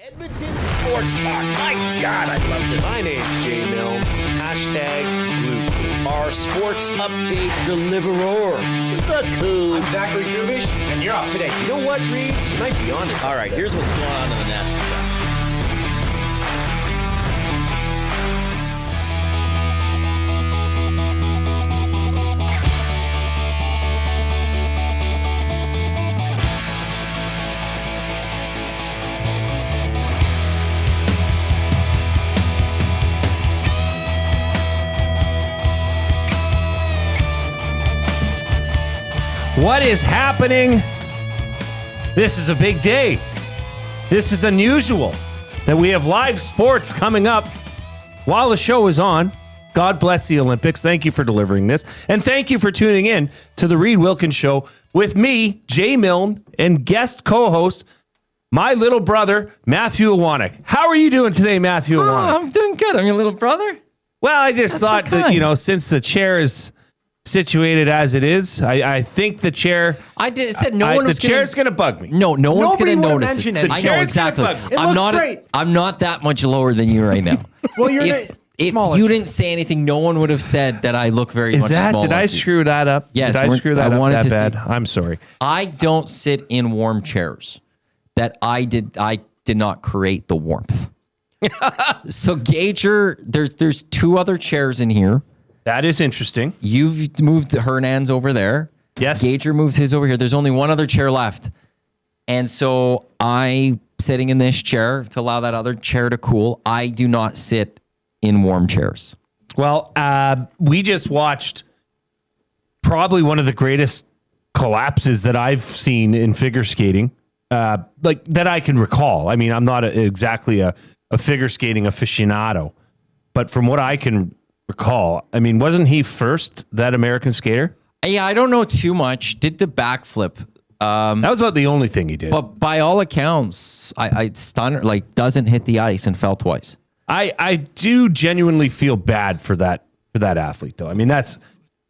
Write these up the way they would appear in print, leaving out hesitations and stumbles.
Edmonton Sports Talk. My God, I loved it. My name's Jay Milne. #Blue. Our sports update deliverer. The Coon. I'm Zachary Kubish, and you're up today. You know what, Reid? You might be honest. All right, here's what's going on in the nest. What is happening? This is a big day. This is unusual that we have live sports coming up while the show is on. God bless the Olympics. Thank you for delivering this. And thank you for tuning in to the Reid Wilkins Show with me, Jay Milne, and guest co-host, my little brother, Matthew Iwanyk. How are you doing today, Matthew Iwanyk? I'm doing good. I'm your little brother. Well, I just thought that, since the chair is situated as it is, I think the chair. I said no one was the chair's going to bug me. No one's going to notice mention it. it. I know chair's exactly. gonna bug me. It looks great. I'm not that much lower than you right now. Well, you're if smaller. you didn't say anything, no one would have said that I look very much smaller. Did I screw that up? Yes, Did I screw that up wanted that to bad? see- I'm sorry. I don't sit in warm chairs. That I did not create the warmth. So Gager, there's two other chairs in here. That is interesting. You've moved Hernan's over there. Yes. Gager moved his over here. There's only one other chair left. And so I sitting in this chair to allow that other chair to cool. I do not sit in warm chairs. Well, we just watched probably one of the greatest collapses that I've seen in figure skating, like that I can recall. I mean, I'm not exactly a figure skating aficionado, but from what I can recall, I mean, wasn't he first, that American skater? Yeah, I don't know too much. Did the backflip. That was about the only thing he did. But by all accounts, I stunned, doesn't hit the ice and fell twice. I do genuinely feel bad for that athlete, though. I mean, that's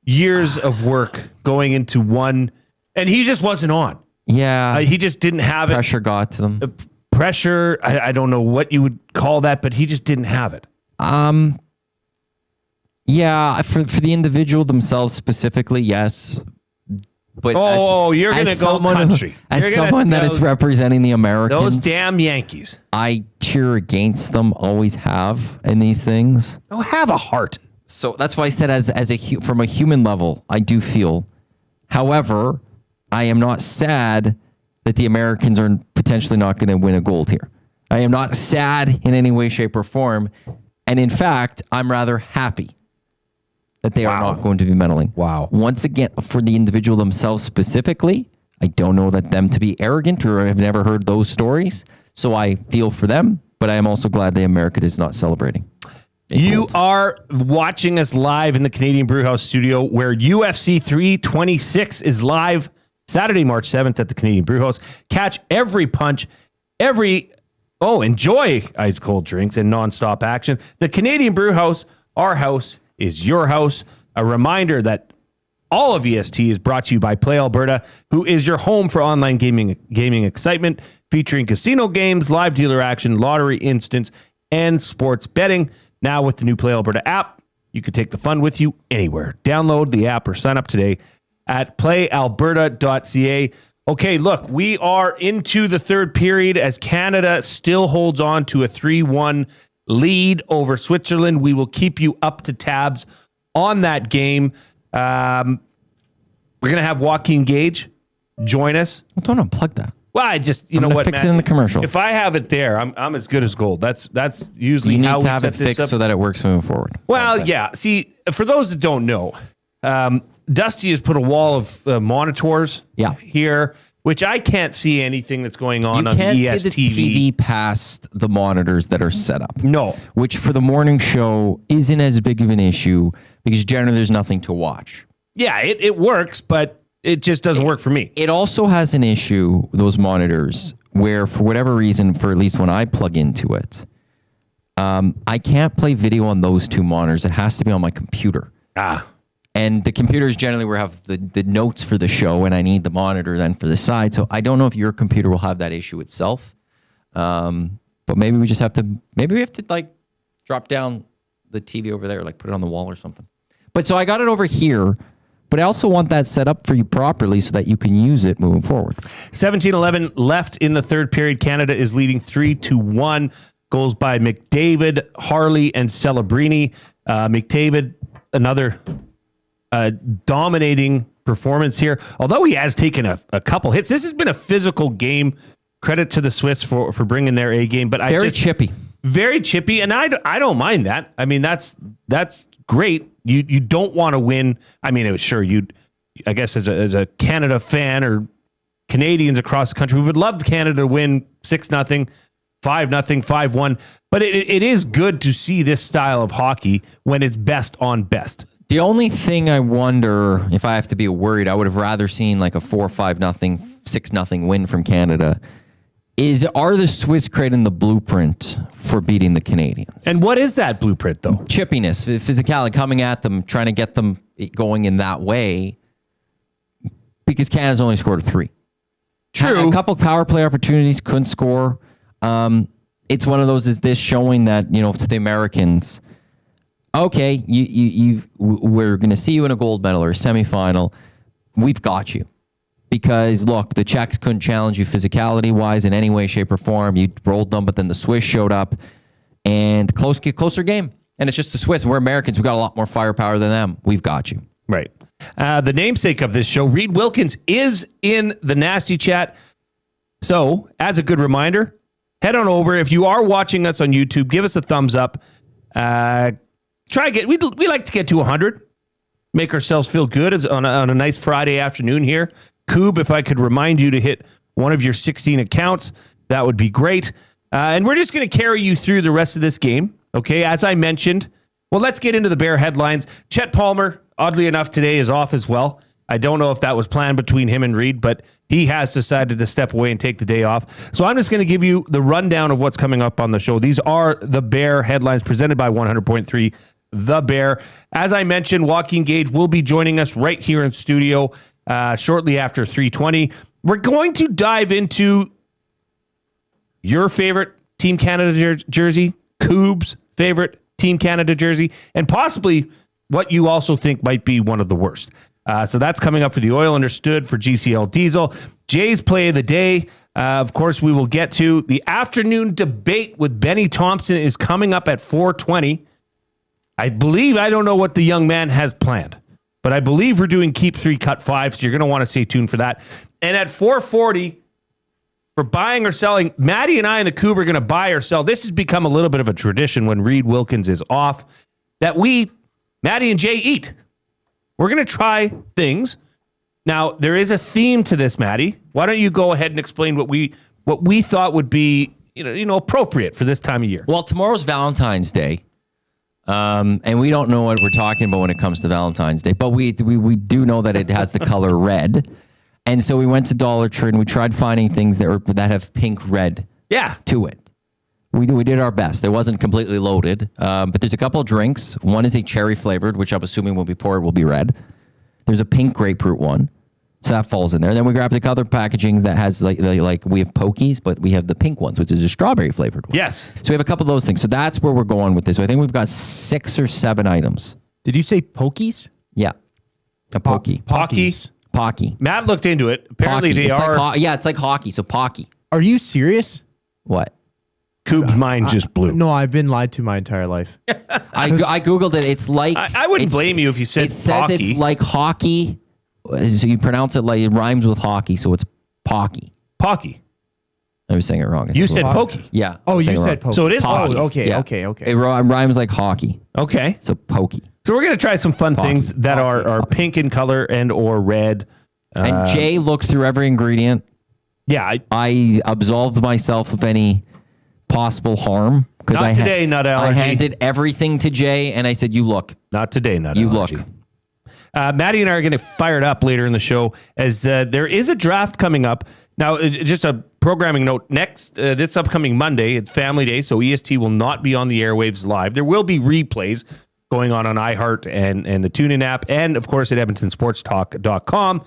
years of work going into one, and he just wasn't on. Yeah. He just didn't have Pressure got to them. Pressure. I don't know what you would call that, but he just didn't have it. Yeah, for the individual themselves specifically, yes. But you're going to go country. As someone that is representing the Americans, those damn Yankees. I cheer against them, always have in these things. Oh, have a heart. So that's why I said from a human level, I do feel. However, I am not sad that the Americans are potentially not going to win a gold here. I am not sad in any way, shape, or form. And in fact, I'm rather happy that they are not going to be medaling. Wow. Once again, for the individual themselves specifically, I don't know that them to be arrogant, or I've never heard those stories. So I feel for them, but I am also glad that America is not celebrating. You are watching us live in the Canadian Brewhouse studio, where UFC 326 is live Saturday, March 7th at the Canadian Brewhouse. Catch every punch, enjoy ice cold drinks and nonstop action. The Canadian Brewhouse, our house is your house. A reminder that all of EST is brought to you by Play Alberta, who is your home for online gaming excitement, featuring casino games, live dealer action, lottery instants, and sports betting. Now with the new Play Alberta app, you can take the fun with you anywhere. Download the app or sign up today at playalberta.ca. Okay, look, we are into the third period as Canada still holds on to a 3-1 lead over Switzerland. We will keep you up to tabs on that game. We're going to have Joaquin Gage join us. Well, don't unplug that. Well, I just, you know what, fix Matt, it in the commercial. If I have it there, I'm as good as gold. That's usually You how need we to have set it this fixed up. so that it works moving forward. Well, yeah. See, for those that don't know, Dusty has put a wall of monitors here, which I can't see anything that's going on You the can't EST see the TV past the monitors that are set up. No. Which for the morning show isn't as big of an issue because generally there's nothing to watch. Yeah, it works, but it just doesn't work for me. It also has an issue, those monitors, where for whatever reason, for at least when I plug into it, I can't play video on those two monitors. It has to be on my computer. And the computers generally will have the notes for the show, and I need the monitor then for the side. So I don't know if your computer will have that issue itself. But maybe we have to like drop down the TV over there, like put it on the wall or something. But so I got it over here, but I also want that set up for you properly so that you can use it moving forward. 17-11 left in the third period. Canada is leading 3-1. Goals by McDavid, Harley, and Celebrini. McDavid, another dominating performance here. Although he has taken a couple hits, this has been a physical game. Credit to the Swiss for bringing their A game, but Very chippy, and I don't mind that. I mean, that's great. You don't want to win. I mean, I guess as a Canada fan or Canadians across the country, we would love Canada to win 6-0, 5-0, 5-1. But it is good to see this style of hockey when it's best on best. The only thing I wonder, if I have to be worried, I would have rather seen like a 4-5-0, 6-0 win from Canada. Are the Swiss creating the blueprint for beating the Canadians? And what is that blueprint, though? Chippiness, physicality, coming at them, trying to get them going in that way. Because Canada's only scored 3. True. A couple power play opportunities, couldn't score. It's one of those. Is this showing that to the Americans? Okay, we're going to see you in a gold medal or a semifinal. We've got you. Because, look, the Czechs couldn't challenge you physicality-wise in any way, shape, or form. You rolled them, but then the Swiss showed up. And closer game. And it's just the Swiss. We're Americans. We've got a lot more firepower than them. We've got you. Right. The namesake of this show, Reid Wilkins, is in the Nasty Chat. So, as a good reminder, head on over. If you are watching us on YouTube, give us a thumbs up. We like to get to 100. Make ourselves feel good on a nice Friday afternoon here. Coob, if I could remind you to hit one of your 16 accounts, that would be great. And we're just going to carry you through the rest of this game. Okay, as I mentioned, well, let's get into the Bear headlines. Chet Palmer, oddly enough, today is off as well. I don't know if that was planned between him and Reid, but he has decided to step away and take the day off. So I'm just going to give you the rundown of what's coming up on the show. These are the Bear headlines presented by 100.3 The Bear. As I mentioned, Joaquin Gage will be joining us right here in studio shortly after 3:20. We're going to dive into your favorite Team Canada jersey, Coob's favorite Team Canada jersey, and possibly what you also think might be one of the worst. So that's coming up for the Oil Understood for GCL Diesel. Jay's play of the day. Of course, we will get to the afternoon debate with Benny Thomson is coming up at 4:20. I don't know what the young man has planned, but I believe we're doing Keep 3, Cut 5, so you're going to want to stay tuned for that. And at 4:40, for buying or selling, Matty and I and the Coob are going to buy or sell. This has become a little bit of a tradition when Reid Wilkins is off, that Matty and Jay, eat. We're going to try things. Now, there is a theme to this, Matty. Why don't you go ahead and explain what we thought would be appropriate for this time of year? Well, tomorrow's Valentine's Day. And we don't know what we're talking about when it comes to Valentine's Day, but we do know that it has the color red. And so we went to Dollar Tree and we tried finding things that have pink red to it. We did our best. It wasn't completely loaded, but there's a couple of drinks. One is a cherry flavored, which I'm assuming when we pour it will be red. There's a pink grapefruit one. So that falls in there. And then we grabbed the other packaging that has like we have Pokies, but we have the pink ones, which is a strawberry flavored one. Yes. So we have a couple of those things. So that's where we're going with this. So I think we've got 6 or 7 items. Did you say Pokies? Yeah. A Pokie. Pocky. Matt looked into it. Apparently Pocky. they are. It's like hockey. So Pocky. Are you serious? What? Coob's mind just blew. No, I've been lied to my entire life. I Googled it. It's like. I wouldn't blame you if you said it says Pocky. It's like hockey. So you pronounce it like it rhymes with hockey. So it's Pocky. Pocky. I was saying it wrong. You said Pokey. Yeah. Oh, you said Pokey. So it is Pocky. Pocky. Okay, Yeah. okay. It rhymes like hockey. Okay. So Pokey. So we're going to try some fun things that are pink in color and or red. And Jay looked through every ingredient. Yeah. I absolved myself of any possible harm. Not today, nut allergy. I handed everything to Jay and I said, you look. Not today, nut You allergy. look. Maddie and I are going to fire it up later in the show as there is a draft coming up. Now, just a programming note. This upcoming Monday, it's Family Day, so EST will not be on the airwaves live. There will be replays going on iHeart and the TuneIn app, and, of course, at EdmontonSportsTalk.com.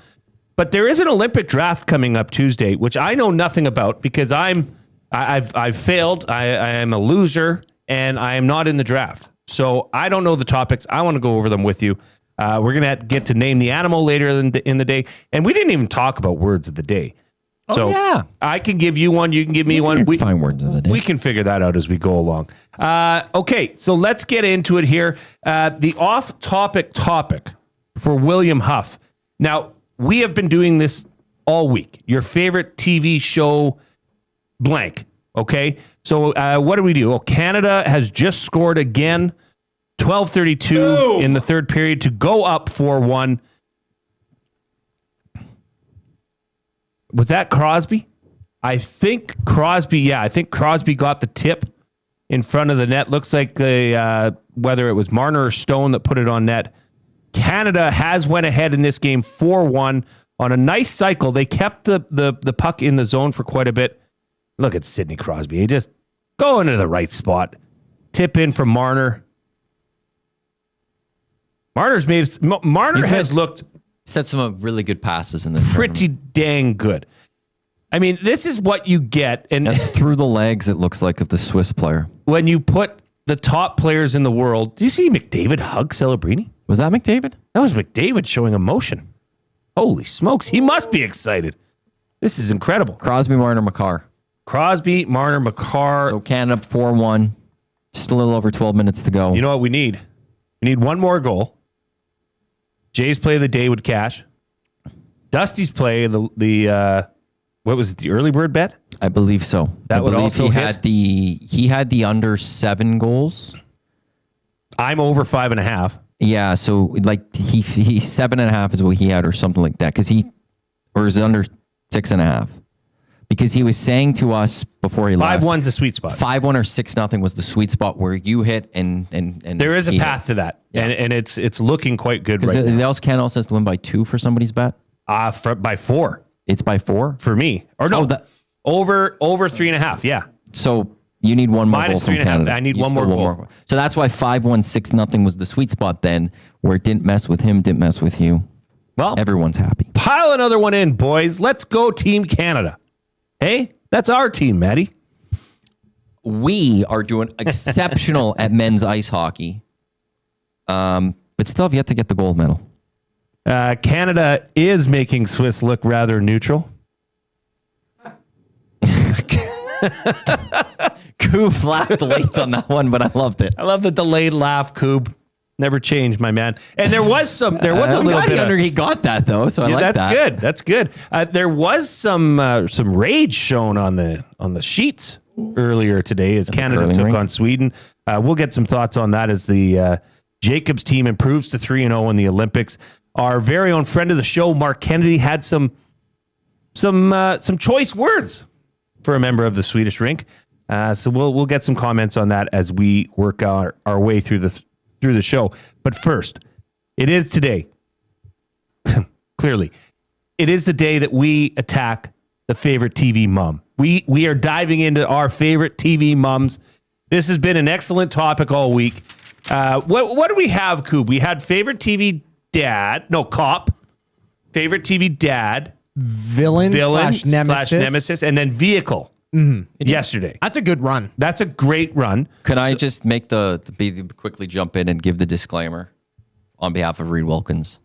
But there is an Olympic draft coming up Tuesday, which I know nothing about because I'm I've failed. I am a loser, and I am not in the draft. So I don't know the topics. I want to go over them with you. We're gonna get to name the animal later in the day, and we didn't even talk about words of the day. So yeah. I can give you one. You can give me one. Fine words of the day. We can figure that out as we go along. Okay, so let's get into it here. The off-topic topic for William Huff. Now, we have been doing this all week. Your favorite TV show, blank. Okay, so what do we do? Well, Canada has just scored again, 12:32 in the third period to go up 4-1. Was that Crosby? I think Crosby got the tip in front of the net. Looks like whether it was Marner or Stone that put it on net. Canada has went ahead in this game 4-1 on a nice cycle. They kept the puck in the zone for quite a bit. Look at Sidney Crosby. He just go into the right spot. Tip in from Marner. Marner has looked Set some really good passes in the pretty dang good. I mean, this is what you get. And That's through the legs, it looks like, of the Swiss player. when you put the top players in the world, do you see McDavid hug Celebrini? Was that McDavid? That was McDavid showing emotion. Holy smokes. He must be excited. This is incredible. Crosby, Marner, Makar. Crosby, Marner, Makar. So Canada 4-1. Just a little over 12 minutes to go. You know what we need? We need one more goal. Jay's play of the day would cash. Dusty's play the what was it? The early bird bet? I believe so. That would also hit? he had the under 7 goals. I'm over 5.5. Yeah, so like he 7.5 is what he had or something like that. Is it under 6.5? Because he was saying to us before he left, 5-1's a sweet spot. 5-1 or 6-0 was the sweet spot where you hit and There is a he path hit. to that, and it's looking quite good Because right now. Canada also has to win by 2 for somebody's bet. By 4 It's by 4 for me, or no, Oh, over 3.5. Yeah, So you need one more Minus goal from 3.5. Canada. I need You one still more goal. So that's why 5-1, 6-0 was the sweet spot then, where it didn't mess with him, didn't mess with you. well, Everyone's happy. pile another one in, boys. Let's go, Team Canada. Hey, that's our team, Matty. We are doing exceptional at men's ice hockey, but still have yet to get the gold medal. Canada is making Swiss look rather neutral. Coop laughed late on that one, but I loved it. I love the delayed laugh, Coob. Never changed, my man. And there was a little bit of, he got that though, so I like that's that. good. That's good. There was some rage shown on the sheets earlier today as Canada curling took rink. on Sweden. We'll get some thoughts on that as the Jacobs team improves to 3-0 in the Olympics. Our very own friend of the show, Mark Kennedy, had some choice words for a member of the Swedish rink. So we'll get some comments on that as we work our way through the show. But first, it is today. Clearly, it is the day that we attack the favorite TV mom. We are diving into our favorite TV moms. This has been an excellent topic all week. What do we have, Coob? We had favorite TV dad. No, cop. Favorite TV dad. Villain slash nemesis. And then vehicle. Yesterday. That's a good run. That's a great run. Can I just make quickly jump in and give the disclaimer on behalf of Reid Wilkins?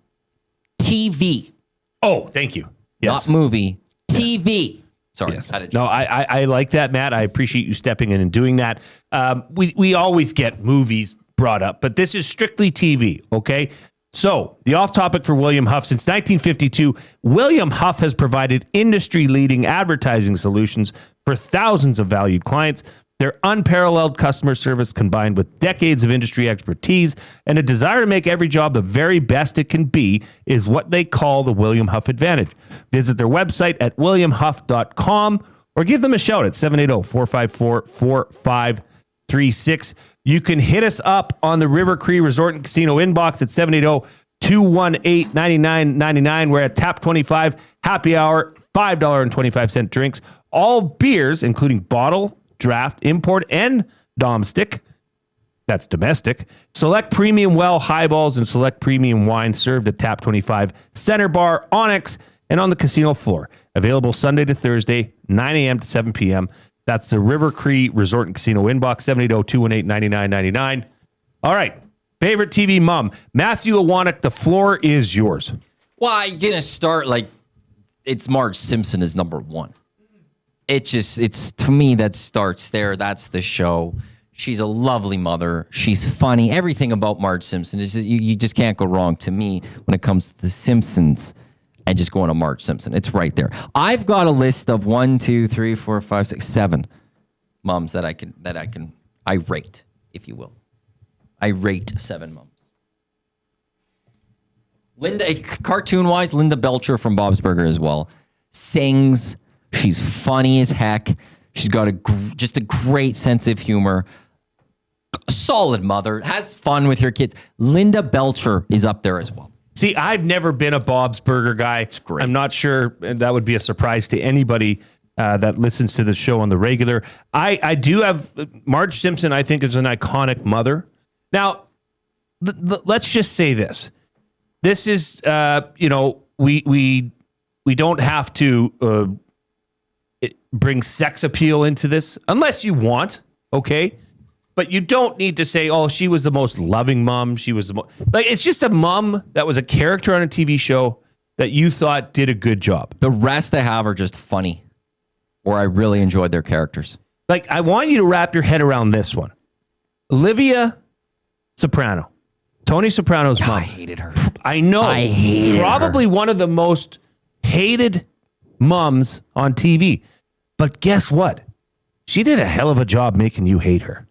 TV, Oh, thank you. Yes. not movie. TV. Sorry, Yes. had to No, jump. I like that, Matt. I appreciate you stepping in and doing that. We always get movies brought up, but this is strictly TV, okay? So, the off-topic for William Huff. Since 1952, William Huff has provided industry-leading advertising solutions for thousands of valued clients. Their unparalleled customer service combined with decades of industry expertise and a desire to make every job the very best it can be is what they call the William Huff Advantage. Visit their website at williamhuff.com or give them a shout at 780-454-4536. You can hit us up on the River Cree Resort and Casino inbox at 780-218-9999. We're at Tap 25, happy hour, $5.25 drinks. All beers, including bottle, draft, import, and domestic. That's domestic. Select premium well highballs and select premium wine served at Tap 25, Center Bar, Onyx, and on the casino floor. Available Sunday to Thursday, 9 a.m. to 7 p.m. That's the River Cree Resort and Casino inbox, 780-218-9999. All right. Favorite TV mom. Matthew Iwanyk, the floor is yours. Well, I'm going to start it's Marge Simpson is number one. It's to me, that starts there. That's the show. She's a lovely mother. She's funny. Everything about Marge Simpson is you just can't go wrong to me when it comes to The Simpsons and just going to Marge Simpson. It's right there. I've got a list of 1, 2, 3, 4, 5, 6, 7 moms that I rate, if you will. I rate 7 moms. Cartoon-wise, Linda Belcher from Bob's Burger as well. Sings. She's funny as heck. She's got just a great sense of humor. Solid mother. Has fun with her kids. Linda Belcher is up there as well. See, I've never been a Bob's Burger guy. It's great. I'm not sure that would be a surprise to anybody that listens to the show on the regular. I do have Marge Simpson, I think, is an iconic mother. Now, let's just say this. This is, we don't have to bring sex appeal into this unless you want, okay? But you don't need to say, oh, she was the most loving mom. She was it's just a mom that was a character on a TV show that you thought did a good job. The rest I have are just funny, or I really enjoyed their characters. I want you to wrap your head around this one. Olivia Soprano, Tony Soprano's mom. I hated her. I know. I hated Probably her. one of the most hated moms on TV. But guess what? She did a hell of a job making you hate her.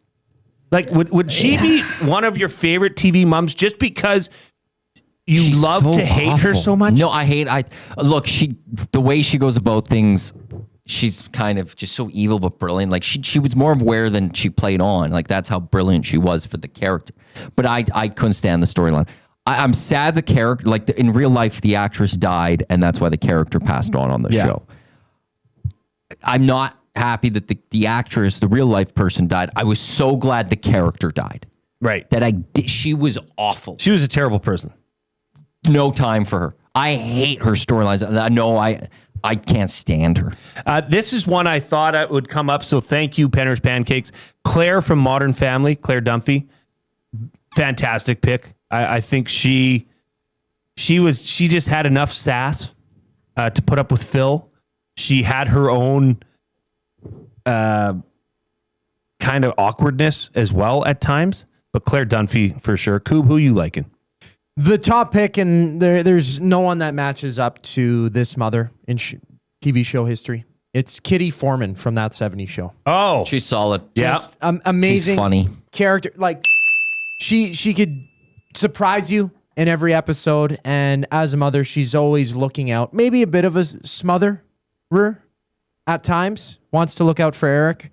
Would she be one of your favorite TV moms just because you love to hate her so much? No, look, the way she goes about things, she's kind of just so evil but brilliant. She was more aware than she played on. That's how brilliant she was for the character. But I couldn't stand the storyline. I'm sad the character, in real life, the actress died, and that's why the character passed on the show. I'm not happy that the actress, the real life person, died. I was so glad the character died. Right. She was awful. She was a terrible person. No time for her. I hate her storylines. No, I can't stand her. This is one I thought it would come up, so thank you, Penner's Pancakes. Claire from Modern Family, Claire Dunphy. Fantastic pick. I think she just had enough sass to put up with Phil. She had her own kind of awkwardness as well at times, but Claire Dunphy for sure. Coob, who you liking? The top pick, and there's no one that matches up to this mother in TV show history. It's Kitty Foreman from That 70s Show. Oh, she's solid. Just amazing. She's funny Character. She could surprise you in every episode, and as a mother, she's always looking out. Maybe a bit of a smotherer at times. Wants to look out for Eric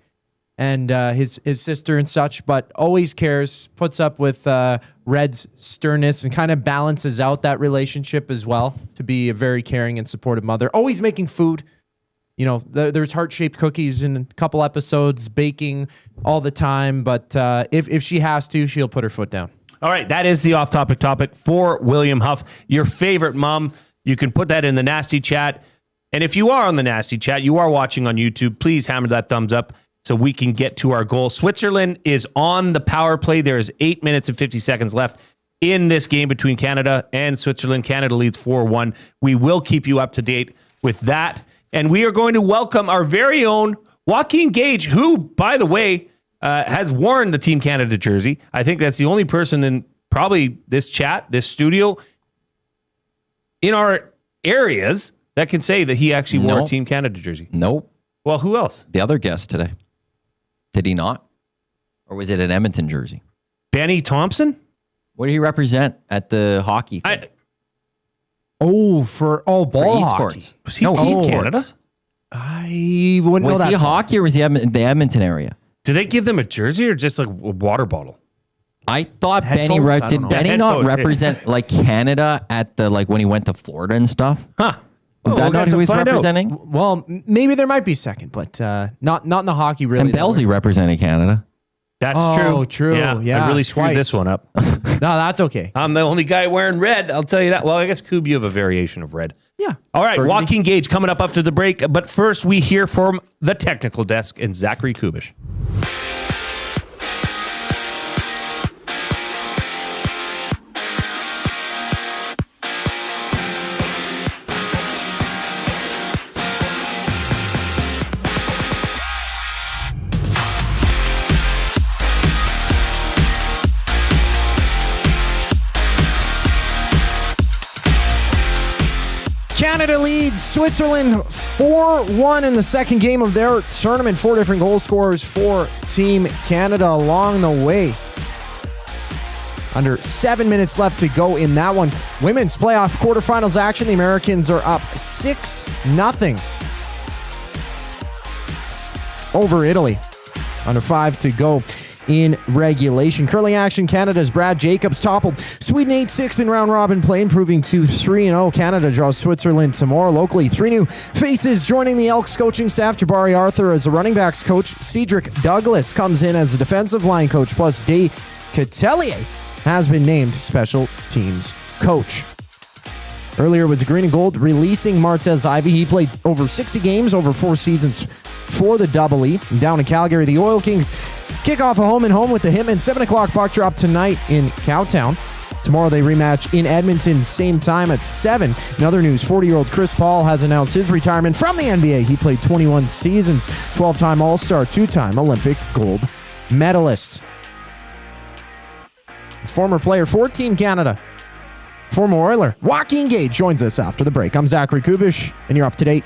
and his sister and such, but always cares, puts up with Red's sternness and kind of balances out that relationship as well to be a very caring and supportive mother. Always making food. There's heart-shaped cookies in a couple episodes, baking all the time, but if she has to, she'll put her foot down. All right, that is the off-topic topic for William Huff. Your favorite mom, you can put that in the nasty chat. And if you are on the nasty chat, you are watching on YouTube, please hammer that thumbs up so we can get to our goal. Switzerland is on the power play. There is 8 minutes and 50 seconds left in this game between Canada and Switzerland. Canada leads 4-1. We will keep you up to date with that. And we are going to welcome our very own Joaquin Gage, who, by the way, has worn the Team Canada jersey. I think that's the only person in probably this chat, this studio, in our areas that can say that he actually wore a Team Canada jersey. Nope. Well, who else? The other guest today. Did he not? Or was it an Edmonton jersey? Benny Thomson? What did he represent at the hockey thing? Ball For hockey. esports. Was he Team Canada? I wouldn't know Was that. he hockey or was he the Edmonton area? Do they give them a jersey or just like a water bottle? I thought Headphones? I don't did know. Benny not Headphones, yeah. represent Canada at the when he went to Florida and stuff? Huh. Was that not who he was representing? Well, maybe there might be second, but not in the hockey really. And Belsey represented Canada. That's true. Oh, true. Yeah, I really screwed twice. this one up. No, that's okay. I'm the only guy wearing red. I'll tell you that. Well, I guess Coob, you have a variation of red. Yeah. All right, Burgundy. Joaquin Gage coming up after the break. But first, we hear from the technical desk and Zachary Kubish. Canada leads Switzerland 4-1 in the second game of their tournament. 4 different goal scorers for Team Canada along the way. Under 7 minutes left to go in that one. Women's playoff quarterfinals action. The Americans are up 6-0 over Italy. Under 5 to go in regulation. Curling action, Canada's Brad Jacobs toppled Sweden 8-6 in round robin play, improving to 3-0. Canada draws Switzerland tomorrow. Locally, 3 new faces joining the Elks coaching staff. Jabari Arthur as the running backs coach. Cedric Douglas comes in as the defensive line coach, plus Day Catelier has been named special teams coach. Earlier was a green and gold releasing Martez Ivy. He played over 60 games over 4 seasons for the Double E. Down in Calgary, the Oil Kings kick off a home-and-home with the Hitmen. 7 o'clock puck drop tonight in Cowtown. Tomorrow they rematch in Edmonton, same time at 7. In other news, 40-year-old Chris Paul has announced his retirement from the NBA. He played 21 seasons, 12-time All-Star, 2-time Olympic gold medalist. Former player for Team Canada, former Oiler, Joaquin Gage joins us after the break. I'm Zachary Kubish, and you're up to date.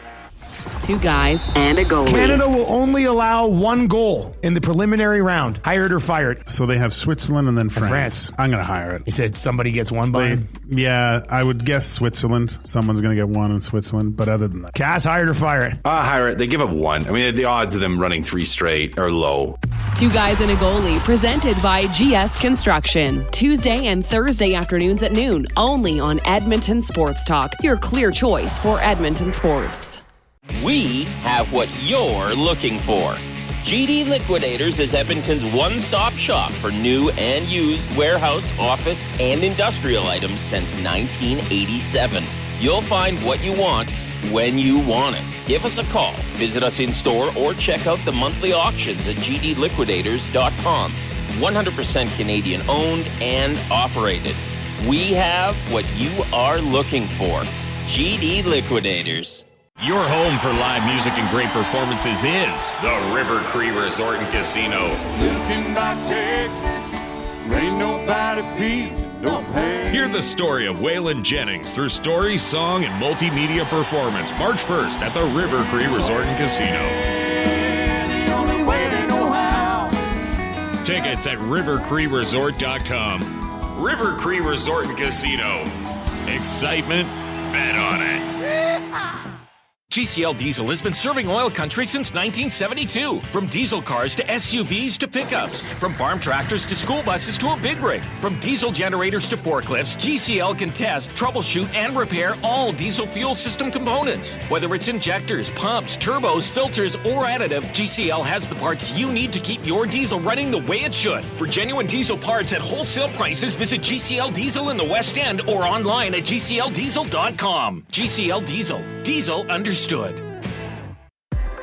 2 guys and a goalie. Canada will only allow 1 goal in the preliminary round. Hired or fired. So they have Switzerland and then France. I'm going to hire it. He said somebody gets 1 by him. Yeah, I would guess Switzerland. Someone's going to get 1 in Switzerland, but other than that. Cass, hired or fired? Hire it. They give up 1. I mean, the odds of them running 3 straight are low. 2 guys and a goalie, presented by GS Construction. Tuesday and Thursday afternoons at noon, only on Edmonton Sports Talk. Your clear choice for Edmonton sports. We have what you're looking for. GD Liquidators is Edmonton's one-stop shop for new and used warehouse, office, and industrial items since 1987. You'll find what you want when you want it. Give us a call, visit us in-store, or check out the monthly auctions at gdliquidators.com. 100% Canadian-owned and operated. We have what you are looking for. GD Liquidators. Your home for live music and great performances is the River Cree Resort and Casino. Looking by Texas, ain't nobody feeling no pain. Hear the story of Waylon Jennings through story, song, and multimedia performance March 1st at the River Cree Resort and Casino. The only way they know how. Tickets at rivercreeresort.com. River Cree Resort and Casino. Excitement, bet on it. GCL Diesel has been serving oil country since 1972. From diesel cars to SUVs to pickups. From farm tractors to school buses to a big rig. From diesel generators to forklifts, GCL can test, troubleshoot, and repair all diesel fuel system components. Whether it's injectors, pumps, turbos, filters, or additive, GCL has the parts you need to keep your diesel running the way it should. For genuine diesel parts at wholesale prices, visit GCL Diesel in the West End or online at gcldiesel.com. GCL Diesel. Diesel understood.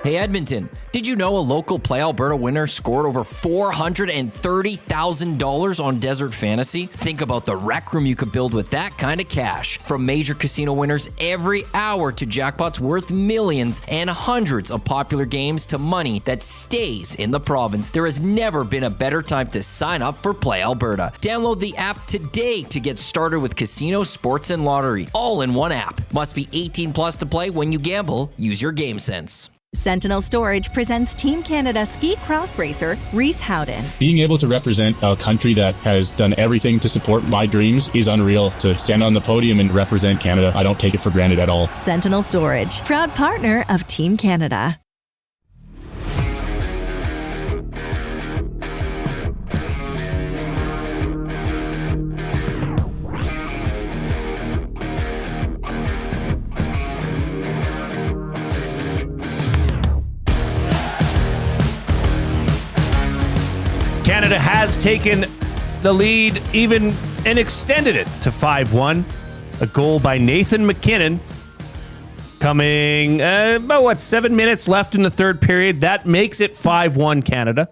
Hey Edmonton, did you know a local Play Alberta winner scored over $430,000 on Desert Fantasy? Think about the rec room you could build with that kind of cash. From major casino winners every hour to jackpots worth millions and hundreds of popular games to money that stays in the province, there has never been a better time to sign up for Play Alberta. Download the app today to get started with casino, sports, and lottery, all in one app. Must be 18 plus to play. When you gamble, use your game sense. Sentinel Storage presents Team Canada ski cross racer Reese Howden. Being able to represent a country that has done everything to support my dreams is unreal. To stand on the podium and represent Canada, I don't take it for granted at all. Sentinel Storage, proud partner of Team Canada. Canada Canada has taken the lead even and extended it to 5-1. A goal by Nathan MacKinnon coming about 7 minutes left in the third period. That makes it 5-1 Canada.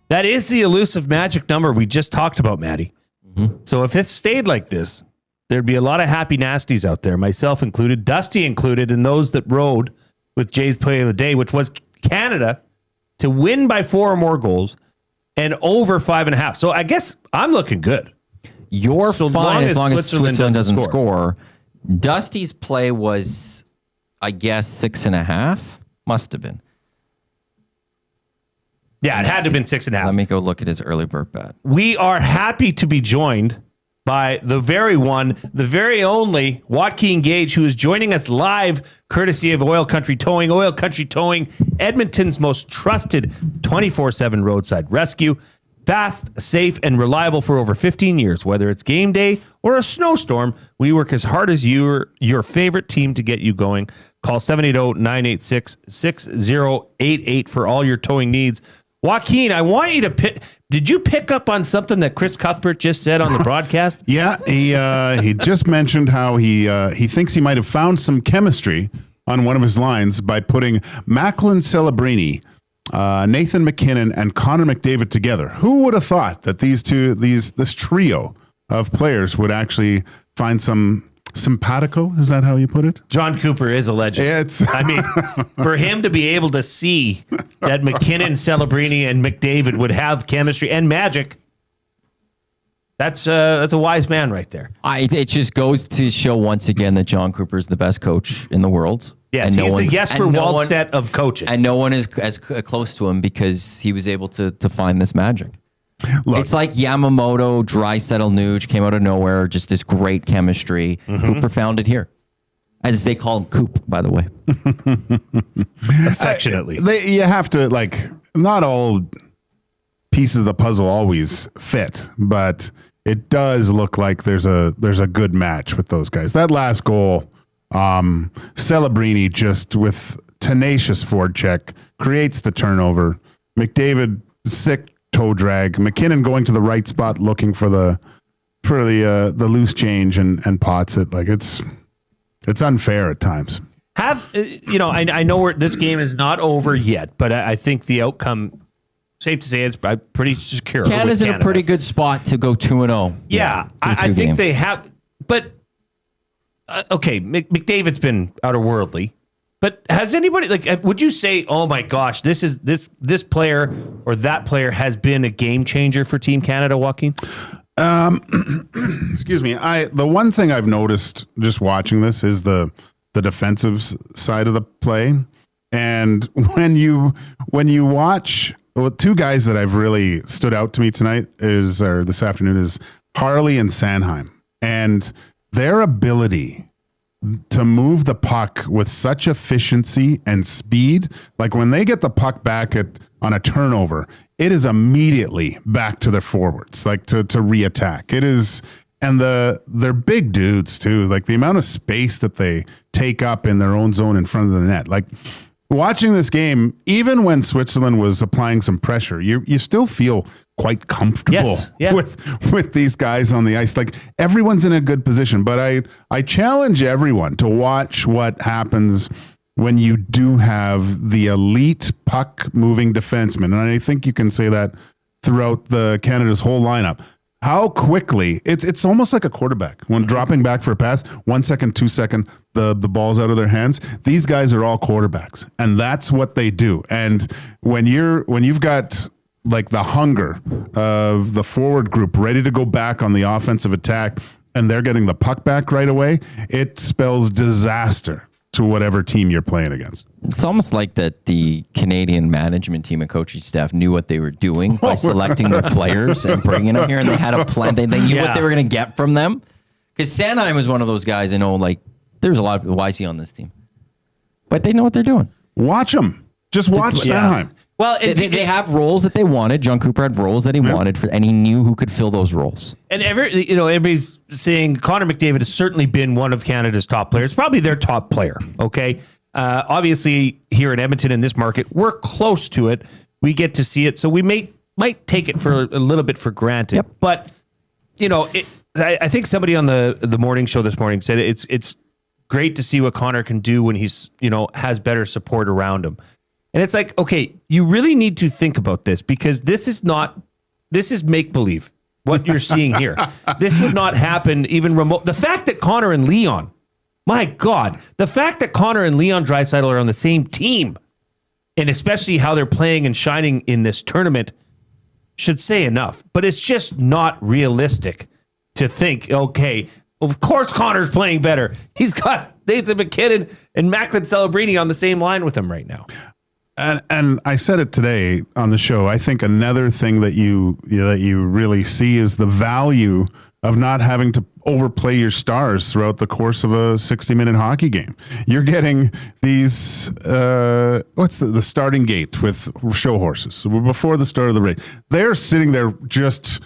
That is the elusive magic number we just talked about, Matty. Mm-hmm. So if it stayed like this, there'd be a lot of happy nasties out there, myself included, Dusty included, and those that rode with Jay's play of the day, which was Canada to win by 4 or more goals and over 5.5. So I guess I'm looking good. You're fine as long as Switzerland doesn't score. Dusty's play was, I guess, 6.5. Must have been. Yeah, it had to have been 6.5. Let me go look at his early bird bet. We are happy to be joined by the very one, the very only Joaquin Gage, who is joining us live, courtesy of Oil Country Towing. Oil Country Towing, Edmonton's most trusted 24/7 roadside rescue. Fast, safe, and reliable for over 15 years. Whether it's game day or a snowstorm, we work as hard as your favorite team to get you going. Call 780-986-6088 for all your towing needs. Joaquin, I want you to pick. Did you pick up on something that Chris Cuthbert just said on the broadcast? Yeah, he just mentioned how he thinks he might have found some chemistry on one of his lines by putting Macklin Celebrini, Nathan MacKinnon, and Connor McDavid together. Who would have thought that this trio of players would actually find some simpatico? Is that how you put it? John Cooper is a legend. I mean, for him to be able to see that McKinnon, Celebrini, and McDavid would have chemistry and magic, that's a wise man right there. It just goes to show once again that John Cooper is the best coach in the world. Yes, he's the Jesper Waldstedt of coaching. And no one is as close to him because he was able to find this magic. Look, it's like Yamamoto, Draisaitl, Nuge came out of nowhere, just this great chemistry. Mm-hmm. Cooper found it here. As they call him Coop, by the way. Affectionately. You have to, not all pieces of the puzzle always fit, but it does look like there's a good match with those guys. That last goal, Celebrini just with tenacious forward check creates the turnover. McDavid, sick toe drag. McKinnon going to the right spot looking for the loose change and pots it. Like it's unfair at times. I know this game is not over yet, but I think the outcome, safe to say, it's pretty secure. Canada's in a pretty good spot to go 2-0. Yeah, I think they have, but okay, McDavid's been outerworldly. But has anybody, would you say, oh my gosh, this player or that player has been a game changer for Team Canada, Joaquin? Excuse me. The one thing I've noticed just watching this is the defensive side of the play. And when you watch, two guys that I've really stood out to me this afternoon is Harley and Sanheim. And their ability to move the puck with such efficiency and speed, like when they get the puck back on a turnover, it is immediately back to their forwards, like to reattack. It is, and they're big dudes too. Like the amount of space that they take up in their own zone in front of the net. Like watching this game, even when Switzerland was applying some pressure, you still feel quite comfortable with these guys on the ice. Like everyone's in a good position, but I challenge everyone to watch what happens when you do have the elite puck moving defenseman. And I think you can say that throughout Canada's whole lineup. How quickly it's almost like a quarterback when dropping back for a pass, 1 second, 2 second, the ball's out of their hands. These guys are all quarterbacks, and that's what they do. And when you've got like the hunger of the forward group ready to go back on the offensive attack, and they're getting the puck back right away, it spells disaster to whatever team you're playing against. It's almost like that the Canadian management team and coaching staff knew what they were doing by selecting their players and bringing them here, and they had a plan. They knew what they were going to get from them. Because Sanheim was one of those guys, there's a lot of YC on this team. But they know what they're doing. Watch them. Just watch Sanheim. Well, they have roles that they wanted. John Cooper had roles that he wanted, and he knew who could fill those roles. And everybody's saying Connor McDavid has certainly been one of Canada's top players, probably their top player. Okay, obviously here in Edmonton in this market, we're close to it. We get to see it, so we may might take it for a little bit for granted. Yep. But, I think somebody on the morning show this morning said it's great to see what Connor can do when he's, has better support around him. And it's like, okay, you really need to think about this because this is make-believe, what you're seeing here. This would not happen even remote. The fact that Connor and Leon, my God, the fact that Connor and Leon Draisaitl are on the same team, and especially how they're playing and shining in this tournament, should say enough. But it's just not realistic to think, okay, of course Connor's playing better. He's got Nathan McKinnon and Macklin Celebrini on the same line with him right now. And I said it today on the show. I think another thing that you really see is the value of not having to overplay your stars throughout the course of a 60-minute hockey game. You're getting these what's the starting gate with show horses before the start of the race. They're sitting there just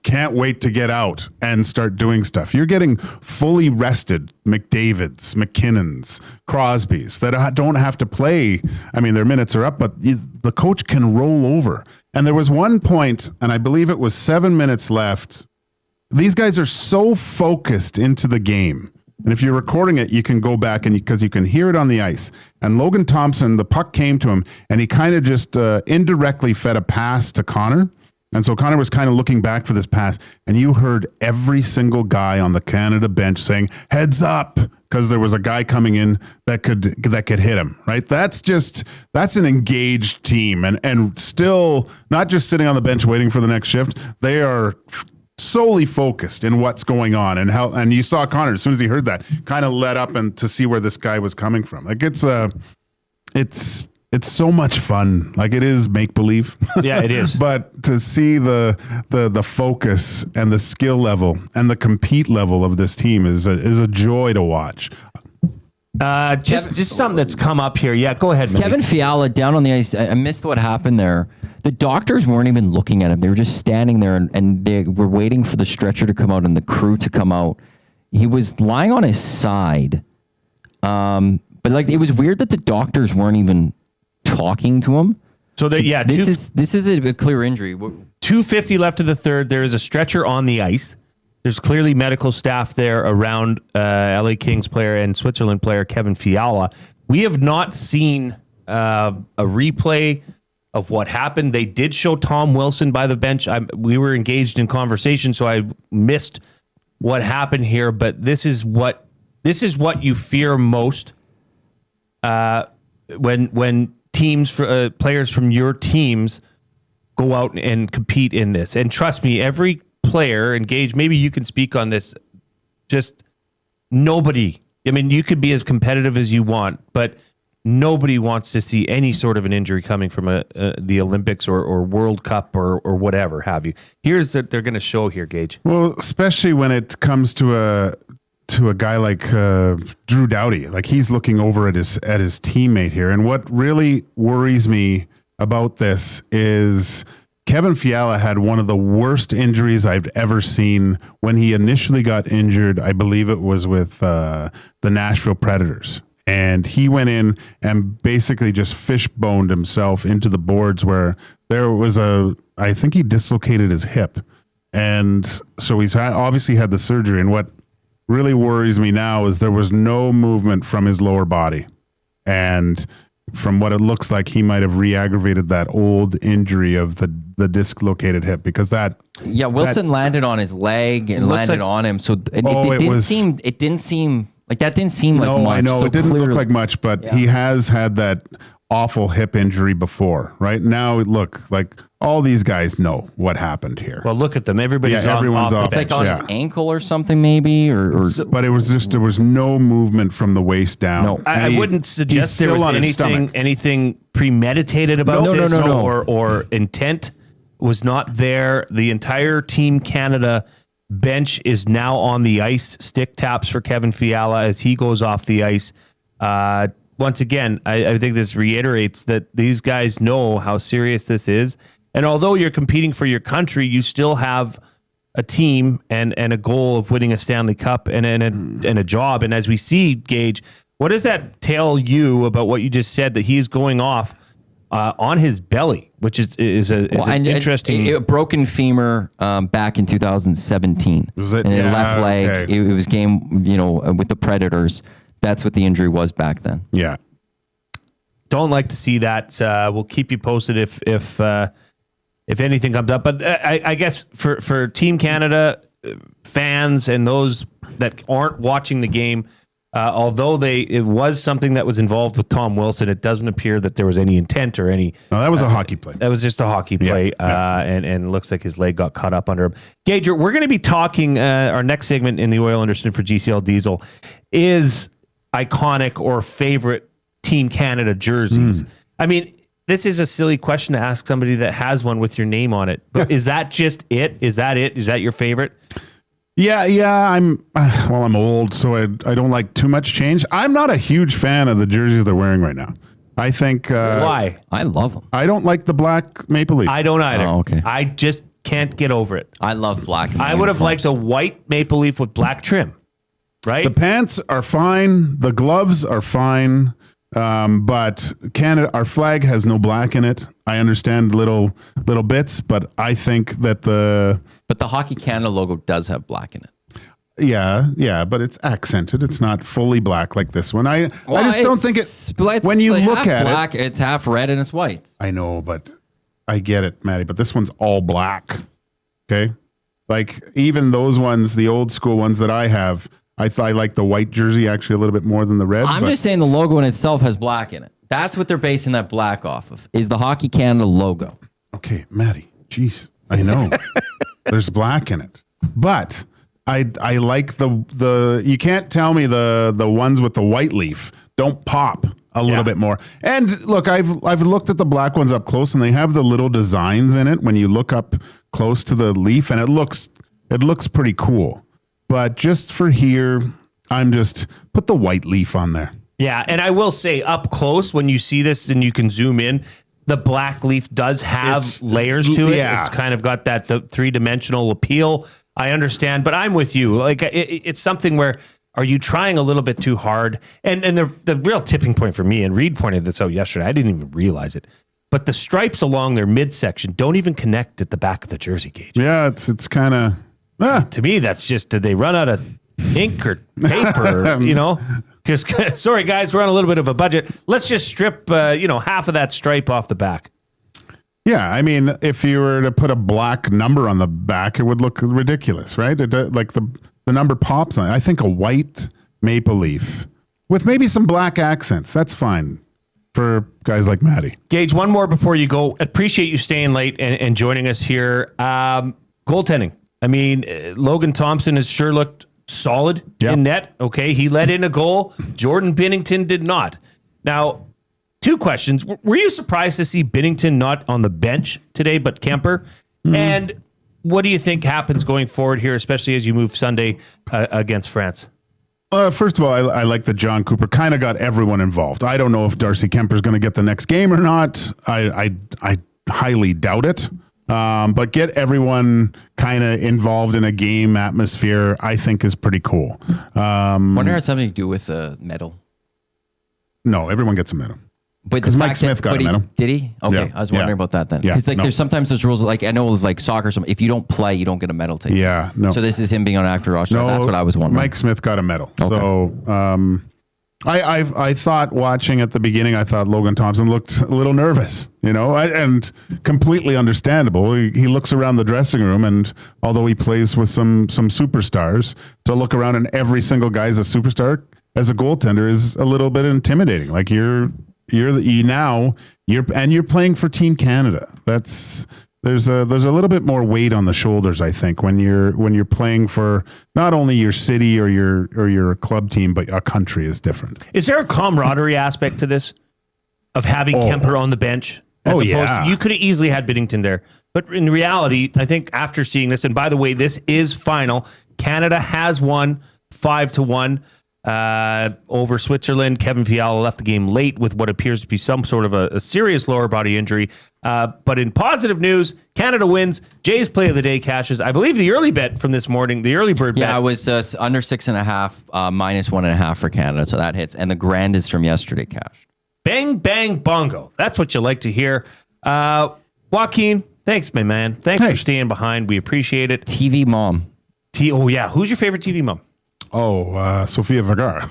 can't wait to get out and start doing stuff. You're getting fully rested McDavids, McKinnons, Crosbys that don't have to play. I mean, their minutes are up, but the coach can roll over. And there was one point, and I believe it was 7 minutes left. These guys are so focused into the game. And if you're recording it, you can go back because you can hear it on the ice. And Logan Thomson, the puck came to him, and he kind of just indirectly fed a pass to Connor. And so Connor was kind of looking back for this pass, and you heard every single guy on the Canada bench saying, heads up, because there was a guy coming in that could hit him, right? That's an engaged team, and still not just sitting on the bench waiting for the next shift. They are solely focused in what's going on and you saw Connor, as soon as he heard that, kind of let up and to see where this guy was coming from. Like it's so much fun. Like it is make believe. Yeah, it is. But to see the focus and the skill level and the compete level of this team is a joy to watch. Just something that's come up here. Yeah, go ahead, Milne. Kevin Fiala down on the ice. I missed what happened there. The doctors weren't even looking at him. They were just standing there and they were waiting for the stretcher to come out and the crew to come out. He was lying on his side. But like it was weird that the doctors weren't even talking to him. So that this is a clear injury. 2:50 left of the third. There is a stretcher on the ice. There's clearly medical staff there around LA Kings player and Switzerland player Kevin Fiala. We have not seen a replay of what happened. They did show Tom Wilson by the bench. We were engaged in conversation, so I missed what happened here. But this is what you fear most when teams, players from your teams go out and compete in this. And trust me, every player engaged, maybe you can speak on this, just nobody, I mean, you could be as competitive as you want, but nobody wants to see any sort of an injury coming from the Olympics or World Cup or whatever have you. Here's what they're going to show here, Gage. Well, especially when it comes to a guy like Drew Doughty, like he's looking over at his teammate here. And what really worries me about this is Kevin Fiala had one of the worst injuries I've ever seen when he initially got injured. I believe it was with the Nashville Predators. And he went in and basically just fishboned himself into the boards where there was I think he dislocated his hip. And so he's obviously had the surgery. And what really worries me now is there was no movement from his lower body. And from what it looks like, he might have re-aggravated that old injury of the dislocated hip because Wilson landed on his leg and landed on him. So it didn't seem like that didn't seem like much. No, I know. So it didn't look like much, but he has had that awful hip injury before, right? Now, look, like all these guys know what happened here. Well, look at them. Everybody's everyone's off. It's like on his ankle or something maybe. But it was just, there was no movement from the waist down. No, I wouldn't suggest there was anything premeditated about this. No. Or intent was not there. The entire Team Canada bench is now on the ice. Stick taps for Kevin Fiala as he goes off the ice. Once again, I think this reiterates that these guys know how serious this is. And although you're competing for your country, you still have a team and a goal of winning a Stanley Cup and a job. And as we see, Gage, what does that tell you about what you just said, that he's going off on his belly, which is an interesting. A broken femur back in 2017. Was it? And Yeah, left leg. okay. It was game, with the Predators. That's what the injury was back then. Yeah. Don't like to see that. We'll keep you posted if anything comes up. But I guess for Team Canada fans and those that aren't watching the game, although it was something that was involved with Tom Wilson, it doesn't appear that there was any intent or any. No, that was a hockey play. That was just a hockey play, and it looks like his leg got caught up under him. Gage, we're going to be talking. Our next segment in the Oil Industry for GCL Diesel is iconic or favorite Team Canada jerseys. I mean, this is a silly question to ask somebody that has one with your name on it, but is that just it? Is that it? Is that your favorite? Yeah. I'm old, so I don't like too much change. I'm not a huge fan of the jerseys they're wearing right now. I think why? I love them. I don't like the black maple leaf. I don't either. Oh, okay. I just can't get over it. I love black. I would have liked a white maple leaf with black trim. Right? The pants are fine. The gloves are fine. But Canada, our flag has no black in it. I understand little bits, but I think that But the Hockey Canada logo does have black in it. Yeah, but it's accented. It's not fully black like this one. I just don't think it. When you look half at black, it, it's half red and it's white. I know, but I get it, Matty. But this one's all black. Okay, like even those ones, the old school ones that I have. I like the white jersey actually a little bit more than the red. I'm just saying the logo in itself has black in it. That's what they're basing that black off of, is the Hockey Canada logo. Okay, Matty. Jeez, I know. There's black in it. But I like the you can't tell me the ones with the white leaf don't pop a little bit more. And look, I've looked at the black ones up close and they have the little designs in it when you look up close to the leaf and it looks pretty cool. But just for here, I'm just put the white leaf on there. Yeah, and I will say up close when you see this and you can zoom in, the black leaf does have layers to it. Yeah. It's kind of got that three-dimensional appeal. I understand, but I'm with you. Like it's something where are you trying a little bit too hard? And the real tipping point for me, and Reid pointed this out yesterday, I didn't even realize it, but the stripes along their midsection don't even connect at the back of the jersey, Gage. Yeah, it's kind of... To me, that's just, did they run out of ink or paper, Because, sorry, guys, we're on a little bit of a budget. Let's just strip, half of that stripe off the back. Yeah, I mean, if you were to put a black number on the back, it would look ridiculous, right? Like the number pops on it. I think a white maple leaf with maybe some black accents, that's fine for guys like Matty. Gage, one more before you go. Appreciate you staying late and joining us here. Goaltending. I mean, Logan Thomson has sure looked solid in net. Okay, he let in a goal. Jordan Binnington did not. Now, two questions. Were you surprised to see Binnington not on the bench today, but Kemper? And what do you think happens going forward here, especially as you move Sunday against France? First of all, I like that John Cooper kind of got everyone involved. I don't know if Darcy Kemper's going to get the next game or not. I highly doubt it. But get everyone kind of involved in a game atmosphere, I think is pretty cool. Wonder if it has something to do with the medal. No, everyone gets a medal. But because Mike Smith got a medal. Did he? Okay, Yeah. I was wondering about that then. Yeah. Because there's sometimes those rules, like I know with like soccer, if you don't play, you don't get a medal taken. Yeah, no. So this is him being on active roster. No, That's what I was wondering. Mike Smith got a medal. Okay. So I thought watching at the beginning, I thought Logan Thomson looked a little nervous, and completely understandable. He looks around the dressing room, and although he plays with some superstars, to look around and every single guy's a superstar as a goaltender is a little bit intimidating. Like you're playing for Team Canada. There's a little bit more weight on the shoulders, I think, when you're playing for not only your city or your club team, but a country is different. Is there a camaraderie aspect to this of having Kemper on the bench? You could have easily had Binnington there. But in reality, I think after seeing this, and by the way, this is final. Canada has won 5-1 over Switzerland. Kevin Fiala left the game late with what appears to be some sort of a serious lower body injury. But in positive news, Canada wins. Jay's play of the day cashes. I believe the early bet from this morning, the early bird bet. Yeah, it was under 6.5, minus 1.5 for Canada. So that hits. And the grand is from yesterday cashed. Bang, Bing Bang Bongo. That's what you like to hear. Joaquin, thanks, my man. Thanks for staying behind. We appreciate it. TV mom. Oh, yeah. Who's your favorite TV mom? Oh, Sofia Vergara.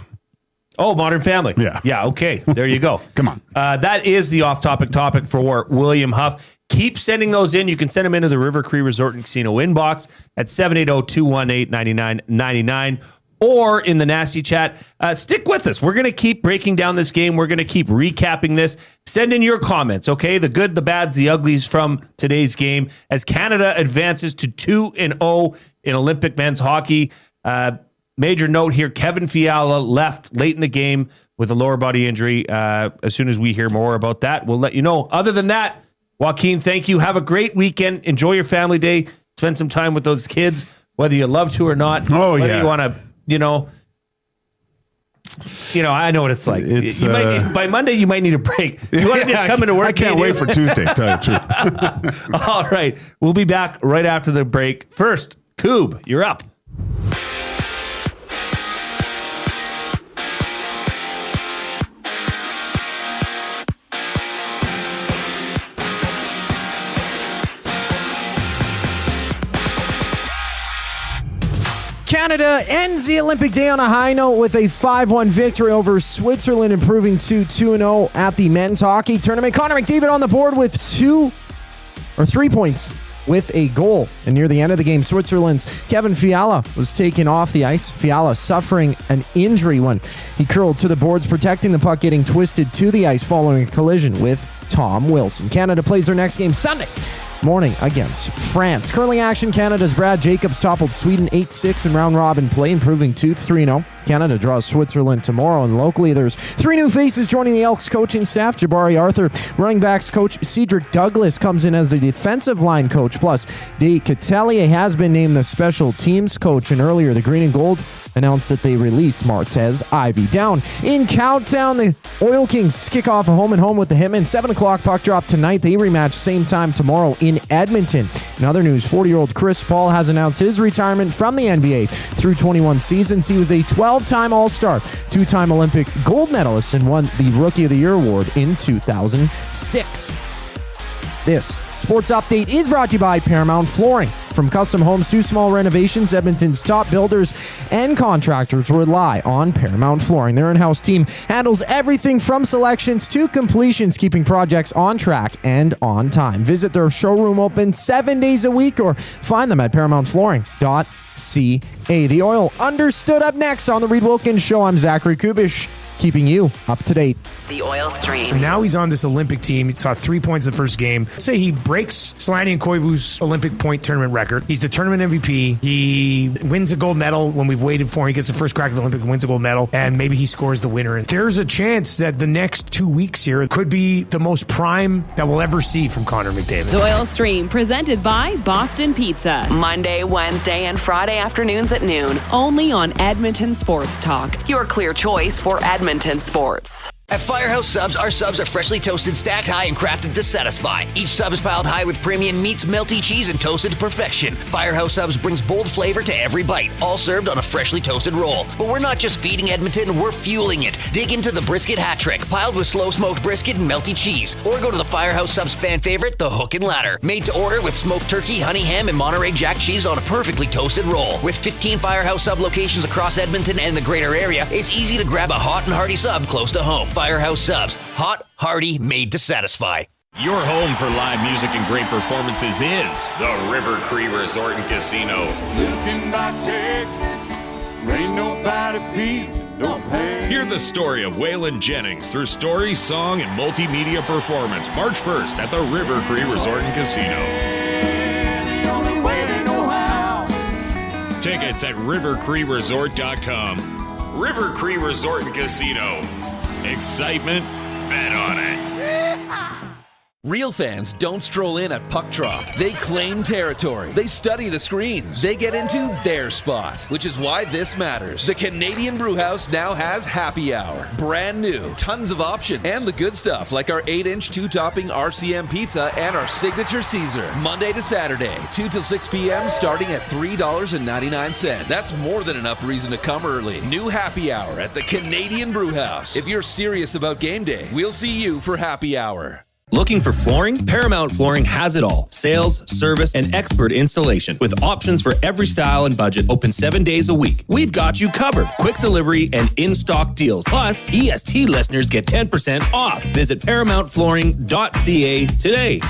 Oh, Modern Family. Yeah. Yeah, okay. There you go. Come on. That is the off-topic topic for William Huff. Keep sending those in. You can send them into the River Cree Resort and Casino inbox at 780-218-9999 or in the Nasty Chat. Stick with us. We're going to keep breaking down this game. We're going to keep recapping this. Send in your comments, okay? The good, the bads, the uglies from today's game as Canada advances to 2-0 in Olympic men's hockey. Major note here, Kevin Fiala left late in the game with a lower body injury. As soon as we hear more about that, we'll let you know. Other than that, Joaquin, thank you. Have a great weekend. Enjoy your family day. Spend some time with those kids, whether you love to or not. Oh, whether yeah. you want to, I know what it's like. It's, by Monday, you might need a break. You want to just come into work? I can't wait for Tuesday, to tell you the truth. All right. We'll be back right after the break. First, Coob, you're up. Canada ends the Olympic day on a high note with a 5-1 victory over Switzerland, improving to 2-0 at the men's hockey tournament. Connor McDavid on the board with 3 points with a goal. And near the end of the game, Switzerland's Kevin Fiala was taken off the ice. Fiala suffering an injury when he curled to the boards, protecting the puck, getting twisted to the ice following a collision with Tom Wilson. Canada plays their next game Sunday morning against France. Curling action, Canada's Brad Jacobs toppled Sweden 8-6 in round robin play, improving to 3-0. Canada draws Switzerland tomorrow, and locally there's 3 new faces joining the Elks coaching staff. Jabari Arthur, running backs coach Cedric Douglas comes in as the defensive line coach, plus De Catelier has been named the special teams coach, and earlier the Green and Gold announced that they released Martez Ivy. Down in Cowtown, the Oil Kings kick off a home-and-home with the Hitmen. 7 o'clock puck drop tonight. They rematch same time tomorrow in Edmonton. In other news, 40-year-old Chris Paul has announced his retirement from the NBA. Through 21 seasons, he was a 12-time All-Star, 2-time Olympic gold medalist, and won the Rookie of the Year award in 2006. This sports update is brought to you by Paramount Flooring. From custom homes to small renovations, Edmonton's top builders and contractors rely on Paramount Flooring. Their in-house team handles everything from selections to completions, keeping projects on track and on time. Visit their showroom open 7 days a week or find them at ParamountFlooring.ca. The Oil understood up next on the Reid Wilkins Show. I'm Zachary Kubish, keeping you up to date. The Oil Stream. And now he's on this Olympic team. He saw 3 points in the first game. Let's say he breaks Solani Koivu's Olympic point tournament record. He's the tournament MVP. He wins a gold medal when we've waited for him. He gets the first crack at the Olympic and wins a gold medal. And maybe he scores the winner. And there's a chance that the next 2 weeks here could be the most prime that we'll ever see from Connor McDavid. The Oil Stream, presented by Boston Pizza. Monday, Wednesday, and Friday afternoons at noon. Only on Edmonton Sports Talk. Your clear choice for Edmonton sports. At Firehouse Subs, our subs are freshly toasted, stacked high, and crafted to satisfy. Each sub is piled high with premium meats, melty cheese, and toasted to perfection. Firehouse Subs brings bold flavor to every bite, all served on a freshly toasted roll. But we're not just feeding Edmonton, we're fueling it. Dig into the brisket hat trick, piled with slow-smoked brisket and melty cheese. Or go to the Firehouse Subs fan favorite, the Hook and Ladder. Made to order with smoked turkey, honey ham, and Monterey Jack cheese on a perfectly toasted roll. With 15 Firehouse Sub locations across Edmonton and the greater area, it's easy to grab a hot and hearty sub close to home. Firehouse Subs. Hot, hearty, made to satisfy. Your home for live music and great performances is the River Cree Resort and Casino. Looking by Texas, ain't nobody feeling no pain. Hear the story of Waylon Jennings through story, song, and multimedia performance March 1st at the River Cree Resort and Casino. The only way they know how. Tickets at rivercreeresort.com. River Cree Resort and Casino. Excitement, bet on it. Real fans don't stroll in at puck drop. They claim territory. They study the screens. They get into their spot, which is why this matters. The Canadian Brewhouse now has happy hour. Brand new. Tons of options. And the good stuff like our 8-inch 2-topping RCM pizza and our signature Caesar. Monday to Saturday, 2 till 6 p.m. starting at $3.99. That's more than enough reason to come early. New happy hour at the Canadian Brewhouse. If you're serious about game day, we'll see you for happy hour. Looking for flooring? Paramount Flooring has it all. Sales, service, and expert installation. With options for every style and budget, open 7 days a week. We've got you covered. Quick delivery and in-stock deals. Plus, EST listeners get 10% off. Visit ParamountFlooring.ca today.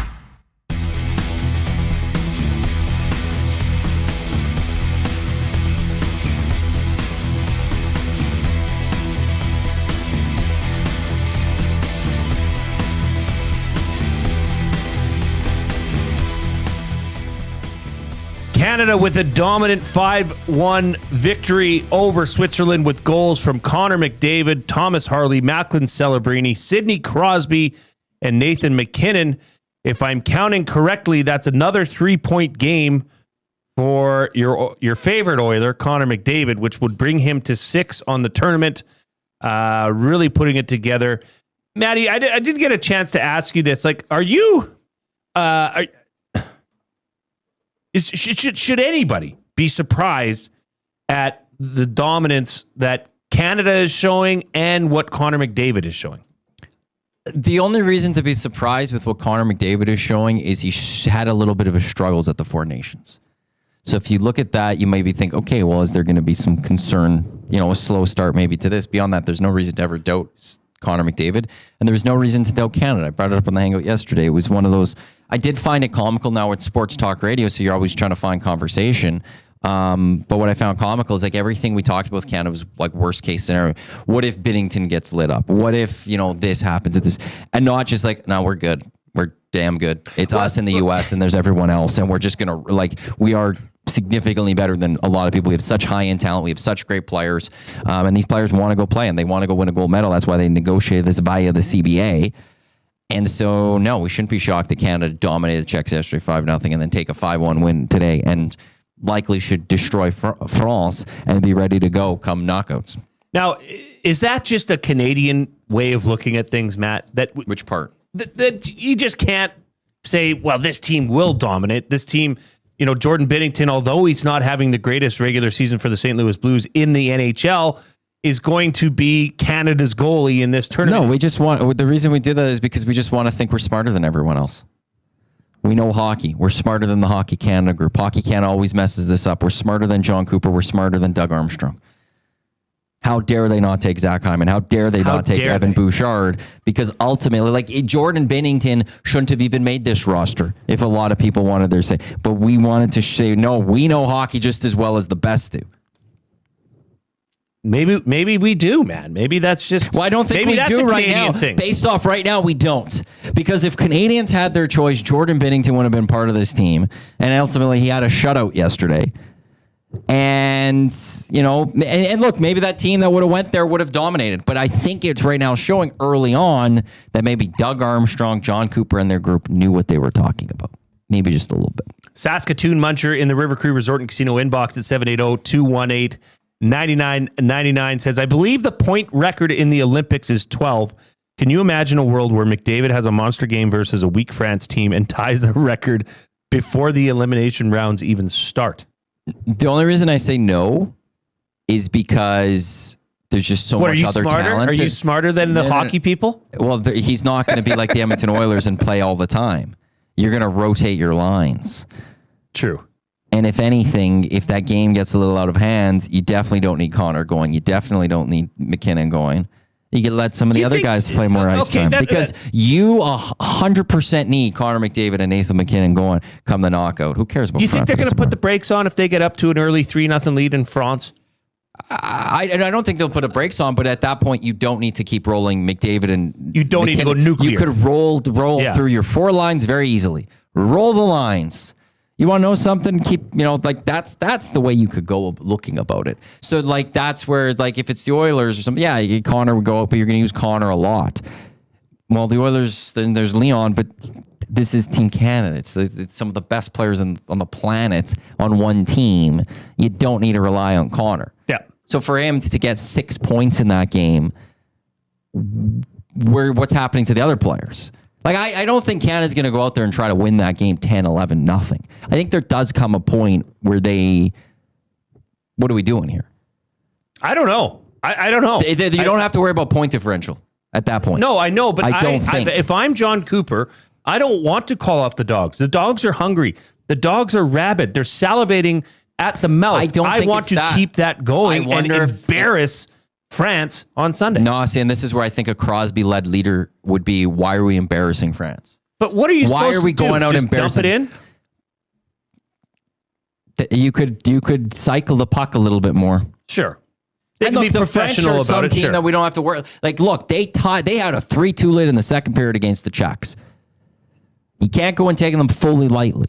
Canada with a dominant 5-1 victory over Switzerland with goals from Connor McDavid, Thomas Harley, Macklin Celebrini, Sidney Crosby, and Nathan McKinnon. If I'm counting correctly, that's another 3-point game for your favorite Oiler, Connor McDavid, which would bring him to 6 on the tournament. Really putting it together. Matty, I did get a chance to ask you this. Like, are you... Should anybody be surprised at the dominance that Canada is showing and what Connor McDavid is showing? The only reason to be surprised with what Connor McDavid is showing is he had a little bit of a struggles at the Four Nations. So if you look at that, you maybe think, okay, well, is there going to be some concern, a slow start maybe to this? Beyond that, there's no reason to ever doubt Connor McDavid, and there's no reason to doubt Canada. I brought it up on the Hangout yesterday. It was one of those, I did find it comical. Now it's sports talk radio, so you're always trying to find conversation. But what I found comical is like everything we talked about with Canada was like worst case scenario. What if Binnington gets lit up? What if, this happens at this? And not just like, no, we're good. We're damn good. It's us in the US and there's everyone else. And we're just going to we are significantly better than a lot of people. We have such high-end talent. We have such great players. And these players want to go play and they want to go win a gold medal. That's why they negotiated this via the CBA. And so, no, we shouldn't be shocked that Canada dominated the Czechs yesterday 5-0 and then take a 5-1 win today and likely should destroy France and be ready to go come knockouts. Now, is that just a Canadian way of looking at things, Matt? Which part? That you just can't say, well, this team will dominate. This team, Jordan Binnington, although he's not having the greatest regular season for the St. Louis Blues in the NHL, is going to be Canada's goalie in this tournament. No, the reason we did that is because we just want to think we're smarter than everyone else. We know hockey. We're smarter than the Hockey Canada group. Hockey Canada always messes this up. We're smarter than John Cooper. We're smarter than Doug Armstrong. How dare they not take Zach Hyman? How dare they not take Evan Bouchard? Because ultimately, Jordan Binnington shouldn't have even made this roster if a lot of people wanted their say. But we wanted to say, no, we know hockey just as well as the best do. Maybe we do, man. Maybe that's just... Well, I don't think we do right now. Based off right now, we don't. Because if Canadians had their choice, Jordan Binnington would have been part of this team. And ultimately, he had a shutout yesterday. And, and look, maybe that team that would have went there would have dominated. But I think it's right now showing early on that maybe Doug Armstrong, John Cooper, and their group knew what they were talking about. Maybe just a little bit. Saskatoon Muncher in the River Cree Resort and Casino inbox at 780-218-9999 says, I believe the point record in the Olympics is 12. Can you imagine a world where McDavid has a monster game versus a weak France team and ties the record before the elimination rounds even start? The only reason I say no is because there's just so much other talent. Are you smarter than the hockey people? Well, he's not going to be like the Edmonton Oilers and play all the time. You're going to rotate your lines. True. And if anything, if that game gets a little out of hand, you definitely don't need Connor going. You definitely don't need McKinnon going. You can let some of the other guys play more ice time. Because you 100% need Connor McDavid and Nathan McKinnon going come the knockout. Who cares about France? Do you think they're going to put the brakes on if they get up to an early 3-0 lead in France? I don't think they'll put the brakes on, but at that point, you don't need to keep rolling McDavid and you don't McKinnon. need to go nuclear. You could roll through your 4 lines very easily. Roll the lines. You want to know something? That's the way you could go looking about it. So that's where if it's the Oilers or something, Connor would go up, but you're going to use Connor a lot. Well, the Oilers, then there's Leon, but this is Team Canada. It's some of the best players on the planet on one team. You don't need to rely on Connor. Yeah. So for him to get 6 points in that game, what's happening to the other players? Like, I don't think Canada's going to go out there and try to win that game 10-11, nothing. I think there does come a point where what are we doing here? I don't know. I don't know. You don't have to worry about point differential at that point. No, I know, but I don't think. if I'm John Cooper, I don't want to call off the dogs. The dogs are hungry. The dogs are rabid. They're salivating at the mouth. I want to keep that going and embarrass France on Sunday. No, see, and this is where I think a Crosby-led leader would be, why are we embarrassing France? But what are you supposed to do? Why are we going out Just embarrassing? dump it in? You could cycle the puck a little bit more. Sure. They And can look, be the French professional are some about it. team Sure. that we don't have to worry. Like, look, they had a 3-2 lead in the second period against the Czechs. You can't go and take them fully lightly.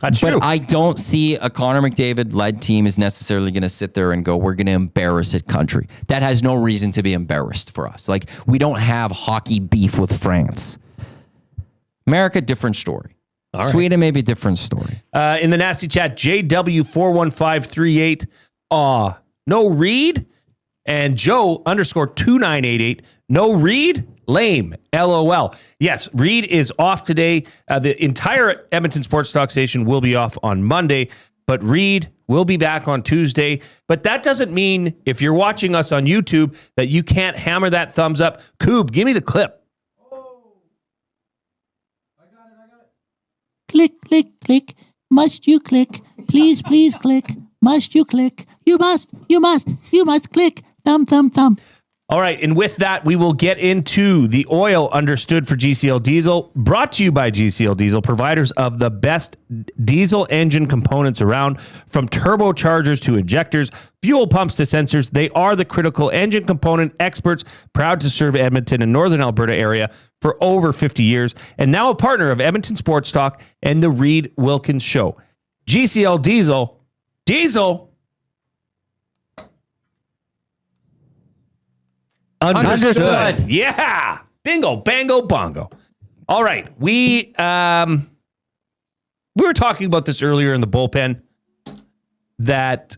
That's true. But I don't see a Connor McDavid-led team is necessarily going to sit there and go, we're going to embarrass a country. That has no reason to be embarrassed for us. Like, we don't have hockey beef with France. America, different story. All right. Sweden, maybe a different story. In the nasty chat, JW41538. No Reid. And Joe _2988. No Reid. Lame. LOL. Yes, Reid is off today. The entire Edmonton Sports Talk station will be off on Monday, but Reid will be back on Tuesday. But that doesn't mean if you're watching us on YouTube that you can't hammer that thumbs up. Coob, give me the clip. Click, click, click. Must you click? Please, please click. Must you click? You must click. Thumb, thumb, thumb. All right, and with that, we will get into the oil understood for GCL Diesel, brought to you by GCL Diesel, providers of the best diesel engine components around, from turbochargers to injectors, fuel pumps to sensors. They are the critical engine component experts, proud to serve Edmonton and Northern Alberta area for over 50 years, and now a partner of Edmonton Sports Talk and the Reid Wilkins Show. GCL Diesel. Understood. Yeah. Bingo, bango, bongo. All right. We were talking about this earlier in the bullpen that,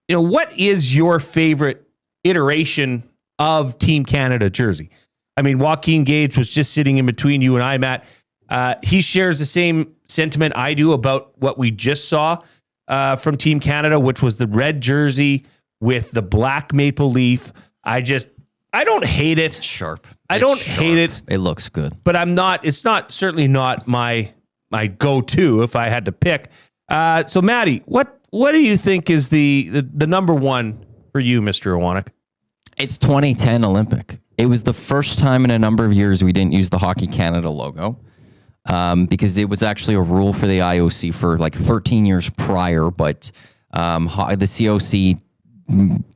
what is your favorite iteration of Team Canada jersey? I mean, Joaquin Gage was just sitting in between you and I, Matt. He shares the same sentiment I do about what we just saw from Team Canada, which was the red jersey with the black maple leaf. I don't hate it. Sharp. I don't hate it. It looks good. But it's certainly not my go-to if I had to pick. So Matty, what do you think is the number one for you, Mr. Iwanyk? It's 2010 Olympic. It was the first time in a number of years we didn't use the Hockey Canada logo because it was actually a rule for the IOC for like 13 years prior, but the COC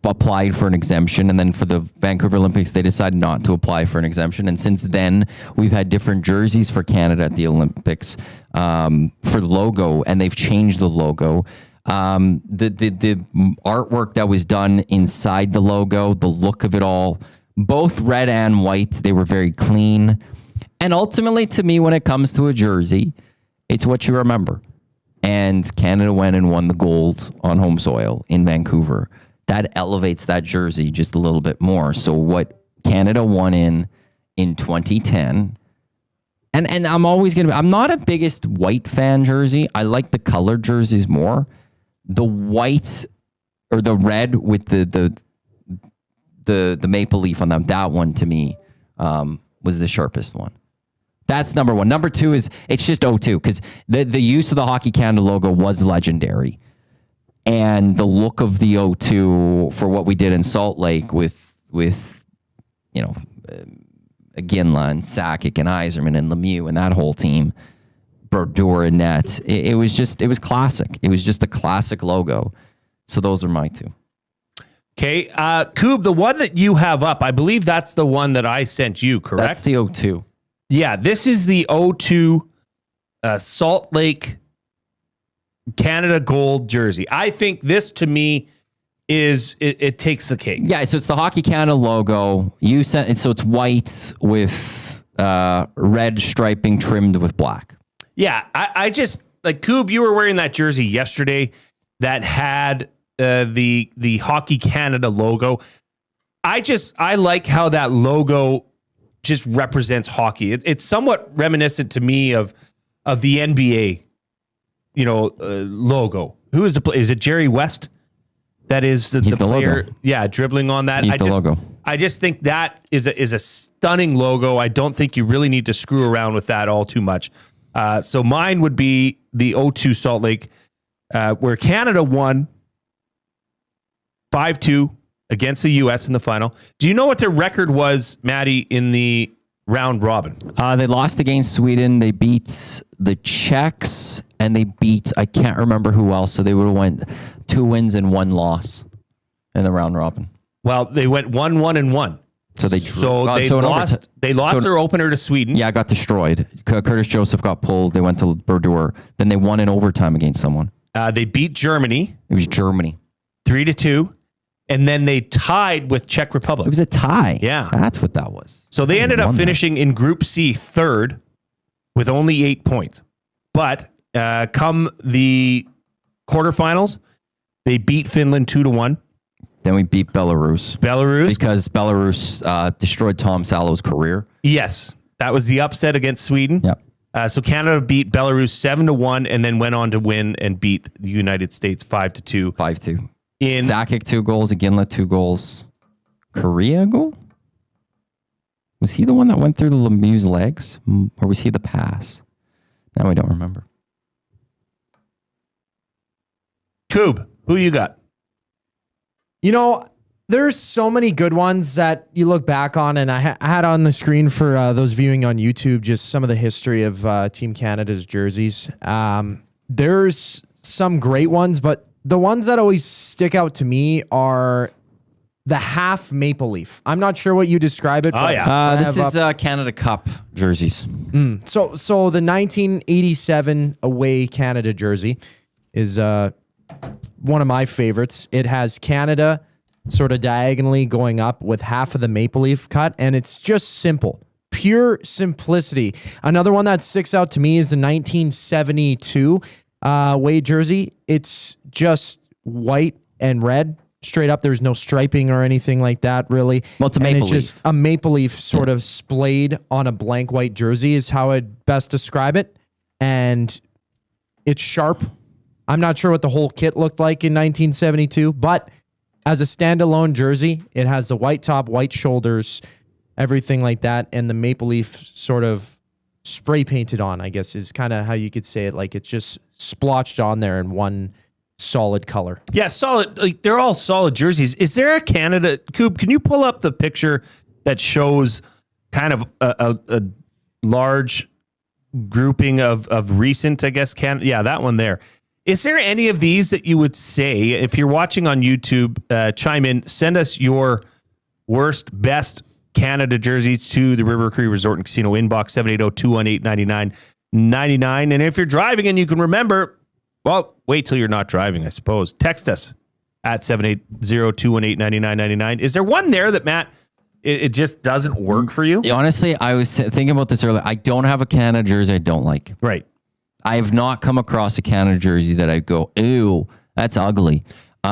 applied for an exemption, and then for the Vancouver Olympics they decided not to apply for an exemption, and since then we've had different jerseys for Canada at the Olympics for the logo, and they've changed the logo. The artwork that was done inside the logo, the look of it all, both red and white, they were very clean. And ultimately, to me, when it comes to a jersey, it's what you remember. And Canada went and won the gold on home soil in Vancouver. That elevates that jersey just a little bit more. So what Canada won in 2010, and I'm always going to, I'm not a biggest white fan jersey. I like the colored jerseys more. The white or the red with the maple leaf on them, that one to me was the sharpest one. That's number one. Number two is it's just 0-2 because the use of the Hockey Canada logo was legendary. And the look of the 0-2 for what we did in Salt Lake with Ginla and Sakic and Yzerman and Lemieux and that whole team, Brodeur and Net, it was classic. It was just a classic logo. So those are my two. Okay. Coob, the one that you have up, I believe that's the one that I sent you, correct? That's the 0-2. Yeah, this is the 0-2 Salt Lake Canada gold jersey. I think this, to me, it takes the cake. Yeah, so it's the Hockey Canada logo. You sent it, so it's white with red striping trimmed with black. Yeah, I just like Coob. You were wearing that jersey yesterday that had the Hockey Canada logo. I like how that logo just represents hockey. It's somewhat reminiscent to me of the NBA, logo. Who is the player? Is it Jerry West? That is the player. Logo. Yeah, dribbling on that. He's the logo. I just think that is a stunning logo. I don't think you really need to screw around with that all too much. So mine would be the O2 Salt Lake, where Canada won 5-2 against the U.S. in the final. Do you know what their record was, Matty, in the round robin? They lost against Sweden. They beat the Czechs, and they beat, I can't remember who else. So they would have went 2 wins and 1 loss in the round robin. Well, they went 1-1-1. So they lost. They lost their opener to Sweden. Yeah, got destroyed. Curtis Joseph got pulled. They went to Bordeaux. Then they won in overtime against someone. They beat Germany. It was Germany, 3-2, and then they tied with Czech Republic. It was a tie. Yeah, that's what that was. So they ended up finishing in Group C third with only 8 points. But come the quarterfinals, they beat Finland 2-1. Then we beat Belarus. Because Belarus destroyed Tom Salo's career. Yes. That was the upset against Sweden. Yep. So Canada beat Belarus 7-1 and then went on to win and beat the United States 5-2. 5-2. Sakic 2 goals, Iginla 2 goals. Korea goal? Was he the one that went through the Lemieux's legs? Or was he the pass? Now I don't remember. Coob, who you got? There's so many good ones that you look back on, and I had on the screen for those viewing on YouTube just some of the history of Team Canada's jerseys. There's some great ones, but the ones that always stick out to me are the half maple leaf. I'm not sure what you describe it. Oh, yeah. This is Canada Cup jerseys. So the 1987 away Canada jersey is one of my favorites. It has Canada sort of diagonally going up with half of the maple leaf cut, and it's just simple. Pure simplicity. Another one that sticks out to me is the 1972 away jersey. It's just white and red. Straight up, there's no striping or anything like that, really. Well, it's a maple leaf. Just a maple leaf sort of splayed on a blank white jersey is how I'd best describe it. And it's sharp. I'm not sure what the whole kit looked like in 1972, but as a standalone jersey, it has the white top, white shoulders, everything like that, and the maple leaf sort of spray painted on, I guess, is kind of how you could say it. Like it's just splotched on there in one solid color. Yeah, solid. Like they're all solid jerseys. Is there a Canada? Coob, can you pull up the picture that shows kind of a large grouping of recent, I guess, Canada? Yeah, that one there. Is there any of these that you would say, if you're watching on YouTube, chime in, send us your worst, best Canada jerseys to the River Cree Resort and Casino inbox, 780-218-9999. And if you're driving and you can remember, well, wait till you're not driving, I suppose. Text us at 780-218-9999. Is there one there that, Matt, it just doesn't work for you? Honestly, I was thinking about this earlier. I don't have a Canada jersey I don't like. Right. I have not come across a Canada jersey that I go, ew, that's ugly. They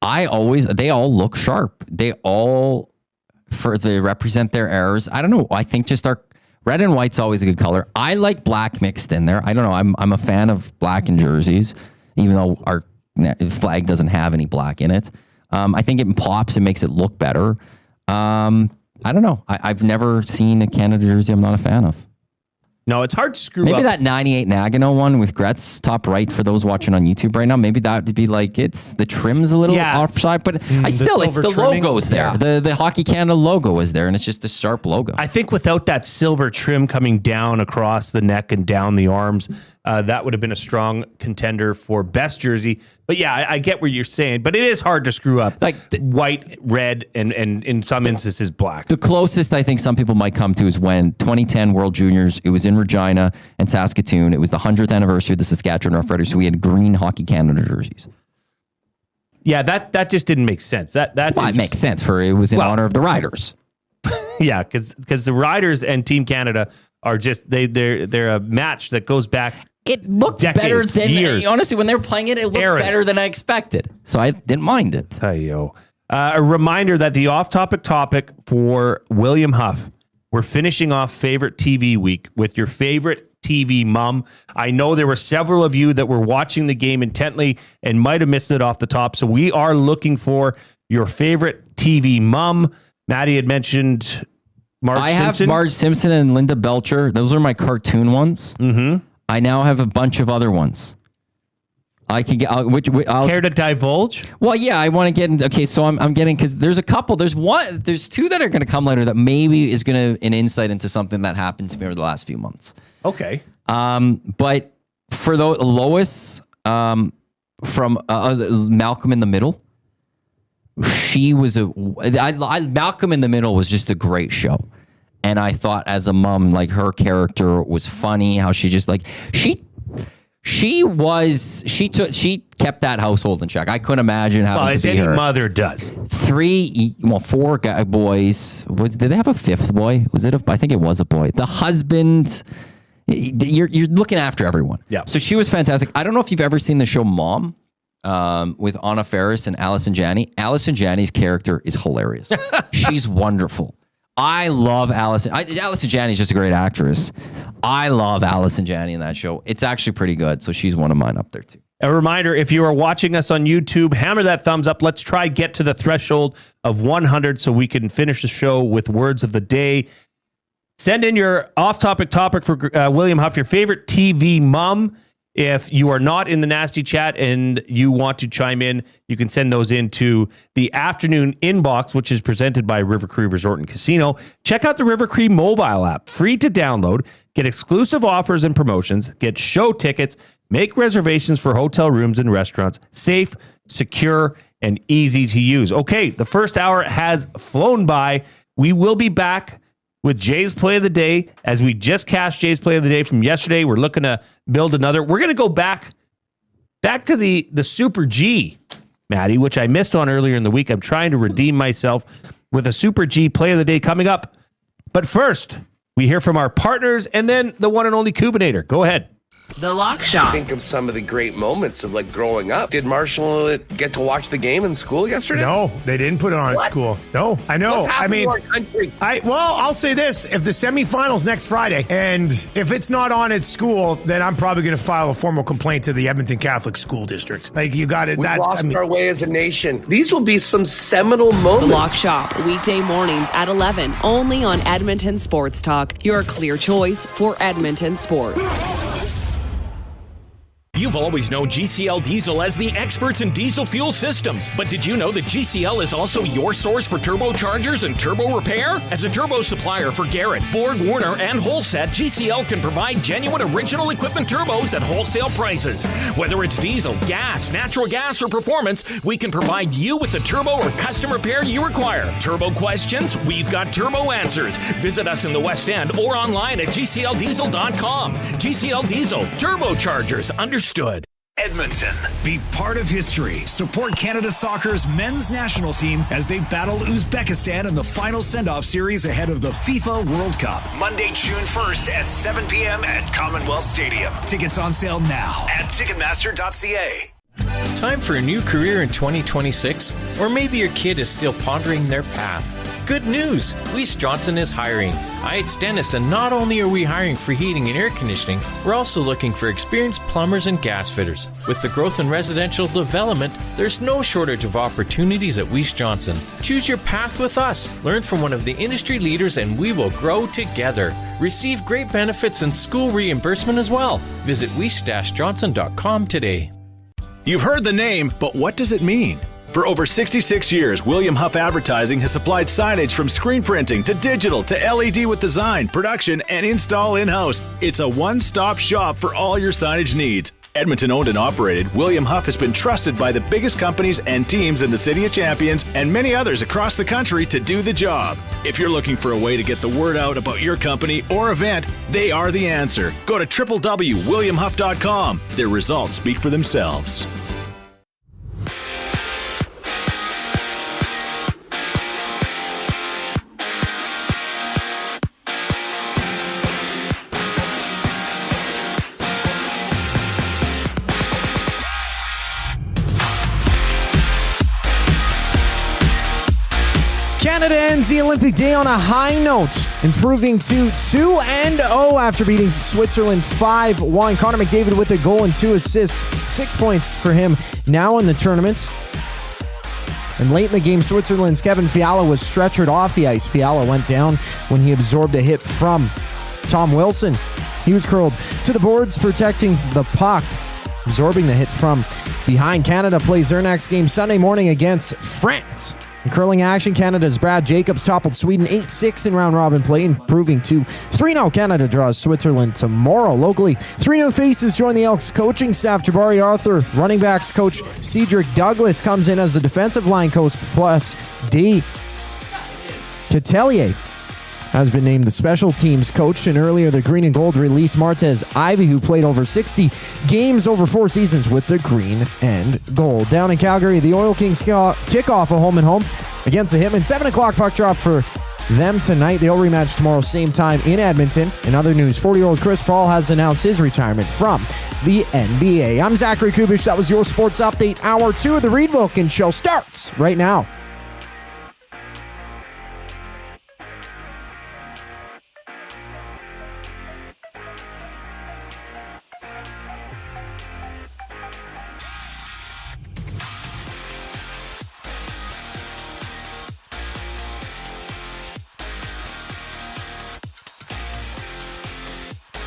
all look sharp. They represent their errors. I don't know. I think just our red and white's always a good color. I like black mixed in there. I don't know. I'm a fan of black in jerseys, even though our flag doesn't have any black in it. I think it pops and makes it look better. I don't know. I've never seen a Canada jersey I'm not a fan of. No, it's hard to screw up. Maybe that 98 Nagano one with Gretz top right for those watching on YouTube right now. Maybe that would be like, it's the trim's a little offside, but it's the trimming. logo's there. Yeah. The Hockey Canada logo is there, and it's just a sharp logo. I think without that silver trim coming down across the neck and down the arms, that would have been a strong contender for best jersey. But yeah, I get what you're saying, but it is hard to screw up. Like white, red, and in some instances black. The closest I think some people might come to is when 2010 World Juniors, it was in Regina and Saskatoon. It was the 100th anniversary of the Saskatchewan Roughriders, so we had green Hockey Canada jerseys. Yeah, that just didn't make sense. It makes sense for it was in honor of the Riders. Yeah, because the Riders and Team Canada are just they're a match that goes back. It looked decades, better than years. Honestly, when they were playing it, it looked better than I expected. So I didn't mind it. Hey-yo. A reminder that the off-topic topic for William Huff, we're finishing off favorite TV week with your favorite TV mom. I know there were several of you that were watching the game intently and might have missed it off the top. So we are looking for your favorite TV mom. Matty had mentioned Marge Simpson. I have Marge Simpson and Linda Belcher. Those are my cartoon ones. Mm-hmm. I now have a bunch of other ones. I can get. Care to divulge? Well, yeah, I want to get. Okay, so I'm getting, because there's a couple. There's two that are going to come later that maybe is going to an insight into something that happened to me over the last few months. Okay. But for Lois from Malcolm in the Middle, she was Malcolm in the Middle was just a great show. And I thought as a mom, like, her character was funny, how she just like, she kept that household in check. I couldn't imagine having to be her. Any mother does. 4 boys. Did they have a fifth boy? I think it was a boy. The husband, you're looking after everyone. Yeah. So she was fantastic. I don't know if you've ever seen the show Mom with Anna Faris and Allison Janney. Allison Janney's character is hilarious. She's wonderful. I love Allison. Allison Janney is just a great actress. I love Allison Janney in that show. It's actually pretty good. So she's one of mine up there too. A reminder, if you are watching us on YouTube, hammer that thumbs up. Let's try get to the threshold of 100 so we can finish the show with words of the day. Send in your off-topic topic for William Huff, your favorite TV mom. If you are not in the nasty chat and you want to chime in, you can send those into the afternoon inbox, which is presented by River Cree Resort and Casino. Check out the River Cree mobile app, free to download. Get exclusive offers and promotions. Get show tickets. Make reservations for hotel rooms and restaurants. Safe, secure, and easy to use. Okay, the first hour has flown by. We will be back with Jay's Play of the Day. As we just cashed Jay's Play of the Day from yesterday, we're looking to build another. We're going to go back to the Super G, Matty, which I missed on earlier in the week. I'm trying to redeem myself with a Super G Play of the Day coming up. But first, we hear from our partners and then the one and only Cubinator. Go ahead. The Lock Shop. Think of some of the great moments of like growing up. Did Marshall get to watch the game in school yesterday? No, they didn't put it on at school. No, I know. What's happening to our country? I'll say this: if the semifinals next Friday, and if it's not on at school, then I'm probably going to file a formal complaint to the Edmonton Catholic School District. Like, you got it. We've lost our way as a nation. These will be some seminal moments. The Lock Shop, weekday mornings at 11, only on Edmonton Sports Talk. Your clear choice for Edmonton sports. You've always known GCL Diesel as the experts in diesel fuel systems. But did you know that GCL is also your source for turbochargers and turbo repair? As a turbo supplier for Garrett, Borg Warner, and Holset, GCL can provide genuine original equipment turbos at wholesale prices. Whether it's diesel, gas, natural gas, or performance, we can provide you with the turbo or custom repair you require. Turbo questions? We've got turbo answers. Visit us in the West End or online at GCLDiesel.com. GCL Diesel, turbochargers, understood. Edmonton. Be part of history. Support Canada Soccer's men's national team as they battle Uzbekistan in the final send-off series ahead of the FIFA World Cup. Monday, June 1st at 7 p.m. at Commonwealth Stadium. Tickets on sale now at Ticketmaster.ca. Time for a new career in 2026? Or maybe your kid is still pondering their path. Good news! Weiss Johnson is hiring. It's Dennis, and not only are we hiring for heating and air conditioning, we're also looking for experienced plumbers and gas fitters. With the growth in residential development, there's no shortage of opportunities at Weiss Johnson. Choose your path with us. Learn from one of the industry leaders, and we will grow together. Receive great benefits and school reimbursement as well. Visit weiss-johnson.com today. You've heard the name, but what does it mean? For over 66 years, William Huff Advertising has supplied signage from screen printing to digital to LED with design, production, and install in-house. It's a one-stop shop for all your signage needs. Edmonton owned and operated, William Huff has been trusted by the biggest companies and teams in the City of Champions and many others across the country to do the job. If you're looking for a way to get the word out about your company or event, they are the answer. Go to www.williamhuff.com. Their results speak for themselves. Canada ends the Olympic day on a high note, improving to 2-0 after beating Switzerland 5-1. Connor McDavid with a goal and 2 assists, 6 points for him now in the tournament. And late in the game, Switzerland's Kevin Fiala was stretchered off the ice. Fiala went down when he absorbed a hit from Tom Wilson. He was curled to the boards, protecting the puck, absorbing the hit from behind. Canada plays their next game Sunday morning against France. In curling action, Canada's Brad Jacobs toppled Sweden 8-6 in round-robin play, improving to 3-0. Canada draws Switzerland tomorrow. Locally, 3 new faces join the Elks coaching staff. Jabari Arthur, running backs coach Cedric Douglas comes in as the defensive line coach, plus D. Catelier has been named the special teams coach, and earlier the Green and Gold released Martez Ivy, who played over 60 games over 4 seasons with the Green and Gold. Down in Calgary, the Oil Kings kick off a home and home against the Hitmen. 7 o'clock puck drop for them tonight. They'll rematch tomorrow, same time in Edmonton. In other news, 40-year-old Chris Paul has announced his retirement from the NBA. I'm Zachary Kubish. That was your sports update. Hour 2 of the Reid Wilkins Show starts right now.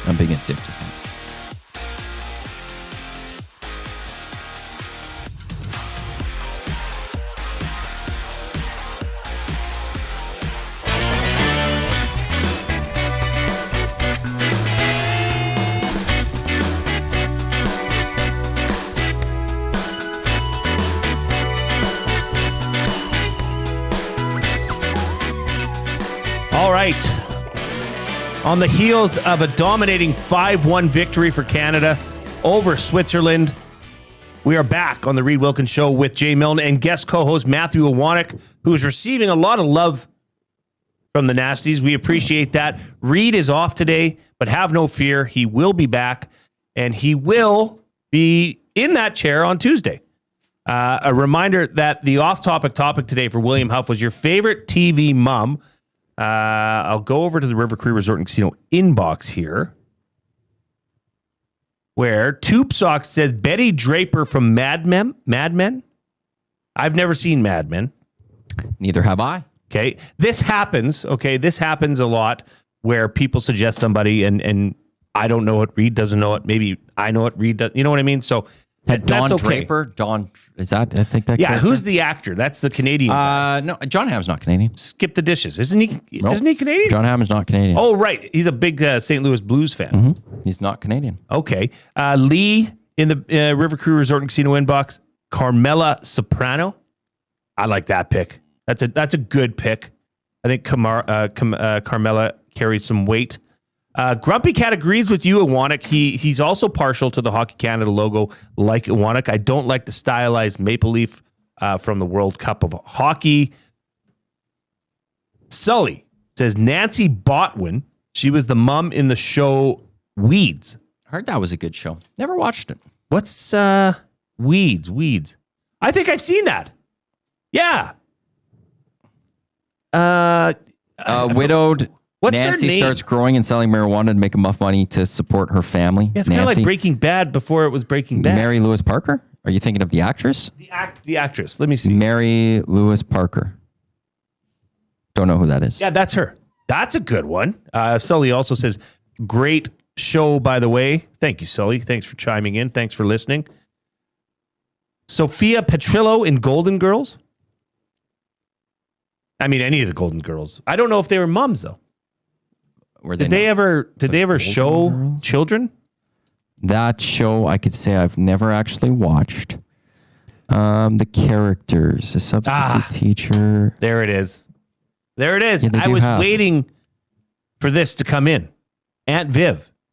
I'm being addicted. All right. On the heels of a dominating 5-1 victory for Canada over Switzerland, we are back on the Reid Wilkins Show with Jay Milne and guest co-host Matthew Iwanyk, who is receiving a lot of love from the Nasties. We appreciate that. Reid is off today, but have no fear. He will be back, and he will be in that chair on Tuesday. A reminder that the off-topic topic today for William Huff was your favorite TV mom. I'll go over to the River Cree Resort and Casino inbox here, where Tube Sox says Betty Draper from Mad Men. I've never seen Mad Men. Neither have I. Okay. This happens. Okay. This happens a lot where people suggest somebody and I don't know it. Reid doesn't know it. Maybe I know it. Reid does. You know what I mean? So Don that's okay. Draper. Is that? I think that. Yeah. character? Who's the actor? That's the Canadian guy. No, John Hamm's not Canadian. Skip the dishes. Isn't he? Nope. Isn't he Canadian? John Hamm is not Canadian. Oh, right. He's a big St. Louis Blues fan. Mm-hmm. He's not Canadian. Okay. Lee in the River Cree Resort and Casino inbox. Carmela Soprano. I like that pick. That's a good pick. I think Carmela carries some weight. Grumpy Cat agrees with you, Iwanyk. He's also partial to the Hockey Canada logo, like Iwanyk. I don't like the stylized maple leaf from the World Cup of Hockey. Sully says Nancy Botwin. She was the mom in the show Weeds. I heard that was a good show. Never watched it. What's Weeds? I think I've seen that. Yeah. Widowed. What's Nancy her name? starts growing and selling marijuana to make enough money to support her family. Yeah, it's kind of like Breaking Bad before it was Breaking Bad. Mary Louise Parker? Are you thinking of the actress? The actress. Let me see. Mary Louise Parker. Don't know who that is. Yeah, that's her. That's a good one. Sully also says, great show, by the way. Thank you, Sully. Thanks for chiming in. Thanks for listening. Sophia Petrillo in Golden Girls. I mean, any of the Golden Girls. I don't know if they were moms, though. Did they ever show children? That show, I could say I've never actually watched. The characters, the substitute teacher. There it is. There it is. Yeah, I was waiting for this to come in. Aunt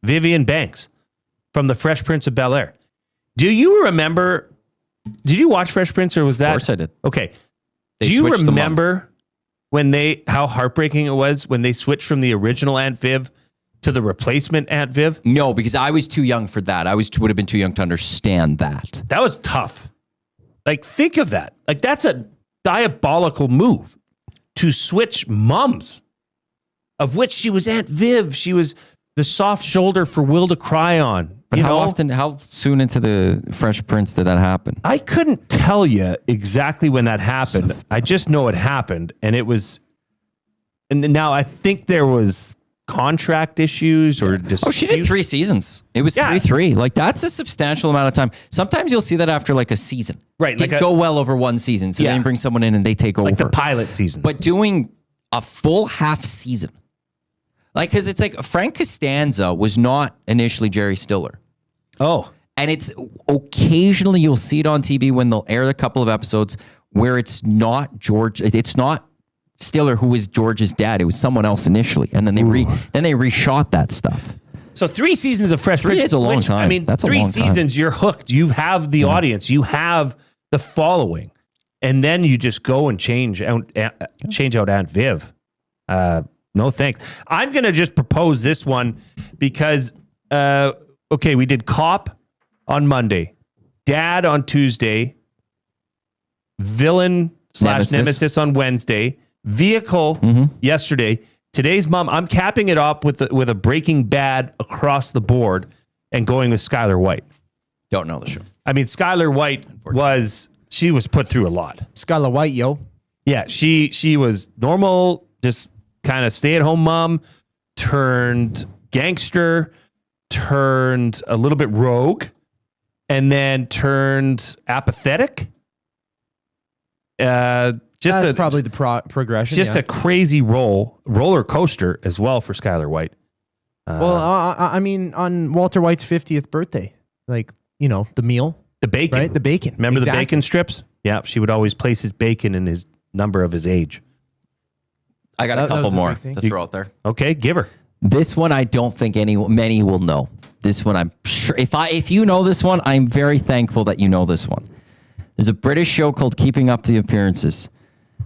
Vivian Banks from The Fresh Prince of Bel-Air. Do you remember? Did you watch Fresh Prince or was that? Of course I did. Okay. They Do you switched the remember how heartbreaking it was when they switched from the original Aunt Viv to the replacement Aunt Viv? No, because I was too young for that. I would have been too young to understand that. That was tough. Like, think of that. Like, that's a diabolical move. to switch mums, of which she was Aunt Viv. She was the soft shoulder for Will to cry on. But how soon into the Fresh Prince did that happen? I couldn't tell you exactly when that happened. I just know it happened, and it was. And now I think there was contract issues or dispute. Oh, she did 3 seasons. It was 3-3. Like, that's a substantial amount of time. Sometimes you'll see that after like a season. Right. Didn't go well over one season. So then you bring someone in and they take over. Like the pilot season. But doing a full half season. Like, because it's like Frank Costanza was not initially Jerry Stiller. Oh. And it's occasionally you'll see it on TV when they'll air a couple of episodes where it's not George. It's not Stiller who was George's dad. It was someone else initially. And then they reshot that stuff. So 3 seasons of Fresh Prince is a long time. I mean, that's 3 a long seasons, time. you're hooked. You have the audience. You have the following. And then you just go and change out Aunt Viv. No thanks. I'm going to just propose this one because, okay, we did Cop on Monday, Dad on Tuesday, Villain / Nemesis on Wednesday, Vehicle yesterday. Today's Mom. I'm capping it up with a Breaking Bad across the board and going with Skylar White. Don't know the show. I mean, Skylar White she was put through a lot. Skylar White, yo. Yeah, she was normal, just kind of stay-at-home mom, turned gangster, turned a little bit rogue, and then turned apathetic. That's probably the progression. Just a crazy roller coaster as well for Skylar White. I mean, on Walter White's 50th birthday, like, the meal. The bacon. Right? The bacon. Remember the bacon strips? Yeah, she would always place his bacon in his number of his age. I got a couple more to throw out there. Okay, give her. This one I don't think many will know. This one I'm sure if you know this one, I'm very thankful that you know this one. There's a British show called Keeping Up the Appearances.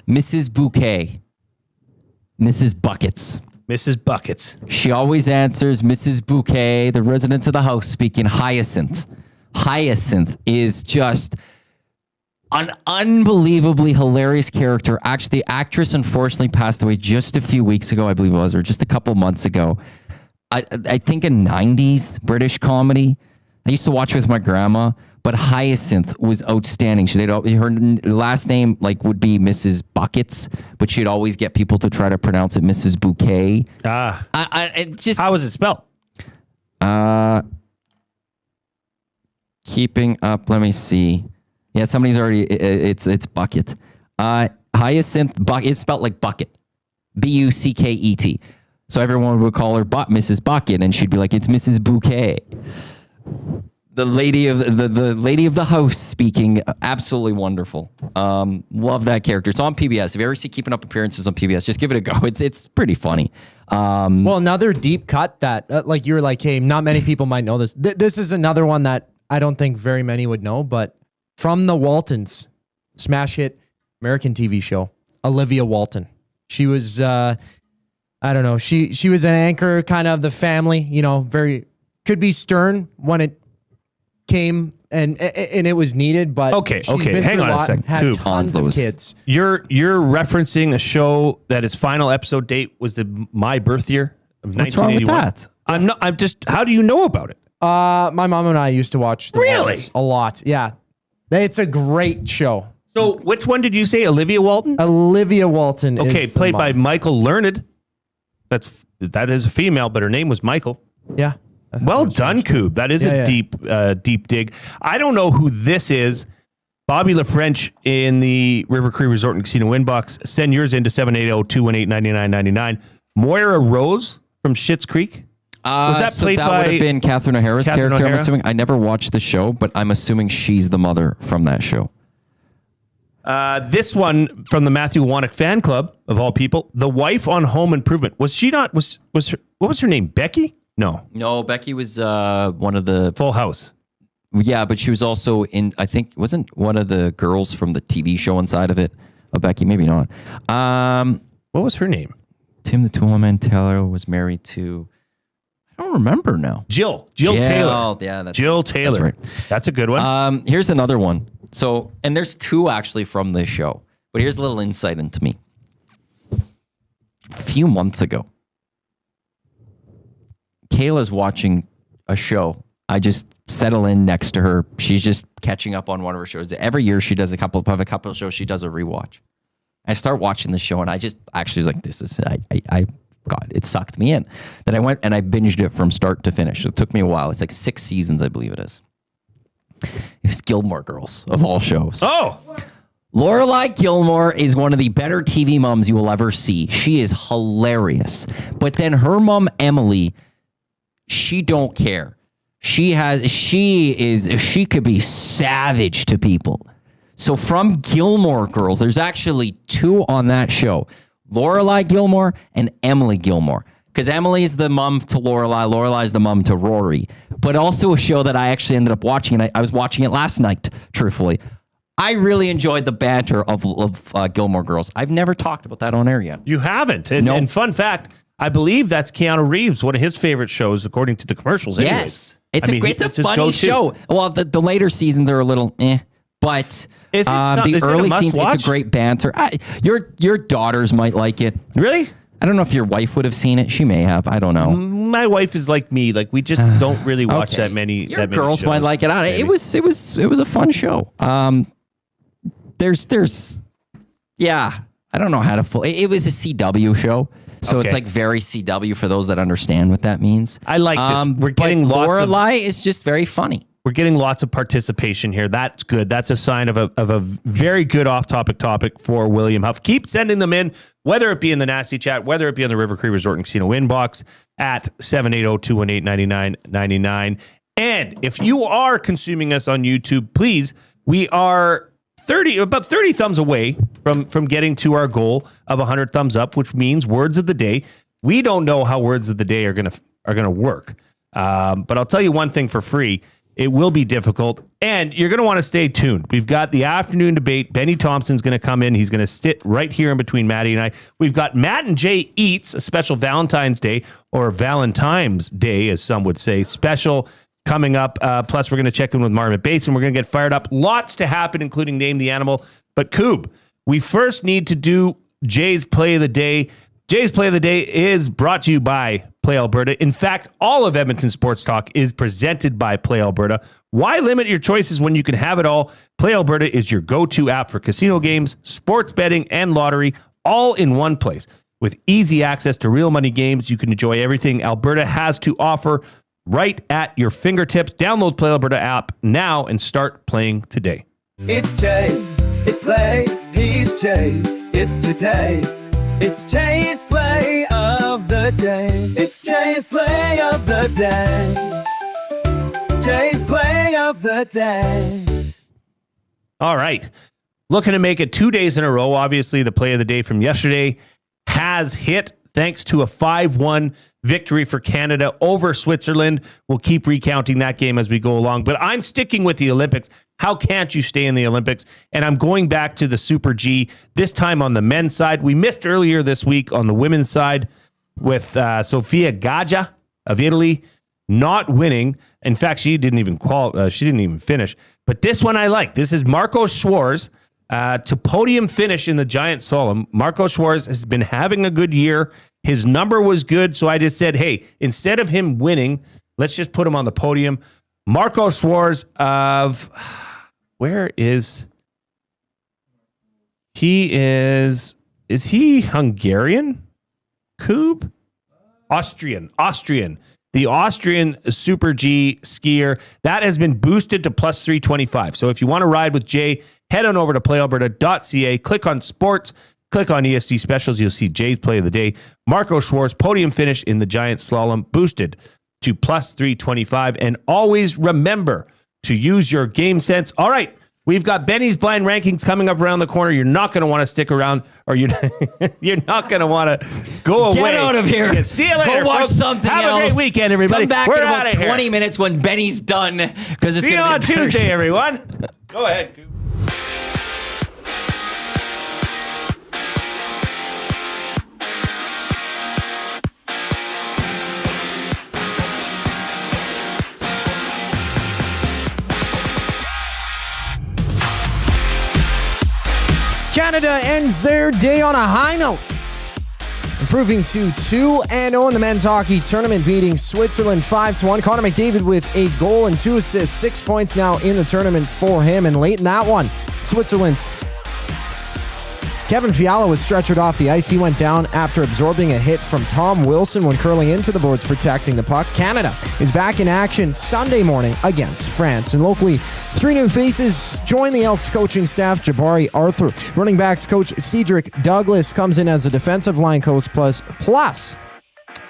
Mrs. Bouquet. Mrs. Buckets. Mrs. Buckets. She always answers Mrs. Bouquet, the resident of the house, speaking Hyacinth. Hyacinth is just an unbelievably hilarious character. Actually, the actress unfortunately passed away just a few weeks ago, I believe it was, or just a couple months ago. I think a 90s British comedy. I used to watch with my grandma, but Hyacinth was outstanding. Her last name would be Mrs. Buckets, but she'd always get people to try to pronounce it Mrs. Bouquet. How was it spelled? Keeping Up. Let me see. Yeah, somebody's already. It's Bucket. Hyacinth is spelled like bucket. Bucket. So everyone would call her Mrs. Bucket, and she'd be like, "It's Mrs. Bouquet." The lady of the lady of the house speaking, absolutely wonderful. Love that character. It's on PBS. If you ever see Keeping Up Appearances on PBS, just give it a go. It's pretty funny. Well, another deep cut that like you were like, hey, not many people might know this. This is another one that I don't think very many would know, but from the Waltons, smash hit American TV show, Olivia Walton. She was, I don't know, she was an anchor, kind of the family, very, could be stern when it came and it was needed, but okay, hang on a second. Had tons of kids. You're referencing a show that its final episode date was my birth year of 1981. What's wrong with that? I'm just. How do you know about it? My mom and I used to watch the Waltons a lot. Yeah, it's a great show. So, which one did you say? Olivia Walton. Olivia Walton. Okay, is played by Michael Learned. That is a female, but her name was Michael. Yeah. Well done, Coob. That is a deep dig. I don't know who this is. Bobby LaFrench in the River Cree Resort and Casino Winbox. Send yours into 780-218-9999. Moira Rose from Schitt's Creek. Was that played by? That would have been Catherine O'Hara's character, I'm assuming. I never watched the show, but I'm assuming she's the mother from that show. This one from the Matthew Iwanyk fan club, of all people. The wife on Home Improvement. Was she not? Was her? What was her name? Becky? No, Becky was one of the Full House. Yeah, but she was also in. I think wasn't one of the girls from the TV show inside of it. Becky, maybe not. What was her name? Tim the Toolman Taylor was married to. I don't remember now. Jill Taylor. Yeah, Jill Taylor. That's right. That's a good one. Here's another one. So, and there's two actually from this show, but here's a little insight into me. few months ago. Kayla's watching a show. I just settle in next to her. She's just catching up on one of her shows. Every year she does a couple of shows. She does a rewatch. I start watching the show and I just actually was like, God, it sucked me in. Then I went and I binged it from start to finish. It took me a while. It's like 6 seasons, I believe it is. It was Gilmore Girls of all shows. Oh, Lorelai Gilmore is one of the better TV moms you will ever see. She is hilarious. But then her mom, Emily, she don't care. She could be savage to people. So from Gilmore Girls, there's actually 2 on that show. Lorelai Gilmore and Emily Gilmore. Because Emily's the mom to Lorelai, Lorelai's the mom to Rory. But also a show that I actually ended up watching, and I was watching it last night, truthfully. I really enjoyed the banter of Gilmore Girls. I've never talked about that on air yet. You haven't. And fun fact, I believe that's Keanu Reeves, one of his favorite shows, according to the commercials. Anyways. Yes. It's a funny show. Well, the later seasons are a little but the early scenes, it's a great banter. Your daughters might like it. Really? I don't know if your wife would have seen it. She may have. I don't know. My wife is like me. Like we just don't really watch that many. Your girls might like it. It was a fun show. There's I don't know how to it was a CW show. So it's like very CW for those that understand what that means. I like this. We're getting Lorelai is just very funny. We're getting lots of participation here. That's good. That's a sign of a very good off-topic topic for William Huff. Keep sending them in, whether it be in the Nasty Chat, whether it be on the River Cree Resort and Casino inbox at 780-218-9999. And if you are consuming us on YouTube, please, we are about 30 thumbs away from getting to our goal of 100 thumbs up, which means words of the day. We don't know how words of the day are gonna work, but I'll tell you one thing for free. It will be difficult, and you're going to want to stay tuned. We've got the afternoon debate. Benny Thompson's going to come in. He's going to sit right here in between Matty and I. We've got Matt and Jay Eats, a special Valentine's Day, or Valentine's Day, as some would say, special coming up. Plus, we're going to check in with Marmot Basin. We're going to get fired up. Lots to happen, including Name the Animal. But, Coob, we first need to do Jay's Play of the Day. Jay's Play of the Day is brought to you by Play Alberta. In fact, all of Edmonton Sports Talk is presented by Play Alberta. Why limit your choices when you can have it all? Play Alberta is your go-to app for casino games, sports betting, and lottery, all in one place. With easy access to real money games, you can enjoy everything Alberta has to offer right at your fingertips. Download Play Alberta app now and start playing today. It's Jay. It's Play. He's Jay. It's today. It's Jay's Play of the Day. It's Jay's Play of the Day. Jay's Play of the Day. All right. Looking to make it 2 days in a row. Obviously, the Play of the Day from yesterday has hit thanks to a 5-1 victory for Canada over Switzerland. We'll keep recounting that game as we go along. But I'm sticking with the Olympics. How can't you stay in the Olympics? And I'm going back to the Super G, this time on the men's side. We missed earlier this week on the women's side with Sofia Gaggia of Italy not winning. In fact, she didn't even finish. But this one I like. This is Marco Schwarz to podium finish in the giant slalom. Marco Schwarz has been having a good year. His number was good, so I just said, hey, instead of him winning, let's just put him on the podium. Marco Schwarz of... Where is... He is he Hungarian? Koob? Austrian. The Austrian Super G skier. That has been boosted to plus 325. So if you want to ride with Jay, head on over to playalberta.ca, click on sports, click on EST specials. You'll see Jay's Play of the Day. Marco Schwarz, podium finish in the giant slalom, boosted to plus 325. And always remember to use your game sense. All right. We've got Benny's blind rankings coming up around the corner. You're not going to want to stick around, or you're not going to want to go away. Get out of here. See you later. Go watch folks. something Have else. a great weekend, everybody. Come back We're in about outta 20 here. minutes when Benny's done. Because it's See you gonna on be a better Tuesday, show. everyone. Go ahead, Coop. Canada ends their day on a high note and improving to 2-0 in the men's hockey tournament, beating Switzerland 5-1. Connor McDavid with a goal and 2 assists, 6 points now in the tournament for him. And late in that one, Switzerland's Kevin Fiala was stretchered off the ice. He went down after absorbing a hit from Tom Wilson when curling into the boards protecting the puck. Canada is back in action Sunday morning against France. And locally, 3 new faces join the Elks coaching staff. Jabari Arthur, running backs coach Cedric Douglas comes in as a defensive line coach plus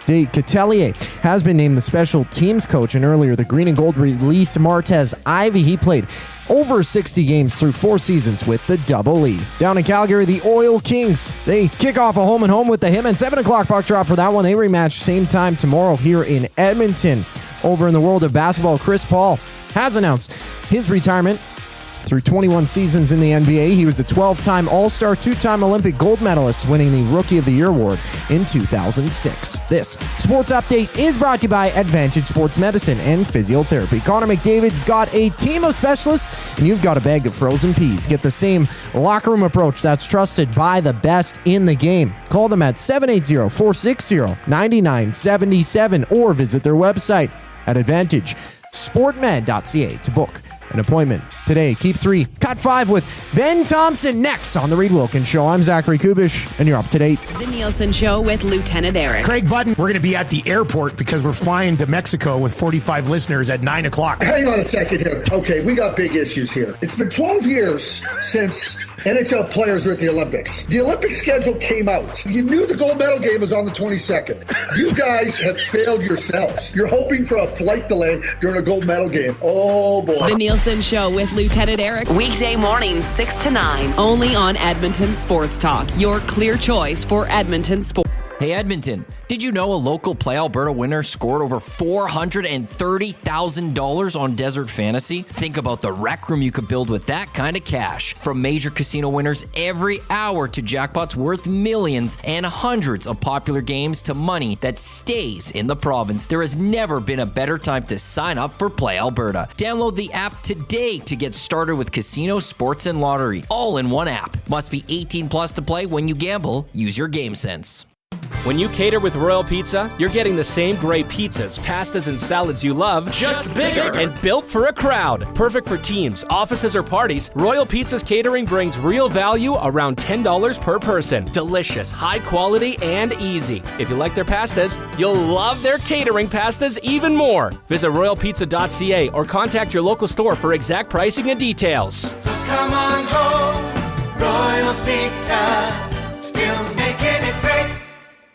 De Catelier has been named the special teams coach, and earlier the Green and Gold released Martez Ivy. He played over 60 games through 4 seasons with the Double E. Down in Calgary, the Oil Kings, they kick off a home and home with the Him, and 7 o'clock puck drop for that one. They rematch same time tomorrow here in Edmonton. Over in the world of basketball, Chris Paul has announced his retirement. Through 21 seasons in the NBA, he was a 12-time All-Star, 2-time Olympic gold medalist, winning the Rookie of the Year award in 2006. This sports update is brought to you by Advantage Sports Medicine and Physiotherapy. Connor McDavid's got a team of specialists, and you've got a bag of frozen peas. Get the same locker room approach that's trusted by the best in the game. Call them at 780-460-9977 or visit their website at AdvantageSportMed.ca to book an appointment today. Keep 3, cut 5 with Ben Thomson next on The Reid Wilkins Show. I'm Zachary Kubish, and you're up to date. The Nielsen Show with Lieutenant Eric. Craig Button, we're going to be at the airport because we're flying to Mexico with 45 listeners at 9 o'clock. Hang on a second here. Okay, we got big issues here. It's been 12 years since NHL players were at the Olympics. The Olympic schedule came out. You knew the gold medal game was on the 22nd. You guys have failed yourselves. You're hoping for a flight delay during a gold medal game. Oh, boy. The Nielsen Show with Lieutenant Eric. Weekday mornings 6 to 9. Only on Edmonton Sports Talk. Your clear choice for Edmonton sports. Hey Edmonton, did you know a local Play Alberta winner scored over $430,000 on Desert Fantasy? Think about the rec room you could build with that kind of cash. From major casino winners every hour to jackpots worth millions and hundreds of popular games to money that stays in the province, there has never been a better time to sign up for Play Alberta. Download the app today to get started with casino, sports, and lottery, all in one app. Must be 18 plus to play. When you gamble, use your game sense. When you cater with Royal Pizza, you're getting the same great pizzas, pastas, and salads you love, just bigger and built for a crowd. Perfect for teams, offices, or parties, Royal Pizza's catering brings real value around $10 per person. Delicious, high quality, and easy. If you like their pastas, you'll love their catering pastas even more. Visit royalpizza.ca or contact your local store for exact pricing and details. So come on home, Royal Pizza, still making it great.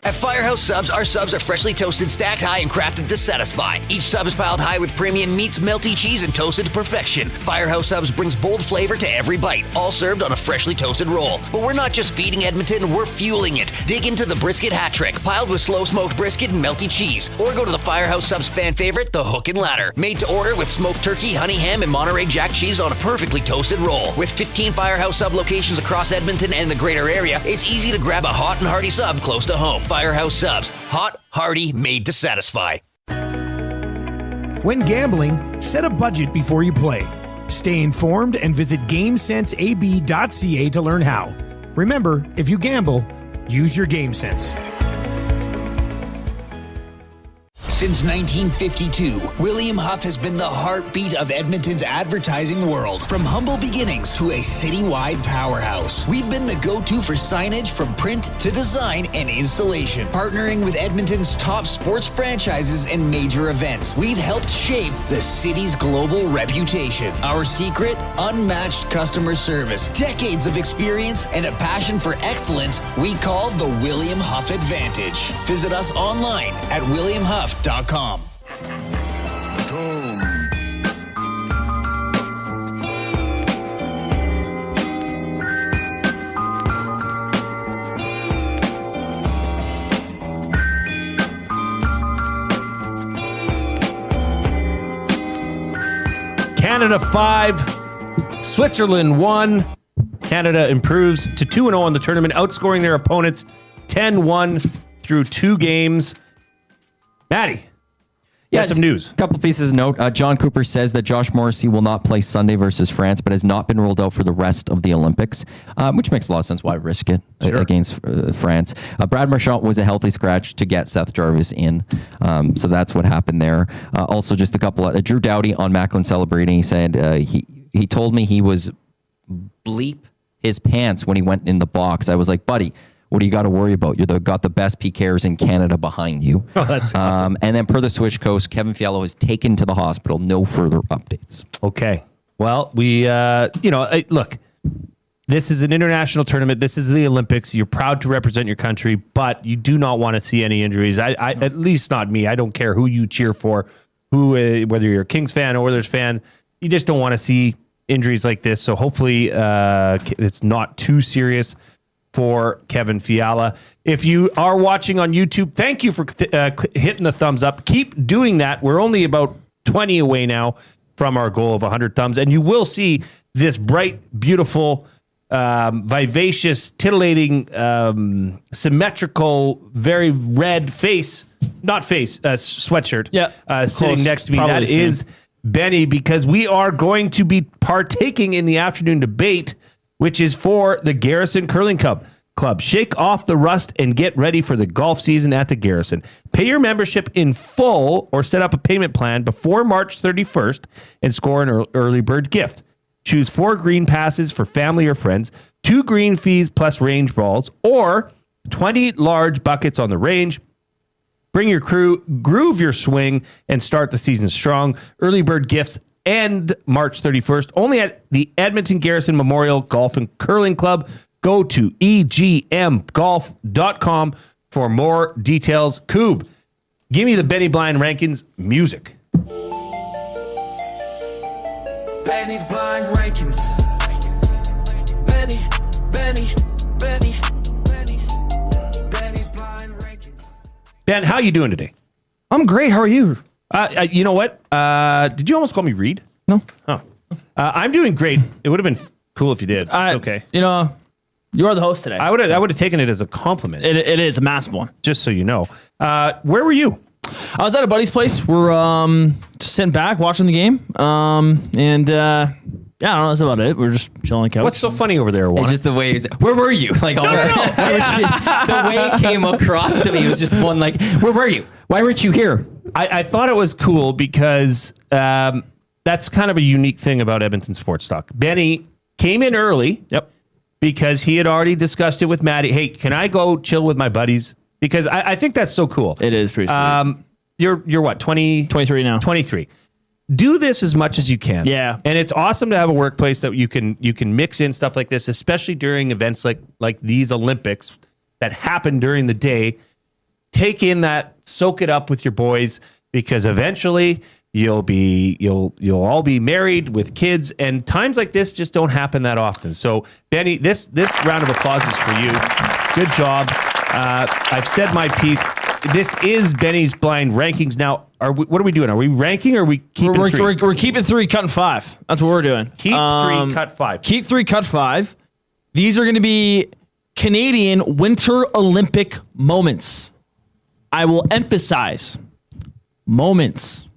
At Firehouse Subs, our subs are freshly toasted, stacked high, and crafted to satisfy. Each sub is piled high with premium meats, melty cheese, and toasted to perfection. Firehouse Subs brings bold flavor to every bite, all served on a freshly toasted roll. But we're not just feeding Edmonton, we're fueling it. Dig into the brisket hat trick, piled with slow-smoked brisket and melty cheese. Or go to the Firehouse Subs fan favorite, the Hook and Ladder. Made to order with smoked turkey, honey ham, and Monterey Jack cheese on a perfectly toasted roll. With 15 Firehouse Sub locations across Edmonton and the greater area, it's easy to grab a hot and hearty sub close to home. Firehouse Subs. Hot, hearty, made to satisfy. When gambling, set a budget before you play. Stay informed and visit GameSenseAB.ca to learn how. Remember, if you gamble, use your game sense. Since 1952, William Huff has been the heartbeat of Edmonton's advertising world. From humble beginnings to a citywide powerhouse, we've been the go-to for signage from print to design and installation. Partnering with Edmonton's top sports franchises and major events, we've helped shape the city's global reputation. Our secret? Unmatched customer service, decades of experience, and a passion for excellence we call the William Huff Advantage. Visit us online at williamhuff.com. Canada 5, Switzerland 1. Canada improves to 2-0 in the tournament, outscoring their opponents 10-1 through 2 games. Matty. Yeah, That's some news. A couple pieces of note. John Cooper says that Josh Morrissey will not play Sunday versus France, but has not been ruled out for the rest of the Olympics, which makes a lot of sense. Why risk it against France? Brad Marchand was a healthy scratch to get Seth Jarvis in. So that's what happened there. Also, just a couple Drew Doughty on Macklin celebrating. He said he told me he was bleep his pants when he went in the box. I was like, buddy, what do you got to worry about? Got the best PKers in Canada behind you. Oh, that's awesome. And then per the Switch Coast, Kevin Fiala is taken to the hospital. No further updates. Okay. Well, we, look, this is an international tournament. This is the Olympics. You're proud to represent your country, but you do not want to see any injuries. I at least not me. I don't care who you cheer for, whether you're a Kings fan or Oilers fan. You just don't want to see injuries like this. So hopefully it's not too serious for Kevin Fiala. If you are watching on YouTube, thank you for hitting the thumbs up. Keep doing that. We're only about 20 away now from our goal of 100 thumbs, and you will see this bright, beautiful, vivacious, titillating, symmetrical, very red sweatshirt sitting next to me. That is Benny, because we are going to be partaking in the afternoon debate, which is for the Garrison Curling Club. Shake off the rust and get ready for the golf season at the Garrison. Pay your membership in full or set up a payment plan before March 31st and score an early bird gift. Choose 4 green passes for family or friends, 2 green fees plus range balls, or 20 large buckets on the range. Bring your crew, groove your swing, and start the season strong. Early bird gifts end March 31st, only at the Edmonton Garrison Memorial Golf and Curling Club. Go to egmgolf.com for more details. Coob, give me the Benny Blind rankings music. Benny's blind rankings. Benny's blind rankings. Ben, how you doing today? I'm great. How are you? You know what? Did you almost call me Reid? No. Oh. I'm doing great. It would have been cool if you did. It's okay. You are the host today. I would have taken it as a compliment. It is a massive one. Just so you know. Where were you? I was at a buddy's place. We're just sitting back watching the game. I don't know. That's about it. We're just chilling on the couch. What's so funny over there, Juan? It's just the way. Where were you? Like the way it came across to me was just one like, where were you? Why weren't you here? I thought it was cool because that's kind of a unique thing about Edmonton Sports Talk. Benny came in early. Yep. Because he had already discussed it with Matty. Hey, can I go chill with my buddies? Because I think that's so cool. It is pretty sweet. You're what, 23 now? 23. Do this as much as you can. Yeah. And it's awesome to have a workplace that you can mix in stuff like this, especially during events like these Olympics that happen during the day. Take in that, soak it up with your boys, because eventually you'll all be married with kids, and times like this just don't happen that often. So Benny, this round of applause is for you. Good job. I've said my piece. This is Benny's blind rankings. Now, what are we doing? Are we ranking or are we keeping three? We're keeping 3, cutting 5. That's what we're doing. Keep 3, cut 5. Keep 3, cut 5. These are going to be Canadian Winter Olympic moments. I will emphasize moments.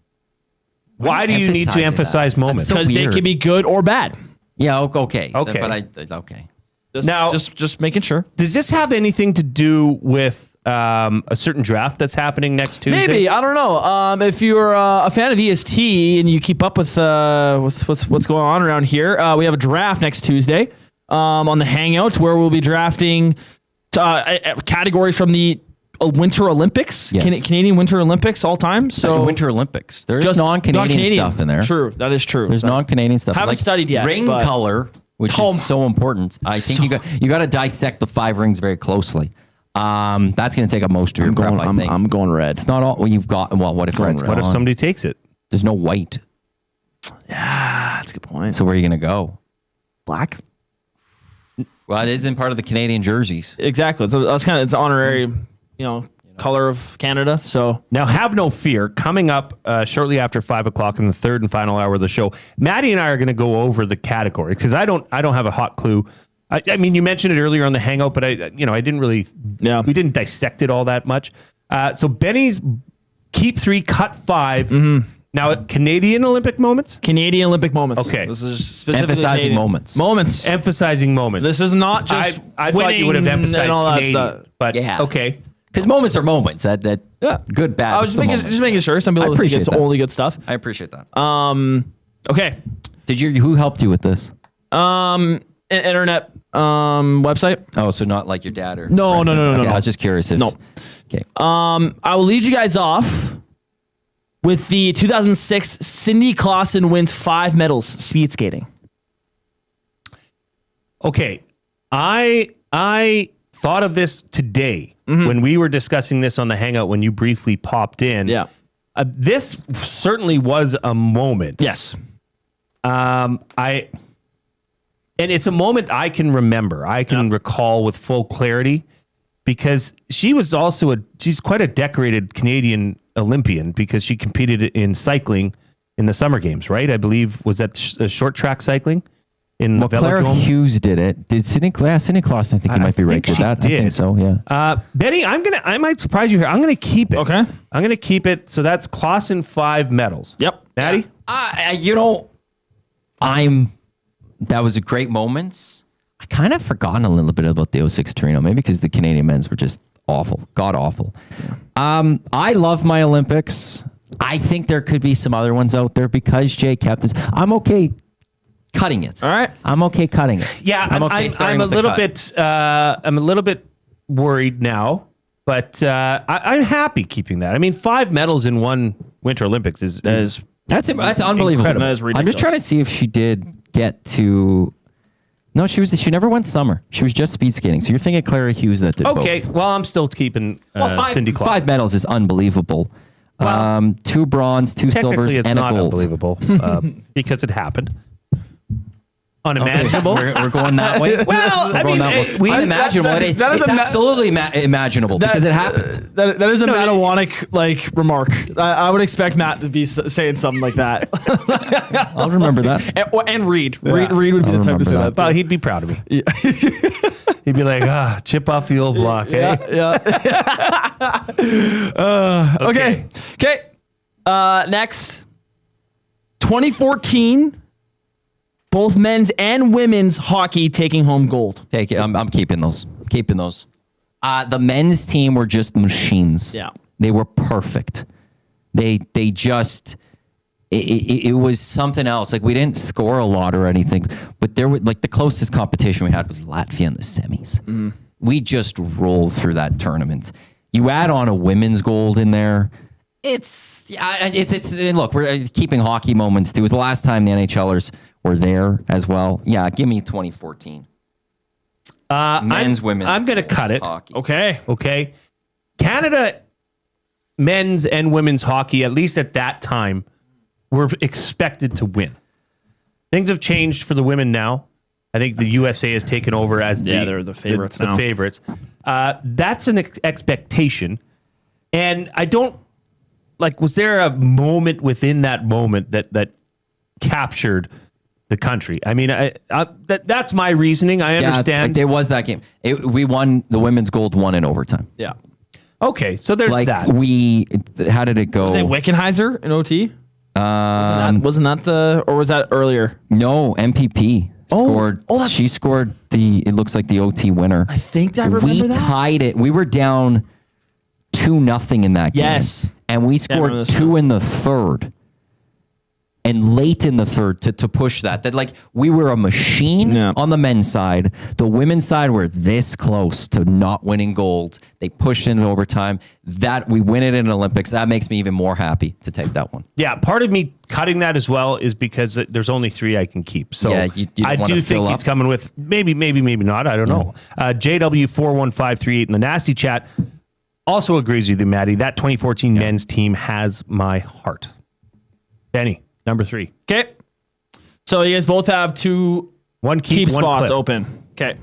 Why do you need to emphasize moments? Because they can be good or bad. Yeah, okay. Okay. But okay. Just making sure. Does this have anything to do with a certain draft that's happening next Tuesday? Maybe. I don't know. If you're a fan of EST and you keep up with what's going on around here, we have a draft next Tuesday on the Hangout where we'll be drafting categories from the Winter Olympics, yes. Canadian Winter Olympics all time. So Winter Olympics. There's just non-Canadian stuff in there. True, that is true. There's non-Canadian stuff. Haven't studied yet. Ring color, which is so important. I think you got to dissect the 5 rings very closely. That's going to take up most of your prep. I think I'm going red. It's not all. Well, you've got. Well, what if red's gone? What if somebody takes it? There's no white. Yeah, that's a good point. So where are you going to go? Black. Well, it isn't part of the Canadian jerseys. Exactly. So that's kind of it's honorary. Color of Canada. So now have no fear. Coming up shortly after 5 o'clock in the third and final hour of the show, Matty and I are going to go over the categories because I don't have a hot clue. I mean, you mentioned it earlier on the Hangout, but I didn't really. Yeah. We didn't dissect it all that much. So Benny's keep 3, cut 5. Now, Canadian Olympic moments? Canadian Olympic moments. Okay. This is specifically Emphasizing Canadian. moments. Moments. Emphasizing moments. This is not just I thought you would have emphasized and all that Canadian, stuff. but Yeah. okay. Because moments are moments. That good, bad. I was just making sure. Some people think it's only good stuff. I appreciate that. Okay. Who helped you with this? Internet website. Oh, so not like your dad or No. Okay, I was just curious if. No. Okay. I will lead you guys off with the 2006 Cindy Clausen wins 5 medals speed skating. Okay. I thought of this today when we were discussing this on the Hangout when you briefly popped in. Yeah. This certainly was a moment. Yes. And it's a moment I can remember. I can recall with full clarity because she was also she's quite a decorated Canadian Olympian because she competed in cycling in the Summer Games, right? I believe was that short track cycling in Claire Velodrome? Hughes did it. Did Sidney Clausen? I think you might be right with that. Did. I think so. Yeah. Betty, I might surprise you here. I'm gonna keep it. Okay. I'm gonna keep it. So that's Clausen 5 medals. Yep. Maddie? That was a great moment. I kind of forgotten a little bit about the 06 Torino, maybe because the Canadian men's were just awful, god awful. Yeah. I love my Olympics. I think there could be some other ones out there because Jay kept this. I'm okay cutting it. All right. I'm okay cutting it. Yeah, I'm a little bit worried now, but I'm happy keeping that. I mean, 5 medals in one Winter Olympics is that's unbelievable. Incredible. That is ridiculous. I'm just trying to see if she did get to. No, she never went summer. She was just speed skating. So you're thinking Clara Hughes that did okay. both. Well, I'm still keeping Cindy Clausen. 5 medals is unbelievable. Well, 2 bronze, 2 silvers, it's and a not gold. Unbelievable because it happened. Unimaginable. Okay. We're going that way. Well, I mean, unimaginable. It's absolutely imaginable because it happened. That is a Matt Iwanyk remark. I would expect Matt to be saying something like that. I'll remember that. And Reid. Reid would be the type to say that. Well, he'd be proud of me. Yeah. He'd be like, chip off the old block, eh? Yeah. Okay. Next, 2014. Both men's and women's hockey taking home gold. Take it. I'm keeping those. The men's team were just machines. Yeah. They were perfect. They just it was something else. Like we didn't score a lot or anything, but there were like the closest competition we had was Latvia in the semis. We just rolled through that tournament. You add on a women's gold in there. It's look, we're keeping hockey moments too. It was the last time the NHLers were there as well. Yeah, give me 2014. Women's. I'm going to cut it. Hockey. Okay. Canada men's and women's hockey, at least at that time, were expected to win. Things have changed for the women now. I think the USA has taken over as they're the favorites now. The favorites. That's an expectation. And I don't, was there a moment within that moment that captured the country? I mean, that's my reasoning. I understand. There was that game. We won the women's gold, won in overtime. Yeah. Okay, so there's that. How did it go? Was it Wickenheiser in OT? Wasn't that or was that earlier? No, MPP scored. She scored it looks like the OT winner. I think I remember we that. tied it. We were down 2-0 in that game. Yes. And we scored 2 in the third. And late in the third to push that we were a machine on the men's side. The women's side were this close to not winning gold. They pushed into overtime. That we win it in Olympics. That makes me even more happy to take that one. Yeah, part of me cutting that as well is because there's only 3 I can keep. So you I do think he's coming with maybe not. I don't know. JW41538 in the nasty chat also agrees with you, Maddie. That 2014 men's team has my heart. Benny. Number 3. Okay. So you guys both have 2 keep spots clip. open. Okay.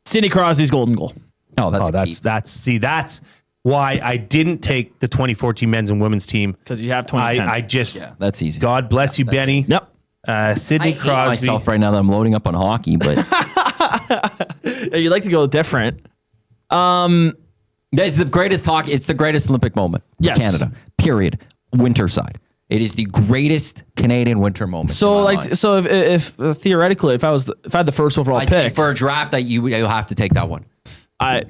Sidney Crosby's golden goal. That's why I didn't take the 2014 men's and women's team. Because you have 2010. That's easy. God bless you, Benny. Easy. Yep. Sidney Crosby. I hate myself right now that I'm loading up on hockey, but you like to go different. It's the greatest hockey. It's the greatest Olympic moment for Yes. Canada. Period. Winter side. It is the greatest Canadian winter moment. So if theoretically, if I had the first overall pick for a draft, you'll have to take that one. There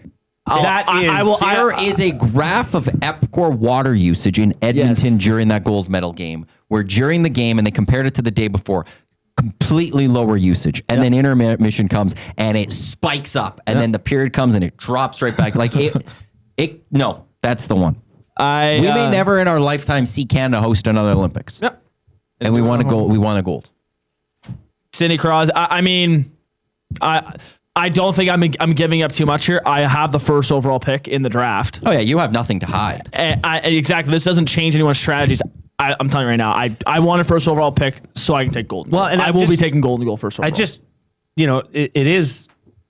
is a graph of Epcor water usage in Edmonton during that gold medal game, where during the game, and they compared it to the day before, completely lower usage. And then intermission comes and it spikes up. And then the period comes and it drops right back. Like no, that's the one. We may never in our lifetime see Canada host another Olympics. Yep. And we won a gold. We won a gold. Sidney Crosby. I don't think I'm giving up too much here. I have the first overall pick in the draft. Oh yeah, you have nothing to hide. Exactly. This doesn't change anyone's strategies. I'm telling you right now. I want a first overall pick so I can take gold. Well, and I will be taking gold and gold first overall. It is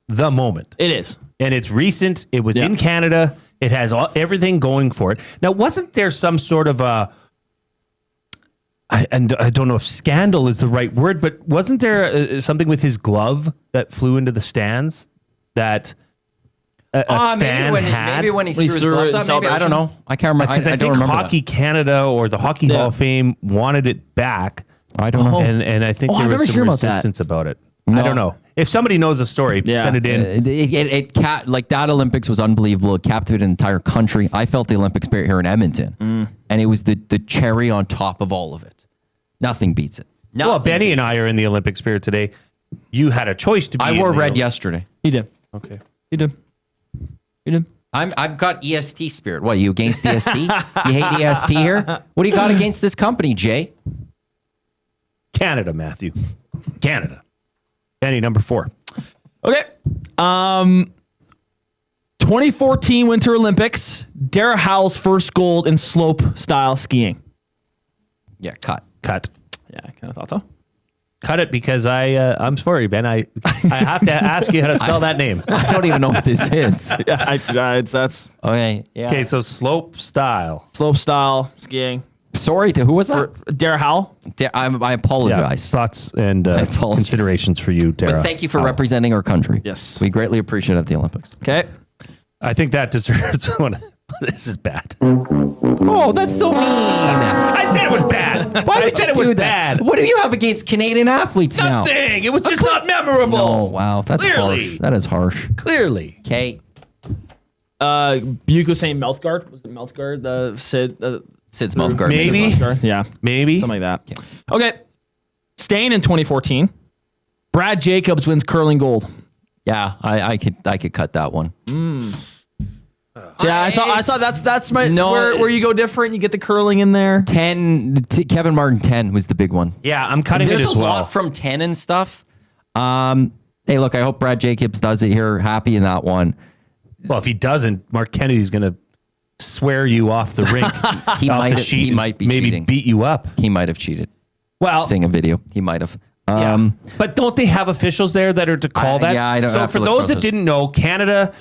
the moment. It is, and it's recent. It was in Canada. It has everything going for it. Now, wasn't there some sort of I don't know if scandal is the right word, but wasn't there something with his glove that flew into the stands that a fan had? Maybe when he threw his gloves up, maybe, I don't know. I can't remember. Because I think Hockey Canada or the Hockey Hall of Fame wanted it back. I don't know. And I think there was some resistance about it. No. I don't know. If somebody knows a story, send it in. That Olympics was unbelievable. It captivated an entire country. I felt the Olympic spirit here in Edmonton. And it was the cherry on top of all of it. Nothing beats it. Well, Benny and I are in the Olympic spirit today. You had a choice to be. I wore red yesterday. He did. Okay. He did. I've got EST spirit. What, you against EST? You hate EST here? What do you got against this company, Jay? Canada, Matthew. Canada. Benny, number 4. Okay. 2014 Winter Olympics. Dara Howell's first gold in slope style skiing. Yeah, cut. Yeah, I kind of thought so. Cut it because I'm sorry, Ben. I have to ask you how to spell that name. I don't even know what this is. That's okay. Yeah. Okay, so slope style skiing. Sorry to who was that? Dara Howell. I apologize. Yeah, thoughts and considerations for you, Dara. But thank you for representing our country. Yes, we greatly appreciate it at the Olympics. Okay, I think that deserves one. This is bad. Oh, that's so mean. I said it was bad. Why I would said you it was do bad. that? What do you have against Canadian athletes now? Nothing. It was just not memorable. Oh, wow. That's Clearly. harsh. That is harsh. Clearly. Okay. Buke was saying Mouthguard. Was it Mouthguard? Sid's Mouthguard. Maybe. Yeah. Maybe. Something like that. Okay. Staying in 2014, Brad Jacobs wins curling gold. Yeah, I could cut that one. Yeah, I thought that's my where you go different. You get the curling in there. 10. Kevin Martin 10 was the big one. Yeah, I'm cutting it as well. There's a lot from 10 and stuff. Hey, look, I hope Brad Jacobs does it here. Happy in that one. Well, if he doesn't, Mark Kennedy's going to swear you off the rink. He might be maybe cheating. Beat you up. He might have cheated. Well, seeing a video, he might have. But don't they have officials there that are to call that? Yeah, I don't. So for those that didn't know, Canada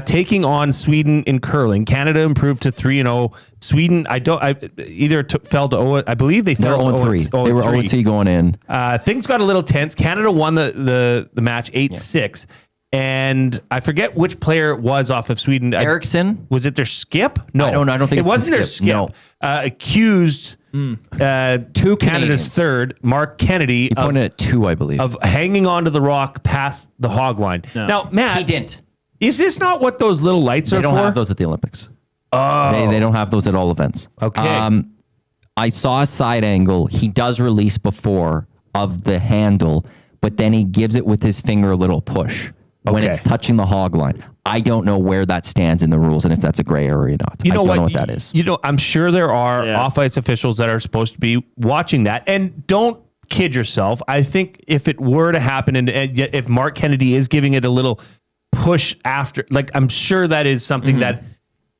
taking on Sweden in curling. Canada improved to 3-0. Sweden, fell to 0. I believe they fell to 0-3. They were 0-2 going in. Things got a little tense. Canada won the match 8-6. And I forget which player it was off of Sweden. Eriksson? Was it their skip? No. I don't think it wasn't their skip. No. Accused two Canada's third, Mark Kennedy. He pointed at 2, I believe. Of hanging onto the rock past the hog line. No. Now, Matt. He didn't. Is this not what those little lights are for? They don't have those at the Olympics. Oh. They don't have those at all events. Okay. I saw a side angle. He does release before of the handle, but then he gives it with his finger a little push. When it's touching the hog line. I don't know where that stands in the rules and if that's a gray area or not. I don't know what that is. I'm sure there are off-ice officials that are supposed to be watching that. And don't kid yourself. I think if it were to happen and if Mark Kennedy is giving it a little push after, I'm sure that is something that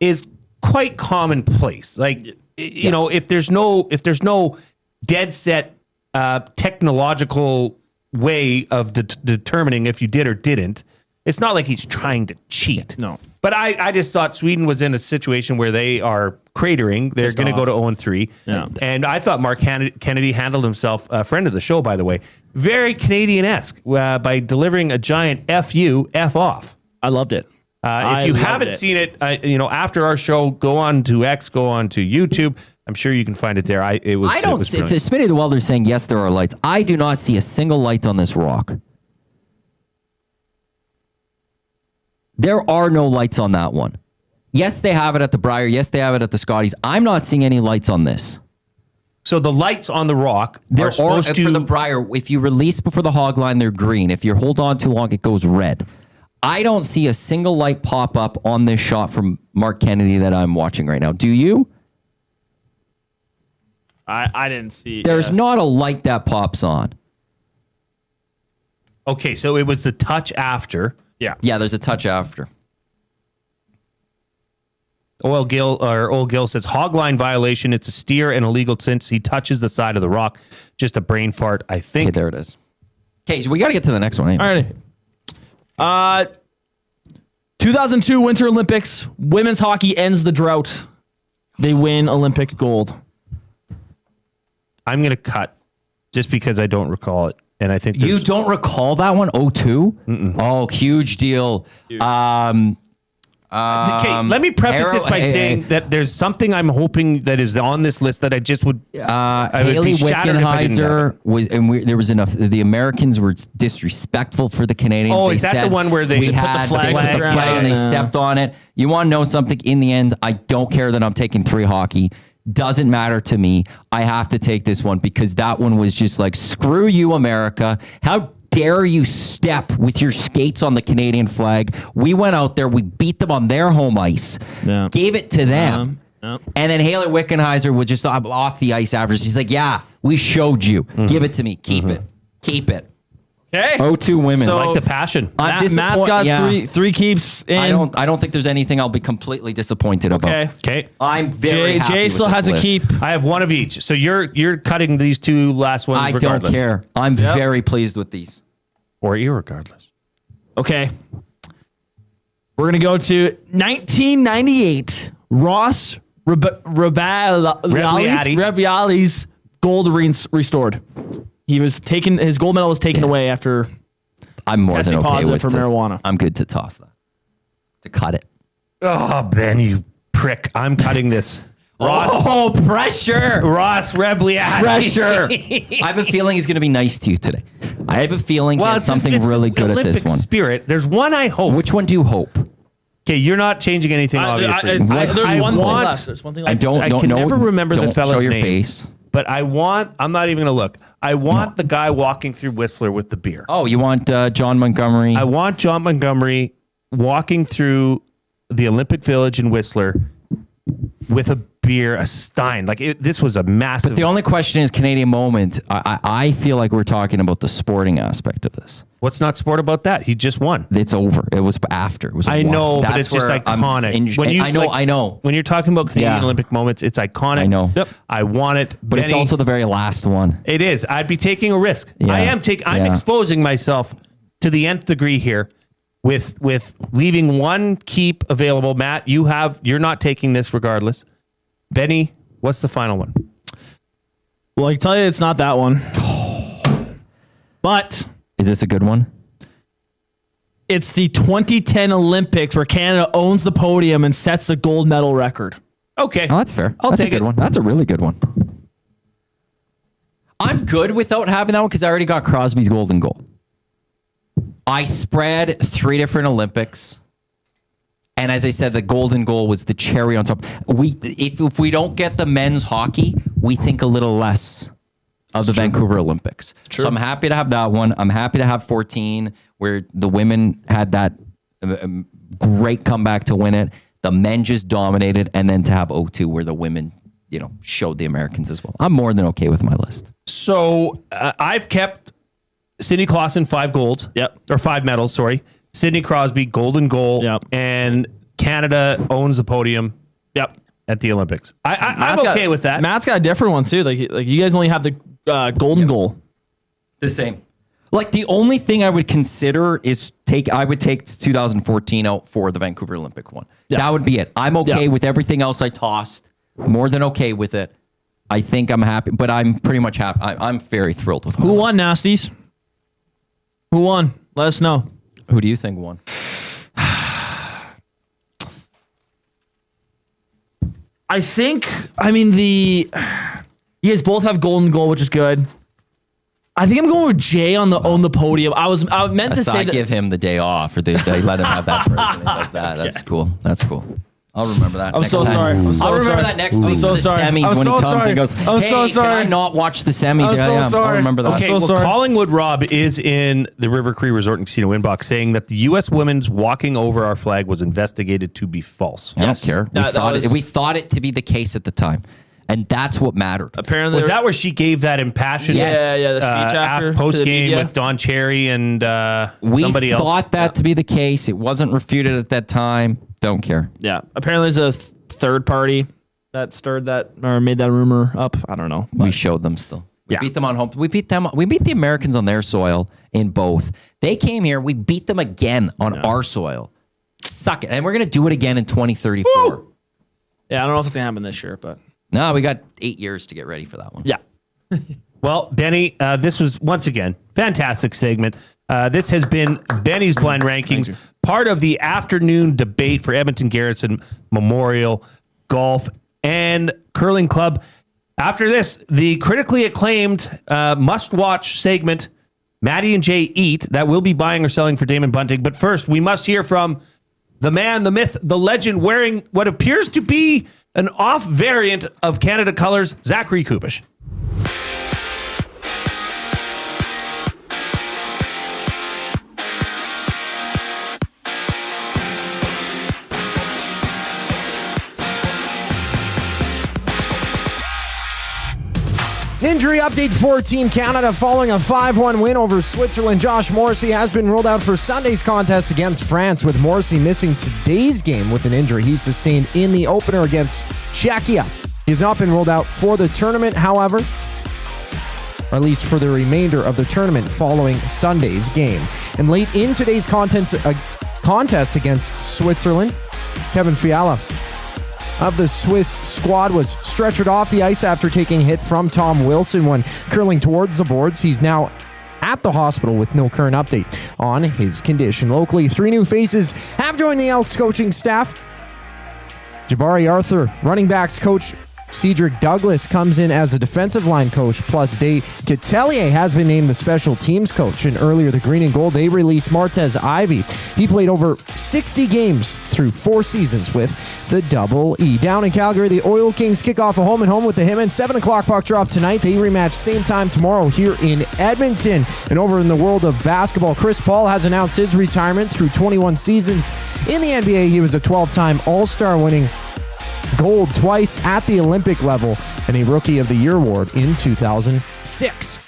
is quite commonplace. If there's no dead set technological way of determining if you did or didn't, it's not like he's trying to cheat. No. But I just thought Sweden was in a situation where they are cratering. They're going to go to 0-3. Yeah. And I thought Mark Kennedy handled himself, a friend of the show, by the way, very Canadian-esque by delivering a giant F you, F off. I loved it. If you haven't seen it, after our show, go on to X, go on to YouTube. I'm sure you can find it there. I don't see. It's Smitty the Welder saying yes, there are lights. I do not see a single light on this rock. There are no lights on that one. Yes, they have it at the Briar. Yes, they have it at the Scotties. I'm not seeing any lights on this. So the lights on the rock are supposed to... For the Briar, if you release before the hog line, they're green. If you hold on too long, it goes red. I don't see a single light pop up on this shot from Mark Kennedy that I'm watching right now. Do you? I didn't see. There's not a light that pops on. Okay, so it was the touch after. Yeah. Yeah, there's a touch after. Old Gil says hogline violation. It's a steer and illegal since he touches the side of the rock. Just a brain fart, I think. Okay, there it is. Okay, so we got to get to the next one. Anyways. All right. 2002 Winter Olympics. Women's hockey ends the drought. They win Olympic gold. I'm going to cut just because I don't recall it. And I think you don't recall that one? 02? Oh, huge deal. Okay, let me preface this by saying that there's something I'm hoping that is on this list that I just would. Haley Wickenheiser was, and there was enough. The Americans were disrespectful for the Canadians. Oh, is that the one where they put the flag and they stepped on it? You want to know something? In the end, I don't care that I'm taking 3 hockey. Doesn't matter to me. I have to take this one because that one was just like, screw you, America. How dare you step with your skates on the Canadian flag? We went out there, we beat them on their home ice, gave it to them. And then Haley Wickenheiser was just off the ice after. She's like, yeah, we showed you. Give it to me. Keep it. Keep it. Okay. 02 women. So, like the passion. Matt's got three keeps in. I don't think there's anything I'll be completely disappointed about. Okay. I'm very happy Jay with still this has list. a keep. I have one of each. So you're cutting these 2 last ones I regardless. don't care. I'm very pleased with these. Or irregardless. Okay. We're going to go to 1998. Ross Rebiali's gold restored. He was taken. His gold medal was taken away after I'm more than okay positive with for marijuana. I'm good to toss that. To cut it. Oh, Ben, you prick. I'm cutting this. Ross, pressure. Ross Rebliati. Pressure. I have a feeling he's going to be nice to you today. I have a feeling he has something really good Olympic at this one. Spirit. There's one I hope. Which one do you hope? Okay, you're not changing anything, obviously. There's one thing left. There's one thing left. I can never remember the fellow's show your name. face. But I'm not even going to look. I want the guy walking through Whistler with the beer. Oh, you want John Montgomery? I want John Montgomery walking through the Olympic Village in Whistler with a beer, a stein. This was a massive... But the only question is Canadian moment. I feel like we're talking about the sporting aspect of this. What's not sport about that? He just won. It's over. It was after. It was. I know, but it's just iconic. I know. When you're talking about Canadian Olympic moments, it's iconic. I know. Yep. I want it. But it's also the very last one. It is. I'd be taking a risk. Yeah. I'm exposing myself to the nth degree here with leaving one keep available. Matt, you're not taking this regardless. Benny, what's the final one? Well, I can tell you it's not that one. But is this a good one? It's the 2010 Olympics where Canada owns the podium and sets the gold medal record. Okay. Oh, that's fair. That's a good one. That's a really good one. I'm good without having that one because I already got Crosby's golden goal. I spread 3 different Olympics. And as I said, the golden goal was the cherry on top. If we don't get the men's hockey, we think a little less of the Vancouver Olympics. True. So I'm happy to have that one. I'm happy to have 14 where the women had that great comeback to win it. The men just dominated. And then to have 02 where the women, showed the Americans as well. I'm more than okay with my list. So I've kept Sidney Clausen 5 golds. Yep. Or 5 medals, sorry. Sidney Crosby, golden goal. Yep. And Canada owns the podium. Yep. At the Olympics. I'm okay with that. Matt's got a different one too. Like you guys only have the golden goal. The same. Like the only thing I would consider is I would take 2014 out for the Vancouver Olympic one. Yeah. That would be it. I'm okay with everything else I tossed. More than okay with it. I think I'm happy, but I'm pretty much happy. I'm very thrilled with Who won, Nasties? Who won? Let us know. Who do you think won? I think, you guys both have golden goal, which is good. I think I'm going with Jay on the podium. I meant to say I give him the day off, or they let him have that break. And he does that. That's cool. That's cool. I'll remember that. I'm next so time. sorry. I'll remember that next week for the semis when he comes and goes, hey, can I not watch the semis? I'll remember that. Okay, Collingwood Rob is in the River Cree Resort and Casino inbox saying that the U.S. women's walking over our flag was investigated to be false. I don't care. We thought it to be the case at the time. And that's what mattered. Apparently, was that where she gave that impassioned the speech after post game with Don Cherry and somebody else? We thought that to be the case. It wasn't refuted at that time. Don't care. Yeah. Apparently, there's a third party that stirred that or made that rumor up. I don't know. We showed them still. We beat them on home. We beat them. We beat the Americans on their soil in both. They came here. We beat them again on our soil. Suck it. And we're going to do it again in 2034. Woo! Yeah. I don't know if it's going to happen this year, but. No, we got 8 years to get ready for that one. Yeah. Well, Benny, this was once again fantastic segment. This has been Benny's Blind Rankings, part of the afternoon debate for Edmonton Garrison Memorial Golf and Curling Club. After this, the critically acclaimed must-watch segment, Matty and Jay Eat, that will be buying or selling for Damon Bunting. But first, we must hear from the man, the myth, the legend, wearing what appears to be an off variant of Canada colors, Zachary Kubish. Injury update for Team Canada following a 5-1 win over Switzerland. Josh Morrissey has been ruled out for Sunday's contest against France, with Morrissey missing today's game with an injury he sustained in the opener against Czechia. He has not been ruled out for the tournament, however, or at least for the remainder of the tournament following Sunday's game. And late in today's contest against Switzerland, Kevin Fiala of the Swiss squad was stretchered off the ice after taking a hit from Tom Wilson when curling towards the boards. He's now at the hospital with no current update on his condition. Locally, 3 new faces have joined the Elks coaching staff. Jabari Arthur, running backs coach Cedric Douglas, comes in as a defensive line coach, plus Day Catelier has been named the special teams coach. And earlier, the Green and Gold, they released Martez Ivy. He played over 60 games through 4 seasons with the Double E. Down in Calgary, the Oil Kings kick off a home-and-home with the Him. 7 o'clock puck drop tonight. They rematch same time tomorrow here in Edmonton. And over in the world of basketball, Chris Paul has announced his retirement through 21 seasons. In the NBA, he was a 12-time All-Star, winning gold twice at the Olympic level and a Rookie of the Year award in 2006.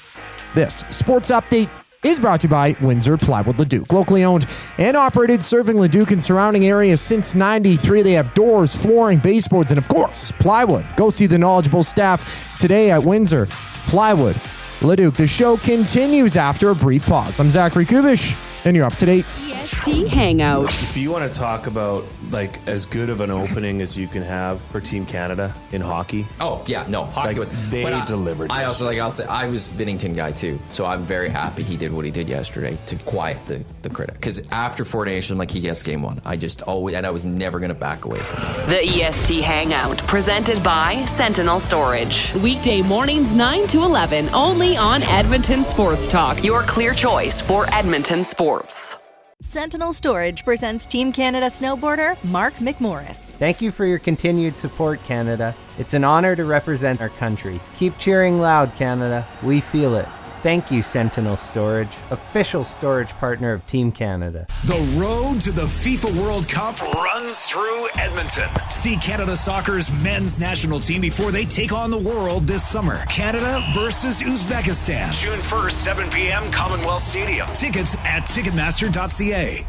This sports update is brought to you by Windsor Plywood Leduc. Locally owned and operated, serving Leduc and surrounding areas since '93. They have doors, flooring, baseboards, and of course, plywood. Go see the knowledgeable staff today at Windsor Plywood Leduc. The show continues after a brief pause. I'm Zachary Kubish, and you're up to date. EST Hangout. If you want to talk about like as good of an opening as you can have for Team Canada in hockey. Oh yeah, no, hockey was. They delivered. I also I'll say I was Binnington guy too, so I'm very happy he did what he did yesterday to quiet the critic. Because after Four Nation, he gets game 1. I just always, and I was never going to back away from it. The EST Hangout, presented by Sentinel Storage. Weekday mornings 9 to 11, only on Edmonton Sports Talk. Your clear choice for Edmonton sports. Sentinel Storage presents Team Canada snowboarder Mark McMorris. Thank you for your continued support, Canada. It's an honor to represent our country. Keep cheering loud, Canada. We feel it. Thank you, Sentinel Storage, official storage partner of Team Canada. The road to the FIFA World Cup runs through Edmonton. See Canada Soccer's men's national team before they take on the world this summer. Canada versus Uzbekistan. June 1st, 7 p.m., Commonwealth Stadium. Tickets at Ticketmaster.ca.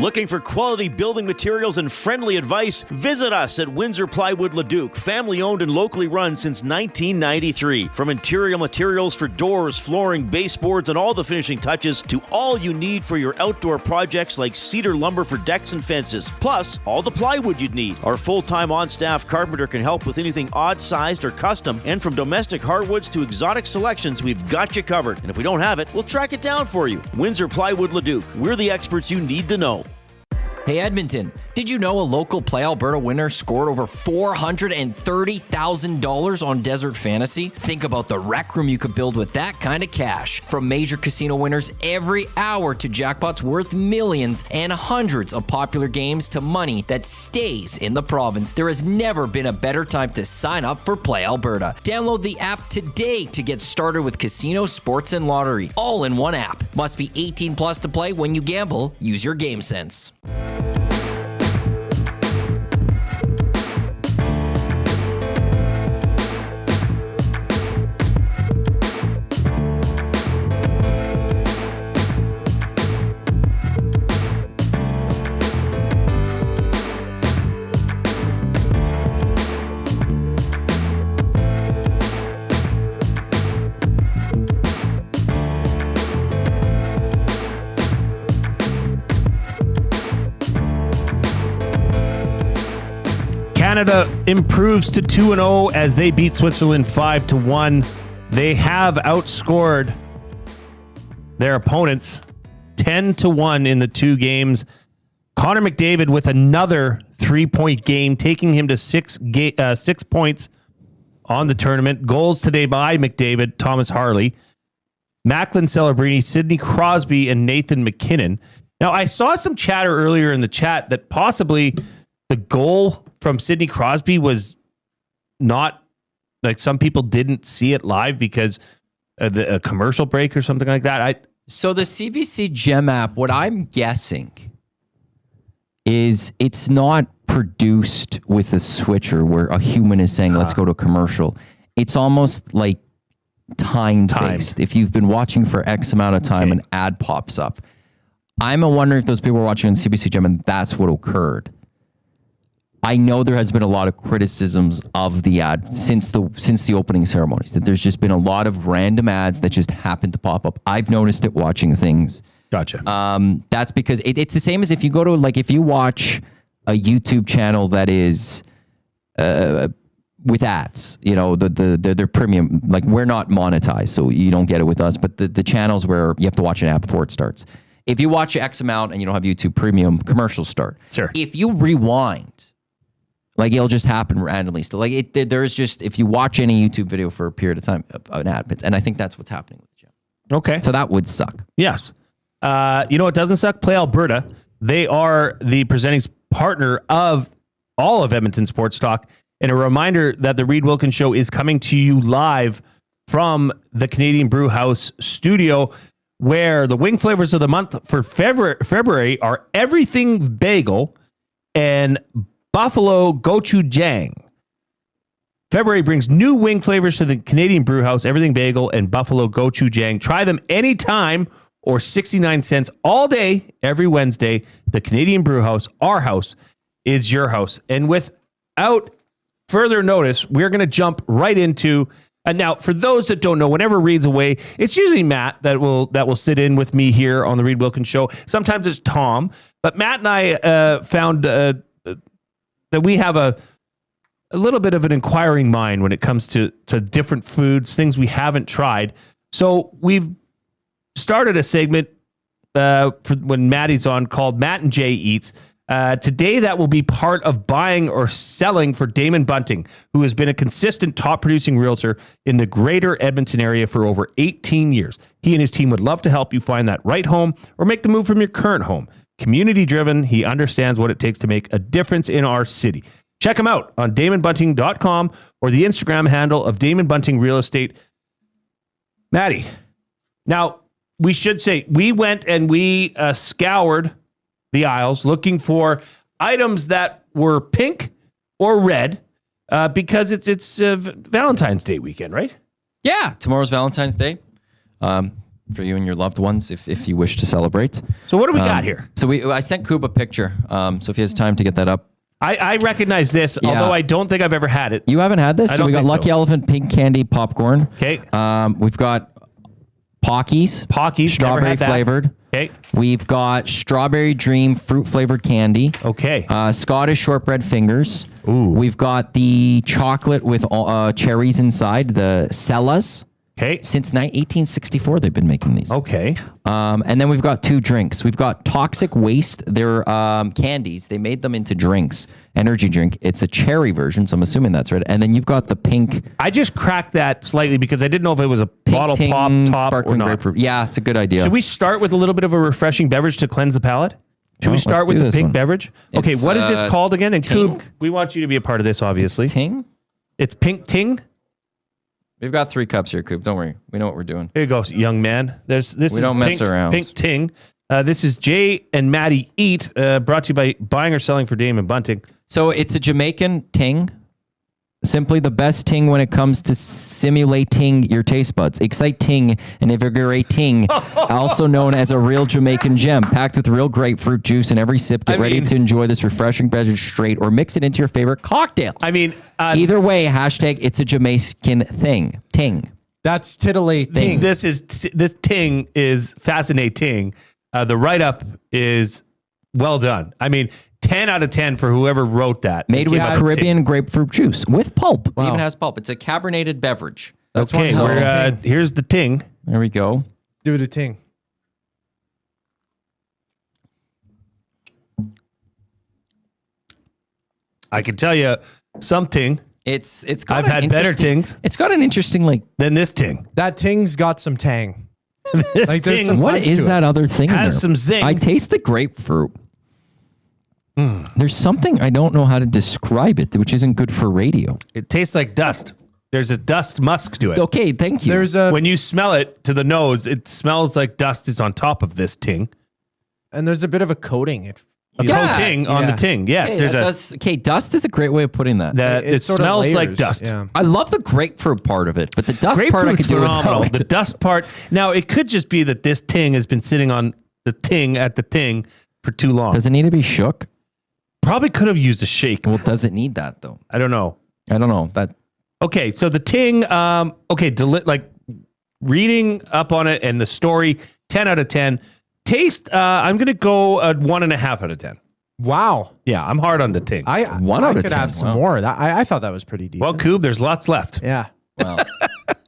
Looking for quality building materials and friendly advice? Visit us at Windsor Plywood Leduc, family owned and locally run since 1993. From interior materials for doors, flooring, baseboards, and all the finishing touches to all you need for your outdoor projects like cedar lumber for decks and fences, plus all the plywood you'd need. Our full-time on-staff carpenter can help with anything odd-sized or custom, and from domestic hardwoods to exotic selections, we've got you covered. And if we don't have it, we'll track it down for you. Windsor Plywood Leduc, we're the experts you need to know. Hey Edmonton, did you know a local Play Alberta winner scored over $430,000 on Desert Fantasy? Think about the rec room you could build with that kind of cash. From major casino winners every hour to jackpots worth millions and hundreds of popular games to money that stays in the province, there has never been a better time to sign up for Play Alberta. Download the app today to get started with casino, sports, and lottery, all in one app. Must be 18 plus to play. When you gamble, use your game sense. Canada improves to 2-0 as they beat Switzerland 5-1. They have outscored their opponents 10-1 in the two games. Connor McDavid with another 3-point game, taking him to 6 points on the tournament. Goals today by McDavid, Thomas Harley, Macklin Celebrini, Sidney Crosby, and Nathan McKinnon. Now, I saw some chatter earlier in the chat that possibly the goal from Sidney Crosby was not, like, some people didn't see it live because of a commercial break or something like that. So the CBC Gem app, what I'm guessing is it's not produced with a switcher where a human is saying, let's go to commercial. It's almost like time-based. If you've been watching for X amount of time, an ad pops up. I'm wondering if those people were watching on CBC Gem and that's what occurred. I know there has been a lot of criticisms of the ad since the opening ceremonies, that there's just been a lot of random ads that just happen to pop up. I've noticed it watching things. Gotcha. That's because it's the same as if you go to, like, if you watch a YouTube channel that is with ads, you know, they're premium, like, we're not monetized, so you don't get it with us, but the channels where you have to watch an ad before it starts. If you watch X amount and you don't have YouTube Premium, commercials start. Sure. If you rewind, like, it'll just happen randomly. Still, like, there is just, if you watch any YouTube video for a period of time, an ad, and I think that's what's happening with the Gem. Okay. So that would suck. Yes. You know what doesn't suck? Play Alberta. They are the presenting partner of all of Edmonton Sports Talk. And a reminder that the Reid Wilkins Show is coming to you live from the Canadian Brew House studio, where the wing flavors of the month for February are everything bagel and buffalo gochujang. February brings new wing flavors to the Canadian Brew House, everything bagel and buffalo gochujang. Try them anytime or 69 cents all day, every Wednesday. The Canadian Brew House, our house, is your house. And without further notice, we're going to jump right into, and now for those that don't know, whenever Reid's away, it's usually Matt that will sit in with me here on the Reid Wilkins Show. Sometimes it's Tom, but Matt and I found that we have a little bit of an inquiring mind when it comes to different foods, things we haven't tried. So we've started a segment for when Matty's on called Matt and Jay Eats. Today, that will be part of buying or selling for Damon Bunting, who has been a consistent top-producing realtor in the greater Edmonton area for over 18 years. He and his team would love to help you find that right home or make the move from your current home. Community-driven, he understands what it takes to make a difference in our city. Check him out on DamonBunting.com or the Instagram handle of Damon Bunting Real Estate. Matty, now, we should say, we went and we scoured the aisles looking for items that were pink or red because it's Valentine's Day weekend, right? Yeah, tomorrow's Valentine's Day. For you and your loved ones, if you wish to celebrate. So what do we got here? So I sent Coop a picture. So if he has time to get that up. I recognize this, although I don't think I've ever had it. You haven't had this? So we got Lucky Elephant pink candy popcorn. Okay. We've got Pockies, strawberry flavored. Okay. We've got Strawberry Dream fruit flavored candy. Okay. Scottish shortbread fingers. Ooh. We've got the chocolate with cherries inside, the Sellas. Okay. Since 1864, they've been making these. Okay. And then we've got 2 drinks. We've got Toxic Waste. They're candies. They made them into drinks. Energy drink. It's a cherry version, so I'm assuming that's right. And then you've got the pink. I just cracked that slightly because I didn't know if it was a bottle ting pop top sparkling or not. grapefruit. Yeah, it's a good idea. Should we start with a little bit of a refreshing beverage to cleanse the palate? Should we start with the pink beverage? Okay, It's, what is this called again? And ting? Coop, we want you to be a part of this, obviously. It's ting? It's pink ting? We've got 3 cups here, Coop. Don't worry. We know what we're doing. Here you go, young man. We don't mess around. Pink ting. This is Jay and Matty Eat, brought to you by Buying or Selling for Dame and Bunting. So it's a Jamaican ting. Simply the best ting when it comes to simulating your taste buds. Exciting and invigorating, also known as a real Jamaican gem, packed with real grapefruit juice in every sip. Get ready to enjoy this refreshing beverage straight or mix it into your favorite cocktails. Either way, hashtag it's a Jamaican thing. Ting. That's titillating. This ting is fascinating. The write-up is well done. 10 out of 10 for whoever wrote that. Made with Caribbean grapefruit juice with pulp. Wow. It even has pulp. It's a carbonated beverage. Okay, here's the ting. There we go. Do the ting. I can tell you something. It's got I've an had better interesting- tings It's got an interesting than this ting. That ting's got some tang. This there's ting some What punch is to that it. other thing? in Has there? some zing. I taste the grapefruit. There's something I don't know how to describe it, which isn't good for radio. It tastes like dust. There's a dust musk to it. Okay, thank you. When you smell it to the nose, it smells like dust is on top of this ting. And there's a bit of a coating. A coating on the ting. Yes, Okay, dust is a great way of putting that. It sort of smells like layers, dust. yeah. I love the grapefruit part of it, but the dust part I Grapefruit's could do phenomenal. without. The dust part. Now it could just be that this ting has been sitting on the ting at the ting for too long. Does it need to be shook? Probably could have used a shake. Well, does it need that though? I don't know. That. Okay, so the ting. Like reading up on it and the story. 10 out of 10. Taste. I'm gonna go a 1.5 out of 10. Wow. Yeah, I'm hard on the ting. I could have some more. I thought that was pretty decent. Well, Coob, there's lots left. Yeah. Well,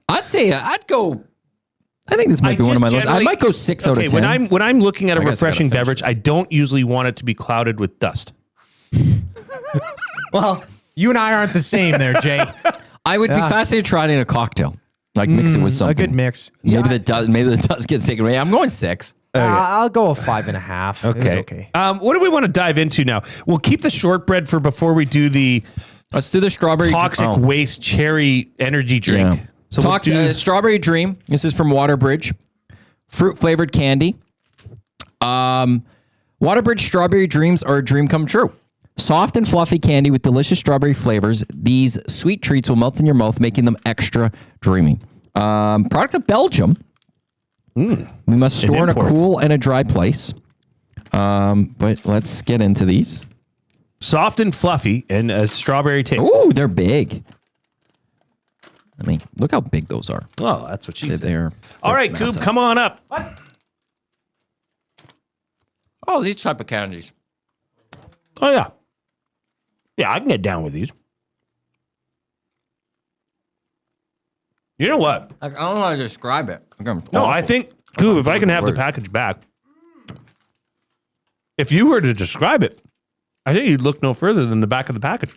I'd go. I think this might be one of my lowest. I might go 6 out of 10. When I'm looking at a I guess I gotta refreshing finish beverage, I don't usually want it to be clouded with dust. Well, you and I aren't the same there, Jay. I would be fascinated to try it in a cocktail, like mix it with something. A good mix. Maybe the dust gets taken away. I'm going 6. I'll go a 5.5. Okay. Okay. What do we want to dive into now? We'll keep the shortbread for before we do the. Let's do the strawberry toxic waste cherry energy drink. Yeah. So we'll Strawberry Dream. This is from Waterbridge. Fruit flavored candy. Waterbridge Strawberry Dreams are a dream come true. Soft and fluffy candy with delicious strawberry flavors. These sweet treats will melt in your mouth, making them extra dreamy. Product of Belgium. We must store in a cool and a dry place. But let's get into these. Soft and fluffy and a strawberry taste. Ooh, they're big. Look how big those are. Oh, that's what she said. They're All right, massive. Coop, come on up. Oh, these type of candies. Oh, yeah. Yeah, I can get down with these. You know what? I don't know how to describe it. No, I think, Coop, if I can have the package back, if you were to describe it, I think you'd look no further than the back of the package.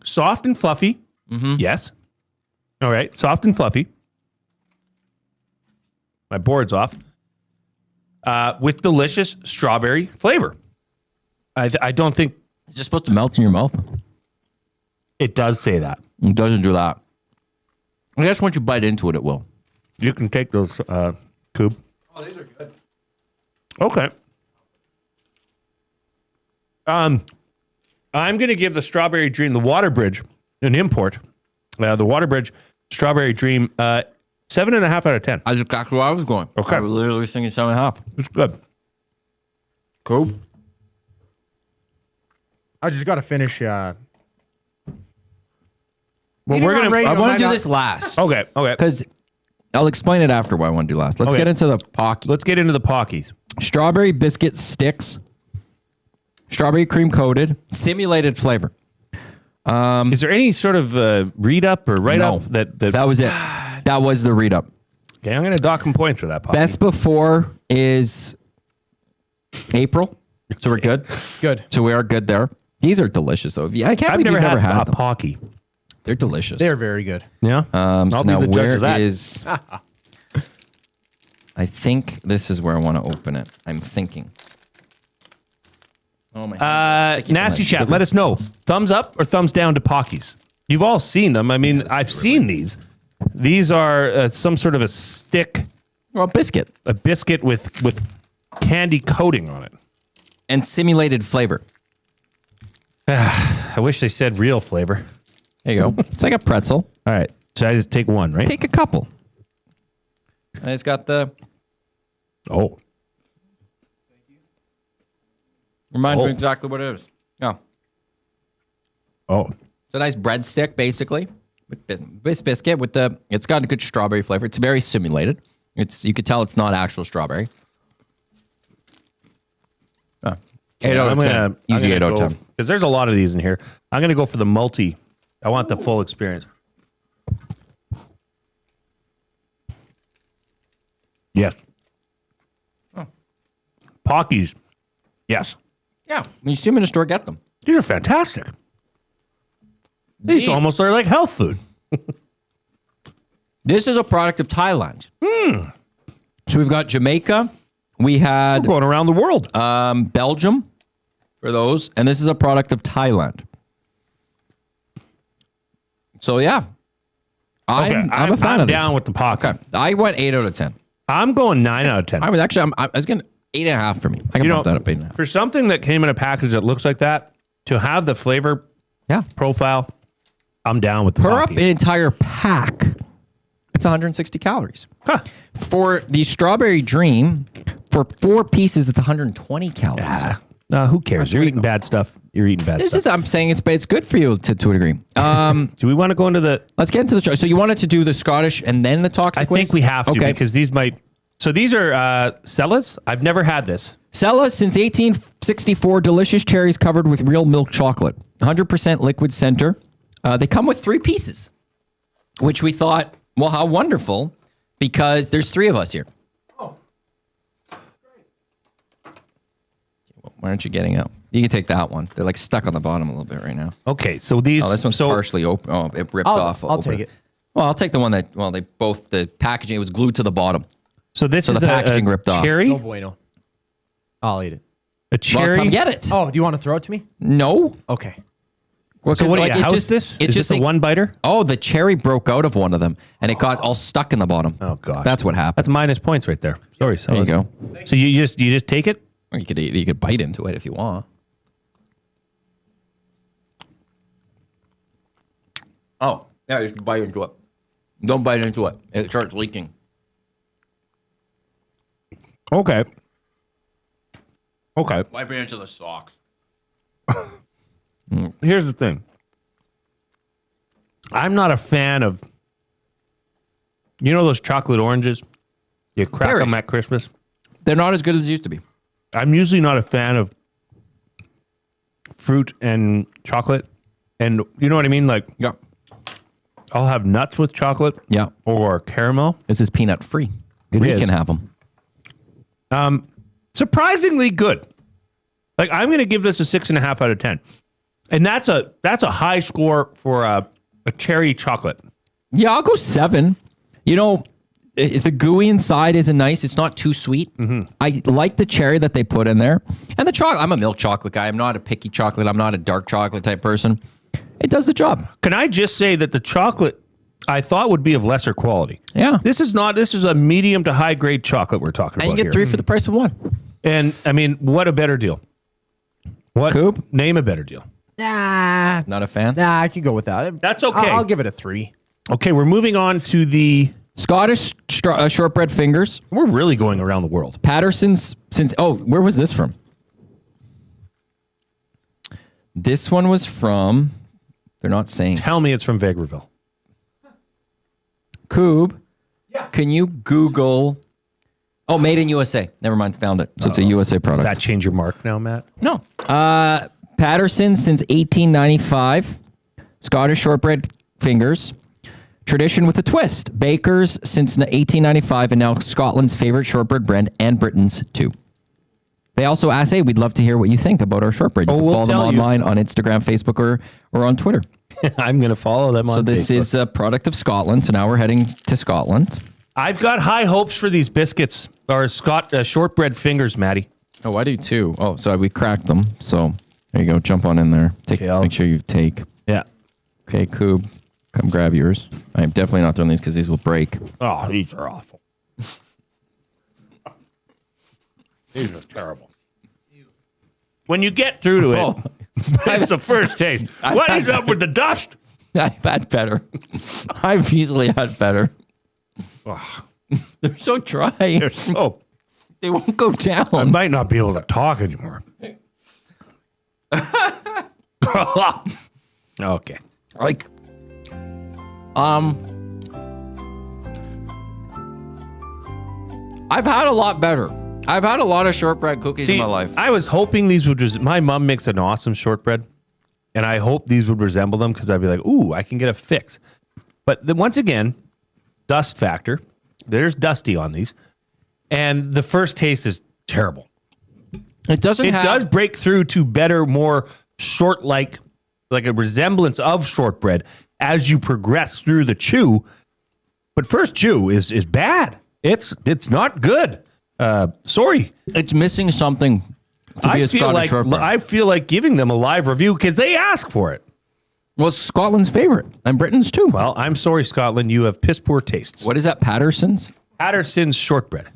Soft and fluffy. Yes. All right. Soft and fluffy. My board's off. With delicious strawberry flavor. I don't think it's just supposed to melt in your mouth. It does say that. It doesn't do that. I guess once you bite into it, it will. You can take those, Coop. Oh, these are good. Okay. I'm going to give the Strawberry Dream, the Waterbridge, an import. The Waterbridge Strawberry Dream, 7.5 out of 10. That's exactly where I was going. Okay. I was literally thinking 7.5. It's good. Cool. I just got to finish. Well, we're gonna. I want to do this last. Okay. Because I'll explain it after what I want to do last. Let's Okay. get into the Pocky. Let's get into the Pockies. Strawberry biscuit sticks. Strawberry cream coated. Simulated flavor. Is there any sort of read up or write up that was it? That was the read up. Okay, I'm going to dock some points for that. Poppy. Best before is April, so we're good. Good. So we are good there. These are delicious though. Yeah, I can't I've believe never you've never had them. Pocky. They're delicious. They're very good. Yeah. So I'll now be the judge where of that. is? I think this is where I want to open it. I'm thinking. Oh my! Nasty chat. Let us know. Thumbs up or thumbs down to Pockies. You've all seen them. I mean, I've seen these. These are some sort of a stick. Well, biscuit. A biscuit with candy coating on it. And simulated flavor. I wish they said real flavor. There you go. It's like a pretzel. All right. So I just take one, right? Take a couple. And it's got the... Oh. Reminds me exactly what it is. Yeah. Oh. It's a nice breadstick, basically. With biscuit with the... It's got a good strawberry flavor. It's very simulated. You could tell it's not actual strawberry. 8 out of 10. Easy 8 out of 10. Because there's a lot of these in here. I'm going to go for the multi. I want the full experience. Yes. Oh. Pockies. Yes. Yeah. When you see them in the store, get them. These are fantastic. These almost are like health food. This is a product of Thailand. So we've got Jamaica. We had... We're going around the world. Belgium for those. And this is a product of Thailand. So, yeah. I'm a fan of these. down with the pocket. Okay. I went 8 out of 10. I'm going 9 out of 10. I was actually... I was going to 8.5 for me. I can bump that up 8.5. For something that came in a package that looks like that, to have the flavor profile, I'm down with the Per up Pocky. an entire pack, it's 160 calories. Huh. For the Strawberry Dream, for 4 pieces, it's 120 calories. Who cares? You're eating bad stuff. You're eating bad stuff. I'm saying it's good for you to a degree. Do we want to go into the... Let's get into the... So you wanted to do the Scottish and then the toxic I think waste? we have to because these might... So these are Sellas. I've never had this. Sella since 1864, delicious cherries covered with real milk chocolate. 100% liquid center. They come with 3 pieces, which we thought, well, how wonderful, because there's 3 of us here. Oh, great. Why aren't you getting out? You can take that one. They're like stuck on the bottom a little bit right now. Okay, so these... Oh, this one's partially open. Oh, it ripped off. I'll take it. Well, I'll take the one that, the packaging, it was glued to the bottom. So this is the packaging ripped off. Cherry? No bueno. I'll eat it. A cherry? Well, come get it. Oh, do you want to throw it to me? No. Okay. Well, so what do you house this? Is this a one-biter? Oh, the cherry broke out of one of them, and it got all stuck in the bottom. Oh, God. That's what happened. That's minus points right there. Sorry, There you go. So you just take it? Or you could bite into it if you want. Oh, yeah, you should bite into it. Don't bite into it. It starts leaking. Okay. Okay. Wipe it into the socks. Here's the thing. I'm not a fan of... You know those chocolate oranges? You crack them at Christmas? They're not as good as they used to be. I'm usually not a fan of fruit and chocolate. And you know what I mean? Like, yeah. I'll have nuts with chocolate. Yeah. Or caramel. This is peanut free. We can have them. Surprisingly good. Like, I'm going to give this a 6.5 out of 10. And that's a high score for a cherry chocolate. Yeah, I'll go 7. You know, the gooey inside isn't nice. It's not too sweet. Mm-hmm. I like the cherry that they put in there. And the chocolate. I'm a milk chocolate guy. I'm not a picky chocolate. I'm not a dark chocolate type person. It does the job. Can I just say that the chocolate I thought would be of lesser quality? Yeah. This is a medium to high grade chocolate we're talking about. And you get 3 for the price of 1. And I mean, what a better deal. What? Coop? Name a better deal. Nah. Not a fan? Nah, I can go with that. That's okay. I'll give it a 3. Okay, we're moving on to the Scottish shortbread fingers. We're really going around the world. Patterson's where was this from? This one was from, they're not saying. Tell me it's from Vegreville. Coob. Yeah. Can you Google? Oh, made in USA. Never mind, found it. So it's a USA product. Does that change your mark now, Matt? No. Patterson since 1895. Scottish shortbread fingers. Tradition with a twist. Bakers since 1895 and now Scotland's favorite shortbread brand and Britain's too. They also ask, hey, we'd love to hear what you think about our shortbread. You can follow them online on Instagram, Facebook, or on Twitter. I'm going to follow them on Facebook. So this is a product of Scotland. So now we're heading to Scotland. I've got high hopes for these biscuits or shortbread fingers, Matty. Oh, I do too. Oh, so we cracked them. So there you go. Jump on in there. Make sure you take. Yeah. Okay, Coob. Come grab yours. I'm definitely not throwing these because these will break. Oh, these are awful. These are terrible. When you get through to it, it's the first taste. What is up with the dust? I've had better. I've easily had better. They're so dry. They're so... They won't go down. I might not be able to talk anymore. Okay. Like... I've had a lot better. I've had a lot of shortbread cookies in my life. I was hoping these would. My mom makes an awesome shortbread, and I hope these would resemble them because I'd be like, "Ooh, I can get a fix." But once again, dust factor. There's dusty on these, and the first taste is terrible. It doesn't. It does break through to better, more short, like a resemblance of shortbread as you progress through the chew. But first chew is bad. It's not good. Sorry. It's missing something to be a Scottish shortbread. I feel like giving them a live review because they ask for it. Well, it's Scotland's favorite and Britain's too. Well, I'm sorry, Scotland. You have piss poor tastes. What is that, Patterson's? Patterson's shortbread.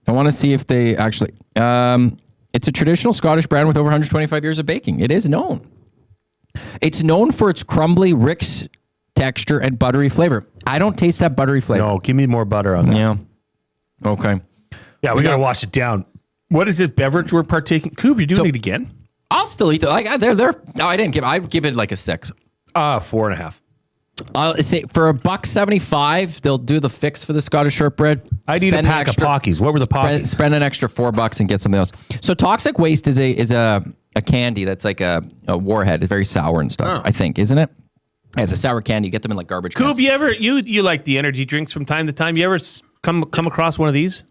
I want to see if they actually... it's a traditional Scottish brand with over 125 years of baking. It is known. It's known for its crumbly, rich texture and buttery flavor. I don't taste that buttery flavor. No, give me more butter on that. Yeah. Okay. Yeah, we got to wash it down. What is this beverage we're partaking? Coob, you doing it again? I'll still eat them. Like they're. No, I didn't give. I give it like a 6. 4.5. I'll say for $1.75, they'll do the fix for the Scottish shortbread. I need a pack of Pockies. What were the Pockies? Spend an extra $4 and get something else. So toxic waste is a candy that's like a warhead. It's very sour and stuff. I think, isn't it? Yeah, it's a sour candy. You get them in like garbage cans. Coob, you ever you like the energy drinks from time to time? You ever come across one of these?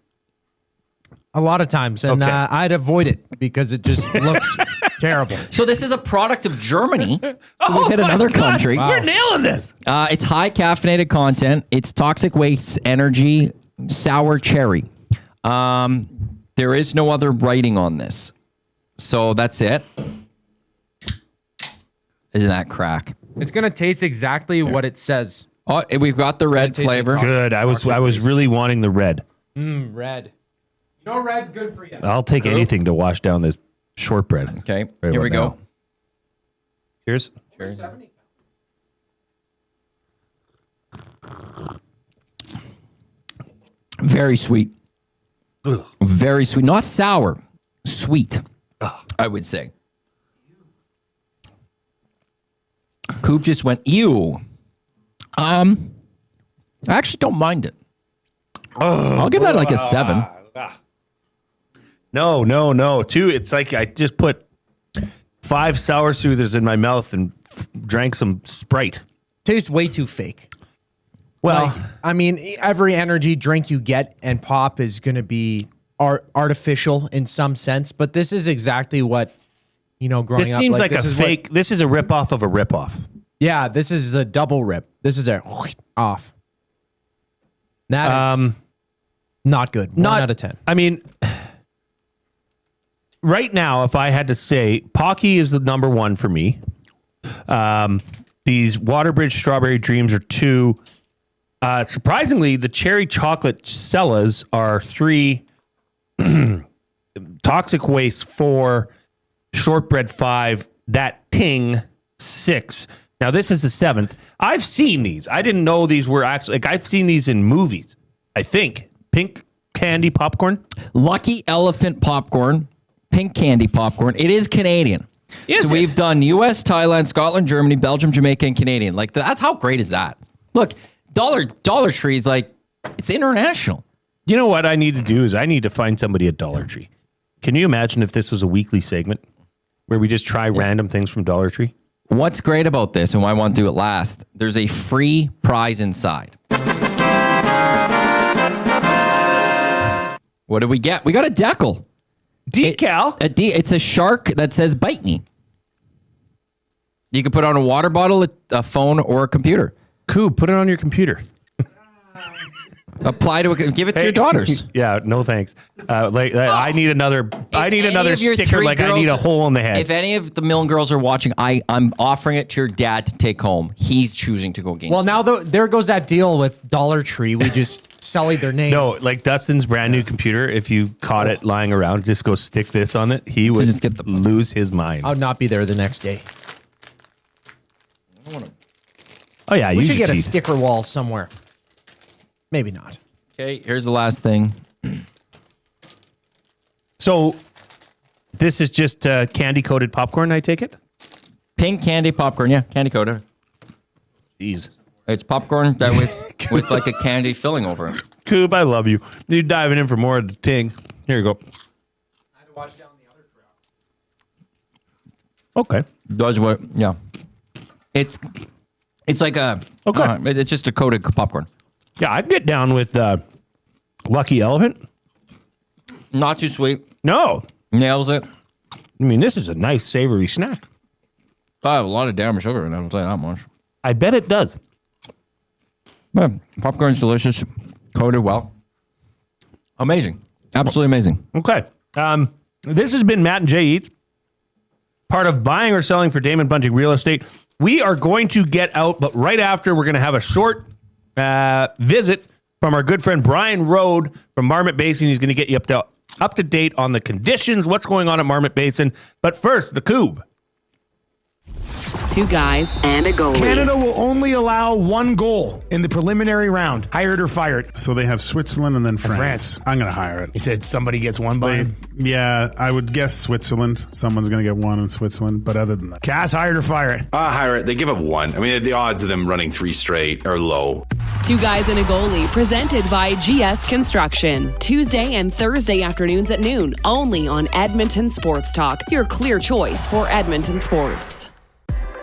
A lot of times, and Okay. I'd avoid it because it just looks terrible. So this is a product of Germany. So we've hit another country. Wow. We're nailing this. It's high caffeinated content. It's toxic waste energy, sour cherry. There is no other writing on this. So that's it. Isn't that crack? It's going to taste exactly what it says. Oh, we've got the red flavor. Good. I was really wanting the red. Red. You know red's good for you. I'll take anything to wash down this shortbread. Okay, Right here we about go. now. Cheers. Very sweet. Very sweet. Not sour. Sweet, I would say. Coop just went, ew. I actually don't mind it. I'll give that like a 7. No. It's like I just put 5 sour soothers in my mouth and drank some Sprite. Tastes way too fake. Well, Like, I mean, every energy drink you get and pop is going to be artificial in some sense, but this is exactly what, growing this up. seems like a this is fake. This is a ripoff of a ripoff. Yeah, this is a double rip. This is a off. That is not good. 1 out of 10. I mean, right now, if I had to say, Pocky is the number 1 for me. These Waterbridge Strawberry Dreams are 2. Surprisingly, the cherry chocolate Cellas are 3. Toxic waste 4. Shortbread 5. That Ting 6. Now, this is the 7th. I've seen these. I didn't know these were actually... I've seen these in movies, I think. Pink candy popcorn. Lucky Elephant popcorn. Pink candy popcorn. It is Canadian. Is so it? we've done U.S., Thailand, Scotland, Germany, Belgium, Jamaica, and Canadian. Like, that's how great is that? Look, Dollar Tree is like, it's international. You know what I need to do is I need to find somebody at Dollar Tree. Can you imagine if this was a weekly segment where we just try random things from Dollar Tree? What's great about this and why I want to do it last, there's a free prize inside. What did we get? We got a decal. Decal? It's a shark that says bite me. You can put it on a water bottle, a phone, or a computer. Cool, put it on your computer. Apply to give it to your daughters. Yeah, no thanks. I need another. I need another sticker. Like I need a hole in the head. If any of the Milne girls are watching, I'm offering it to your dad to take home. He's choosing to go GameStop. Well, now there goes that deal with Dollar Tree. We just sullied their name. No, like Dustin's brand new computer. If you caught it lying around, just go stick this on it. He would just lose his mind. I would not be there the next day. Oh yeah, we should get a sticker wall somewhere. Maybe not. Okay, here's the last thing. So, this is just candy coated popcorn. I take it. Pink candy popcorn, yeah, candy coated. Jeez, it's popcorn that with like a candy filling over it. Coob, I love you. You're diving in for more of the ting. Here you go. I had to watch down the other crowd. Okay. Does what? Yeah. It's like a it's just a coated popcorn. Yeah, I'd get down with Lucky Elephant. Not too sweet. No. Nails it. I mean, this is a nice savory snack. I have a lot of damn sugar in it, I'll tell you that much. I bet it does. Yeah, popcorn's delicious. Coated well. Amazing. Absolutely amazing. Okay. This has been Matt and Jay Eats, part of Buying or Selling for Damon Bunting Real Estate. We are going to get out, but right after, we're going to have a short visit from our good friend Brian Rode from Marmot Basin. He's going to get you up to date on the conditions, what's going on at Marmot Basin. But first, the Coob. Two guys and a goalie. Canada will only allow one goal in the preliminary round. Hired or fired. So they have Switzerland and then France. I'm going to hire it. He said somebody gets one by him. Yeah, I would guess Switzerland. Someone's going to get one in Switzerland. But other than that. Cass, hired or fire it? Hire it. They give up one. I mean, the odds of them running 3 straight are low. Two guys and a goalie, presented by GS Construction. Tuesday and Thursday afternoons at noon, only on Edmonton Sports Talk, your clear choice for Edmonton sports.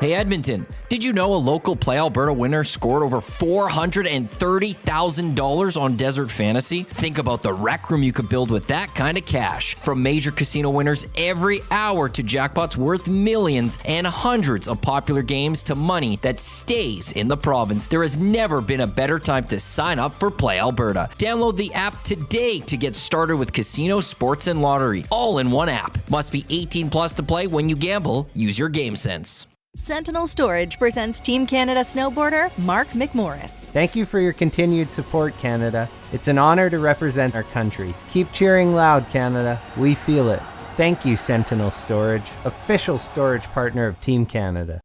Hey Edmonton, did you know a local Play Alberta winner scored over $430,000 on Desert Fantasy? Think about the rec room you could build with that kind of cash. From major casino winners every hour to jackpots worth millions and hundreds of popular games to money that stays in the province, there has never been a better time to sign up for Play Alberta. Download the app today to get started with casino, sports, and lottery, all in one app. Must be 18 plus to play. When you gamble, use your game sense. Sentinel Storage presents Team Canada snowboarder Mark McMorris. Thank you for your continued support, Canada. It's an honor to represent our country. Keep cheering loud, Canada. We feel it. Thank you, Sentinel Storage, official storage partner of Team Canada.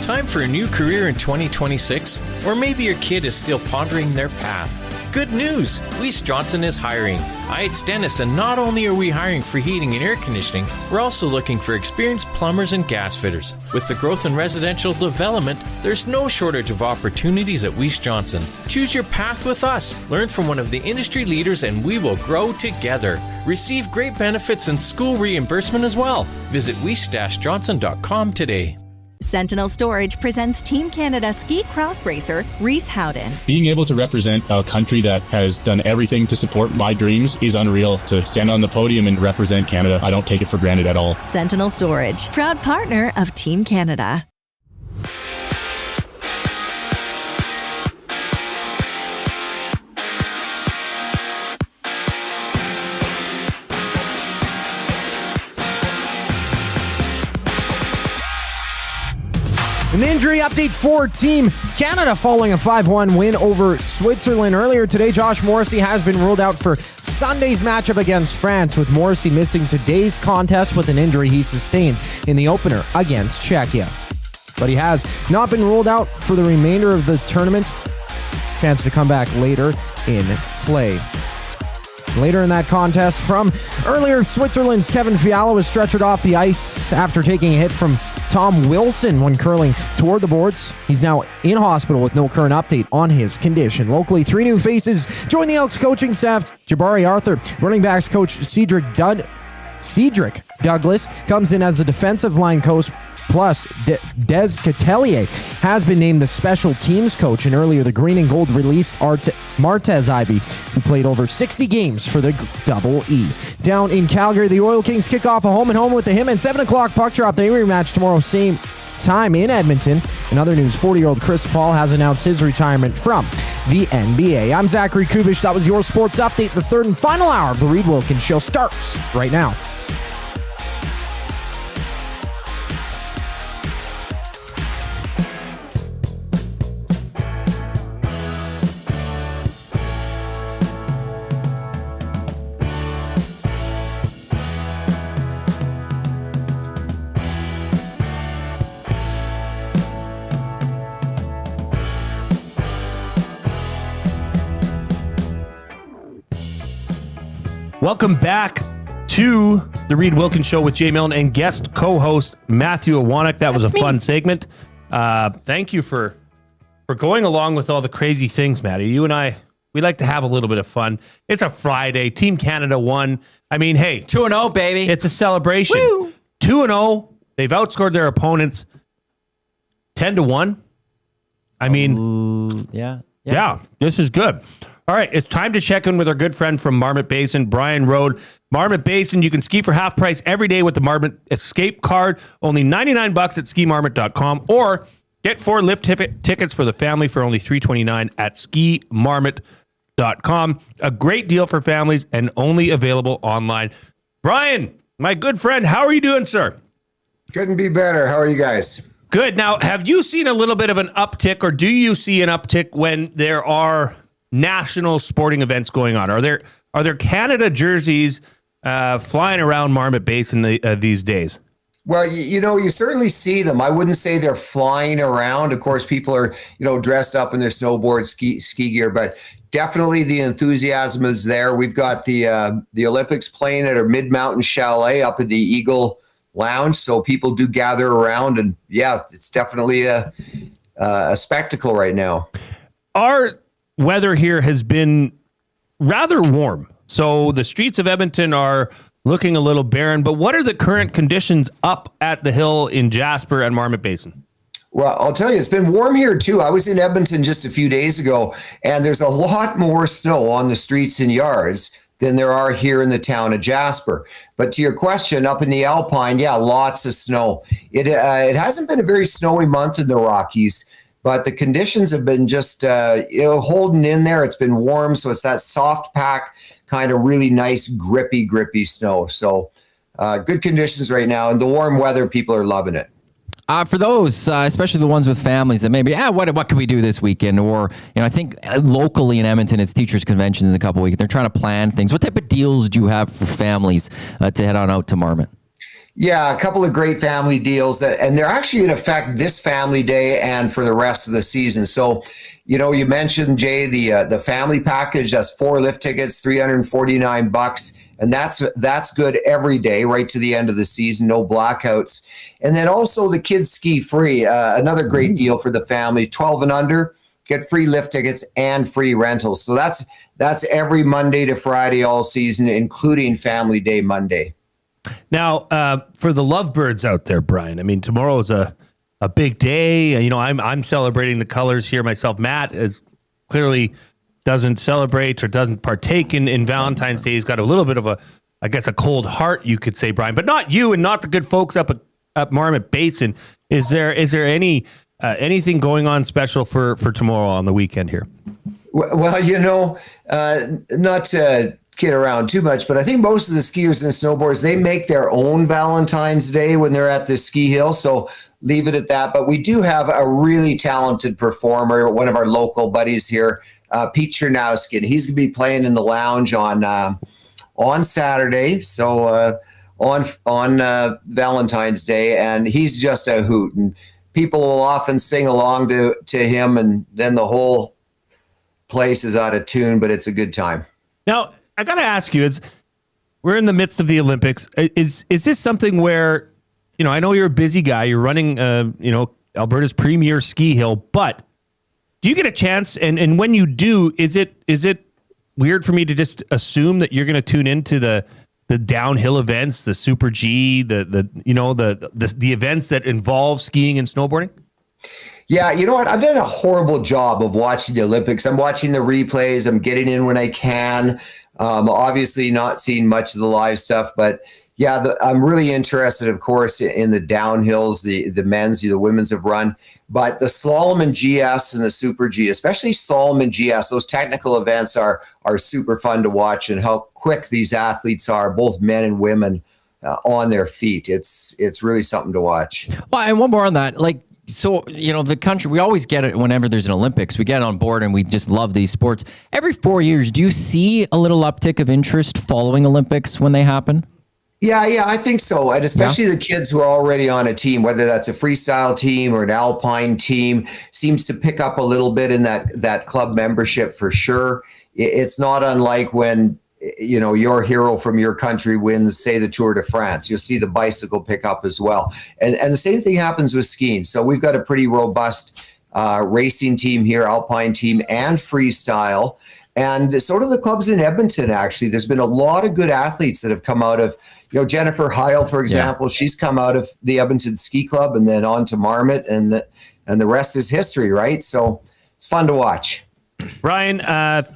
Time for a new career in 2026? Or maybe your kid is still pondering their path. Good news! Weiss Johnson is hiring. It's Dennis, and not only are we hiring for heating and air conditioning, we're also looking for experienced plumbers and gas fitters. With the growth in residential development, there's no shortage of opportunities at Weiss Johnson. Choose your path with us. Learn from one of the industry leaders, and we will grow together. Receive great benefits and school reimbursement as well. Visit weiss-johnson.com today. Sentinel Storage presents Team Canada ski cross racer Rhys Howden. Being able to represent a country that has done everything to support my dreams is unreal. To stand on the podium and represent Canada, I don't take it for granted at all. Sentinel Storage, proud partner of Team Canada. An injury update for Team Canada following a 5-1 win over Switzerland. Earlier today, Josh Morrissey has been ruled out for Sunday's matchup against France, with Morrissey missing today's contest with an injury he sustained in the opener against Czechia. But he has not been ruled out for the remainder of the tournament. Chance to come back later in play. Later in that contest, from earlier, Switzerland's Kevin Fiala was stretchered off the ice after taking a hit from Tom Wilson when curling toward the boards. He's now in hospital with no current update on his condition. Locally, 3 new faces join the Elks coaching staff. Jabari Arthur, running backs coach Cedric Douglas, comes in as a defensive line coach, Plus, Des Catelier has been named the special teams coach, and earlier the Green and Gold released Martez Ivy, who played over 60 games for the Double E. Down in Calgary, the Oil Kings kick off a home-and-home with the him and 7 o'clock puck drop. They rematch tomorrow same time in Edmonton. In other news, 40-year-old Chris Paul has announced his retirement from the NBA. I'm Zachary Kubish. That was your sports update. The third and final hour of the Reid Wilkins Show starts right now. Welcome back to the Reid Wilkins Show with Jay Milne and guest co-host Matthew Iwanyk. That was a fun segment. Thank you for going along with all the crazy things, Matty. You and I, we like to have a little bit of fun. It's a Friday. Team Canada won. I mean, hey. 2-0, baby. It's a celebration. Woo! 2-0. They've outscored their opponents 10-1. I mean, yeah, this is good. All right, it's time to check in with our good friend from Marmot Basin, Brian Road. Marmot Basin, you can ski for half price every day with the Marmot Escape Card. Only $99 at skimarmot.com, or get 4 lift tickets for the family for only $329 at skimarmot.com. A great deal for families and only available online. Brian, my good friend, how are you doing, sir? Couldn't be better. How are you guys? Good. Now, have you seen a little bit of an uptick, or do you see an uptick when there are national sporting events going on? Are there Canada jerseys flying around Marmot Basin these days? Well, you certainly see them. I wouldn't say they're flying around. Of course, people are, dressed up in their snowboard ski gear, but definitely the enthusiasm is there. We've got the Olympics playing at our Mid-Mountain Chalet up at the Eagle Lounge, so people do gather around, and yeah, it's definitely a spectacle right now. Our weather here has been rather warm, so the streets of Edmonton are looking a little barren, but what are the current conditions up at the hill in Jasper and Marmot Basin? Well, I'll tell you, it's been warm here too. I was in Edmonton just a few days ago, and there's a lot more snow on the streets and yards than there are here in the town of Jasper. But to your question, up in the Alpine, yeah, lots of snow. It hasn't been a very snowy month in the Rockies, but the conditions have been just holding in there. It's been warm, so it's that soft pack, kind of really nice, grippy snow. So good conditions right now, and the warm weather, people are loving it. For those, especially the ones with families that maybe, what can we do this weekend? Or, I think locally in Edmonton, it's teachers' conventions in a couple of weeks. They're trying to plan things. What type of deals do you have for families to head on out to Marmot? Yeah, a couple of great family deals, and they're actually in effect this family day and for the rest of the season. So, you mentioned, Jay, the family package. That's 4 lift tickets, $349. And that's good every day, right to the end of the season, no blackouts. And then also the kids ski free, another great deal for the family, 12 and under, get free lift tickets and free rentals. So that's every Monday to Friday all season, including Family Day Monday. Now, for the lovebirds out there, Brian, I mean, tomorrow is a big day. I'm celebrating the colors here myself. Matt is clearly doesn't celebrate or doesn't partake in Valentine's Day. He's got a little bit of a cold heart, you could say, Brian, but not you and not the good folks up at Marmot Basin. Is there any anything going on special for tomorrow on the weekend here? Well, not to kid around too much, but I think most of the skiers and snowboarders, they make their own Valentine's Day when they're at the ski hill. So leave it at that. But we do have a really talented performer, one of our local buddies here, Pete Chernowski, and he's going to be playing in the lounge on Saturday, so on Valentine's Day, and he's just a hoot, and people will often sing along to him, and then the whole place is out of tune, but it's a good time. Now, I got to ask you, we're in the midst of the Olympics. Is this something where, I know you're a busy guy, you're running, Alberta's premier ski hill, but do you get a chance? And when you do, is it weird for me to just assume that you're going to tune into the the downhill events, the Super G, the events that involve skiing and snowboarding? Yeah, you know what? I've done a horrible job of watching the Olympics. I'm watching the replays. I'm getting in when I can. Obviously not seeing much of the live stuff, but yeah, I'm really interested, of course, in the downhills, the men's, the women's have run, but the slalom and GS and the Super G, especially slalom and GS, those technical events are super fun to watch, and how quick these athletes are, both men and women, on their feet. It's really something to watch. Well, and one more on that, so, the country, we always get it whenever there's an Olympics. We get on board and we just love these sports. Every 4 years, do you see a little uptick of interest following Olympics when they happen? Yeah, I think so. And especially the kids who are already on a team, whether that's a freestyle team or an alpine team, seems to pick up a little bit in that club membership for sure. It's not unlike when, your hero from your country wins, say, the Tour de France. You'll see the bicycle pick up as well. And the same thing happens with skiing. So we've got a pretty robust racing team here, alpine team and freestyle. And so do the clubs in Edmonton, actually. There's been a lot of good athletes that have come out of, Jennifer Heil, for example. Yeah. She's come out of the Edmonton Ski Club and then on to Marmot, and the rest is history, right? So it's fun to watch. Brian,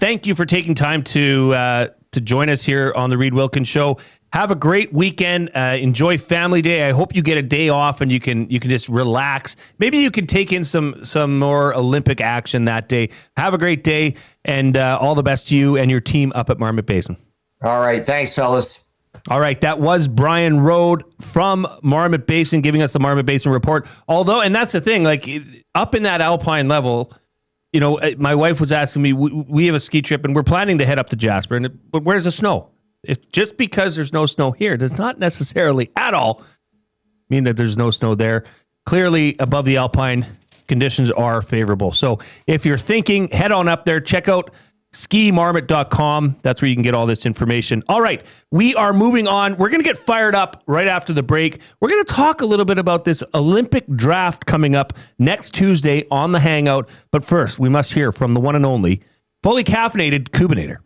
thank you for taking time to join us here on the Reid Wilkins Show. Have a great weekend. Enjoy Family Day. I hope you get a day off and you can just relax. Maybe you can take in some more Olympic action that day. Have a great day, and all the best to you and your team up at Marmot Basin. All right. Thanks, fellas. All right. That was Brian Rode from Marmot Basin giving us the Marmot Basin report. Although, and that's the thing, up in that alpine level, my wife was asking me, we have a ski trip and we're planning to head up to Jasper, but where's the snow? Just because there's no snow here does not necessarily at all mean that there's no snow there. Clearly, above the alpine, conditions are favorable. So if you're thinking, head on up there, check out skimarmot.com. That's where you can get all this information. All right, we are moving on. We're going to get fired up right after the break. We're going to talk a little bit about this Olympic draft coming up next Tuesday on the Hangout. But first, we must hear from the one and only fully caffeinated Cubinator.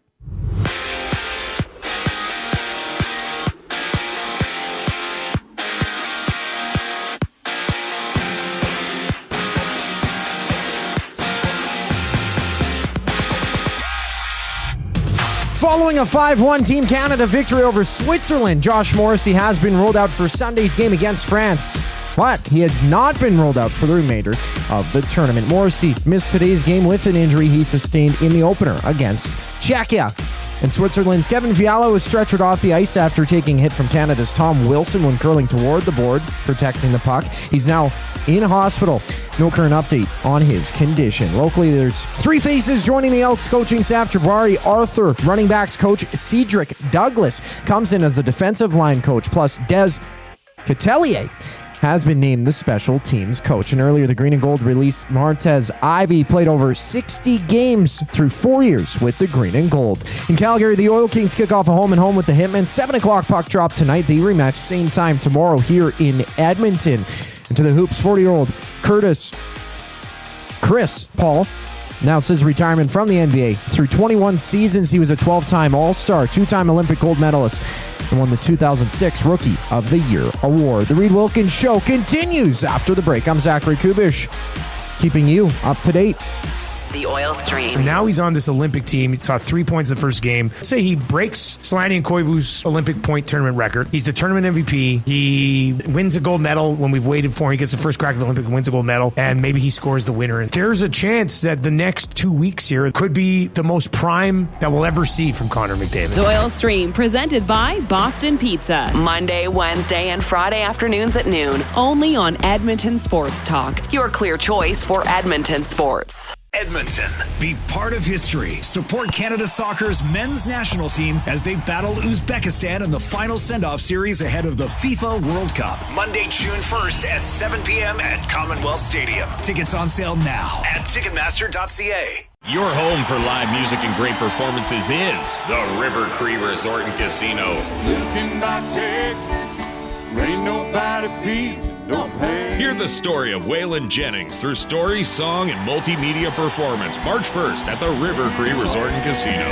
Following a 5-1 Team Canada victory over Switzerland, Josh Morrissey has been ruled out for Sunday's game against France. But he has not been ruled out for the remainder of the tournament. Morrissey missed today's game with an injury he sustained in the opener against Czechia. And Switzerland's Kevin Fiala was stretchered off the ice after taking a hit from Canada's Tom Wilson when curling toward the board, protecting the puck. He's now in hospital. No current update on his condition. Locally, there's three faces joining the Elks coaching staff. Jabari Arthur, running backs coach Cedric Douglas, comes in as a defensive line coach, plus Des Catelier has been named the special teams coach. And earlier, the Green and Gold released Martez Ivy played over 60 games through 4 years with the Green and Gold. In Calgary, the Oil Kings kick off a home-and-home with the Hitmen. 7 o'clock puck drop tonight. The rematch same time tomorrow here in Edmonton. And to the Hoops, 40-year-old Chris Paul announced his retirement from the NBA. Through 21 seasons, he was a 12-time All-Star, 2-time Olympic gold medalist, and won the 2006 Rookie of the Year award. The Reid Wilkins Show continues after the break. I'm Zachary Kubish, keeping you up to date. The Oil Stream. And now he's on this Olympic team. He saw 3 points in the first game. Say he breaks Slanian Koivu's Olympic point tournament record. He's the tournament MVP. He wins a gold medal when we've waited for him. He gets the first crack at the Olympic and wins a gold medal. And maybe he scores the winner. And there's a chance that the next 2 weeks here could be the most prime that we'll ever see from Connor McDavid. The Oil Stream, presented by Boston Pizza. Monday, Wednesday, and Friday afternoons at noon. Only on Edmonton Sports Talk. Your clear choice for Edmonton sports. Edmonton. Be part of history. Support Canada Soccer's men's national team as they battle Uzbekistan in the final send-off series ahead of the FIFA World Cup. Monday, June 1st at 7 p.m. at Commonwealth Stadium. Tickets on sale now at Ticketmaster.ca. Your home for live music and great performances is the River Cree Resort and Casino. Looking by Texas, ain't nobody feel no pain. Hear the story of Waylon Jennings through story, song, and multimedia performance March 1st at the River Cree Resort and Casino.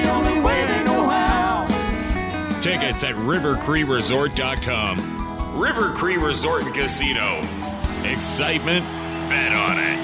The only way they know how tickets at rivercreeresort.com. River Cree Resort and Casino. Excitement, bet on it.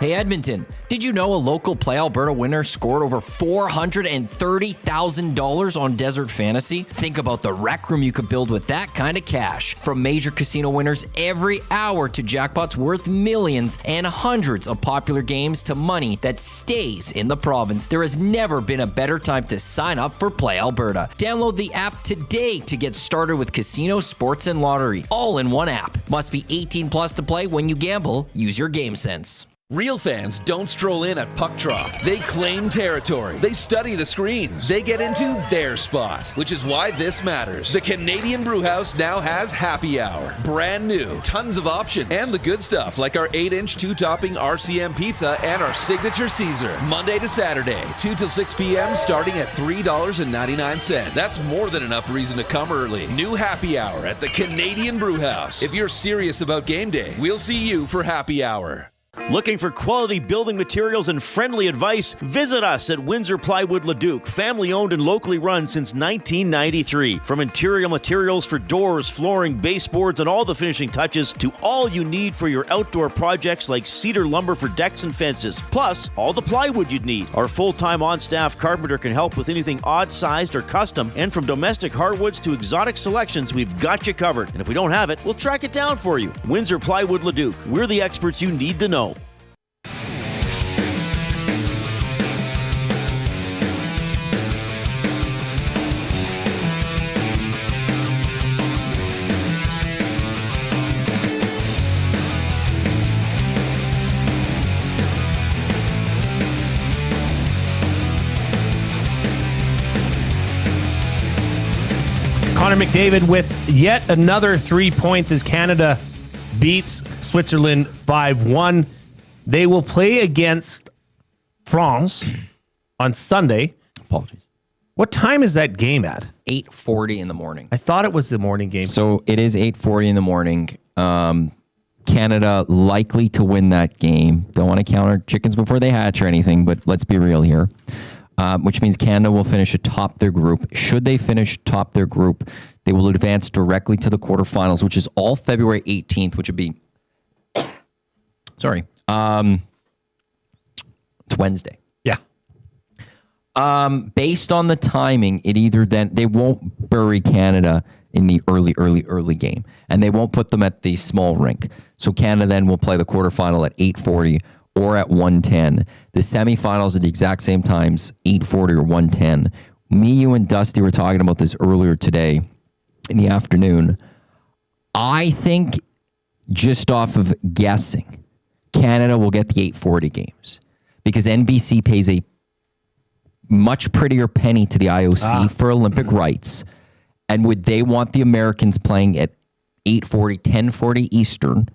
Hey Edmonton, did you know a local Play Alberta winner scored over $430,000 on Desert Fantasy? Think about the rec room you could build with that kind of cash. From major casino winners every hour to jackpots worth millions and hundreds of popular games to money that stays in the province, there has never been a better time to sign up for Play Alberta. Download the app today to get started with casino, sports, and lottery, all in one app. Must be 18 plus to play. When you gamble, use your game sense. Real fans don't stroll in at puck drop. They claim territory. They study the screens. They get into their spot, which is why this matters. The Canadian Brewhouse now has happy hour. Brand new. Tons of options. And the good stuff like our 8-inch 2-topping RCM pizza and our signature Caesar. Monday to Saturday, 2 till 6 p.m. starting at $3.99. That's more than enough reason to come early. New happy hour at the Canadian Brewhouse. If you're serious about game day, we'll see you for happy hour. Looking for quality building materials and friendly advice? Visit us at Windsor Plywood Leduc, family owned and locally run since 1993. From interior materials for doors, flooring, baseboards, and all the finishing touches to all you need for your outdoor projects like cedar lumber for decks and fences, plus all the plywood you'd need. Our full-time on-staff carpenter can help with anything odd-sized or custom, and from domestic hardwoods to exotic selections, we've got you covered. And if we don't have it, we'll track it down for you. Windsor Plywood Leduc. We're the experts you need to know. Connor McDavid with yet another 3 points as Canada beats Switzerland 5-1. They will play against France on Sunday. Apologies. What time is that game at? 8:40 in the morning. I thought it was the morning game. So it is 8:40 in the morning. Canada likely to win that game. Don't want to count our chickens before they hatch or anything, but let's be real here. Which means Canada will finish atop their group. Should they finish atop their group, they will advance directly to the quarterfinals, which is all February 18th, which would be, it's Wednesday. Yeah. Based on the timing, it either then, they won't bury Canada in the early game, and they won't put them at the small rink. So Canada then will play the quarterfinal at 8:40 or at 1:10. The semifinals at the exact same times, 8:40 or 1:10. Me, you, and Dusty were talking about this earlier today in the afternoon. I think, just off of guessing, Canada will get the 8:40 games because NBC pays a much prettier penny to the IOC for Olympic rights. And would they want the Americans playing at 8:40, 10:40 Eastern,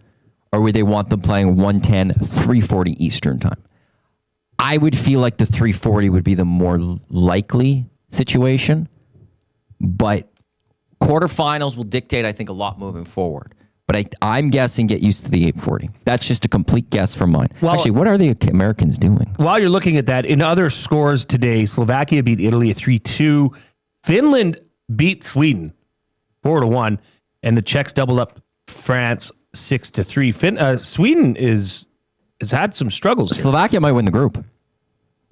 or would they want them playing 1:10, 3:40 Eastern time? I would feel like the 3:40 would be the more likely situation, but quarterfinals will dictate, I think, a lot moving forward. But I'm guessing get used to the 8:40. That's just a complete guess from mine. Well, actually, what are the Americans doing? While you're looking at that, in other scores today, Slovakia beat Italy at 3-2. Finland beat Sweden 4-1, and the Czechs doubled up France 6-3. Sweden has had some struggles here. Slovakia might win the group.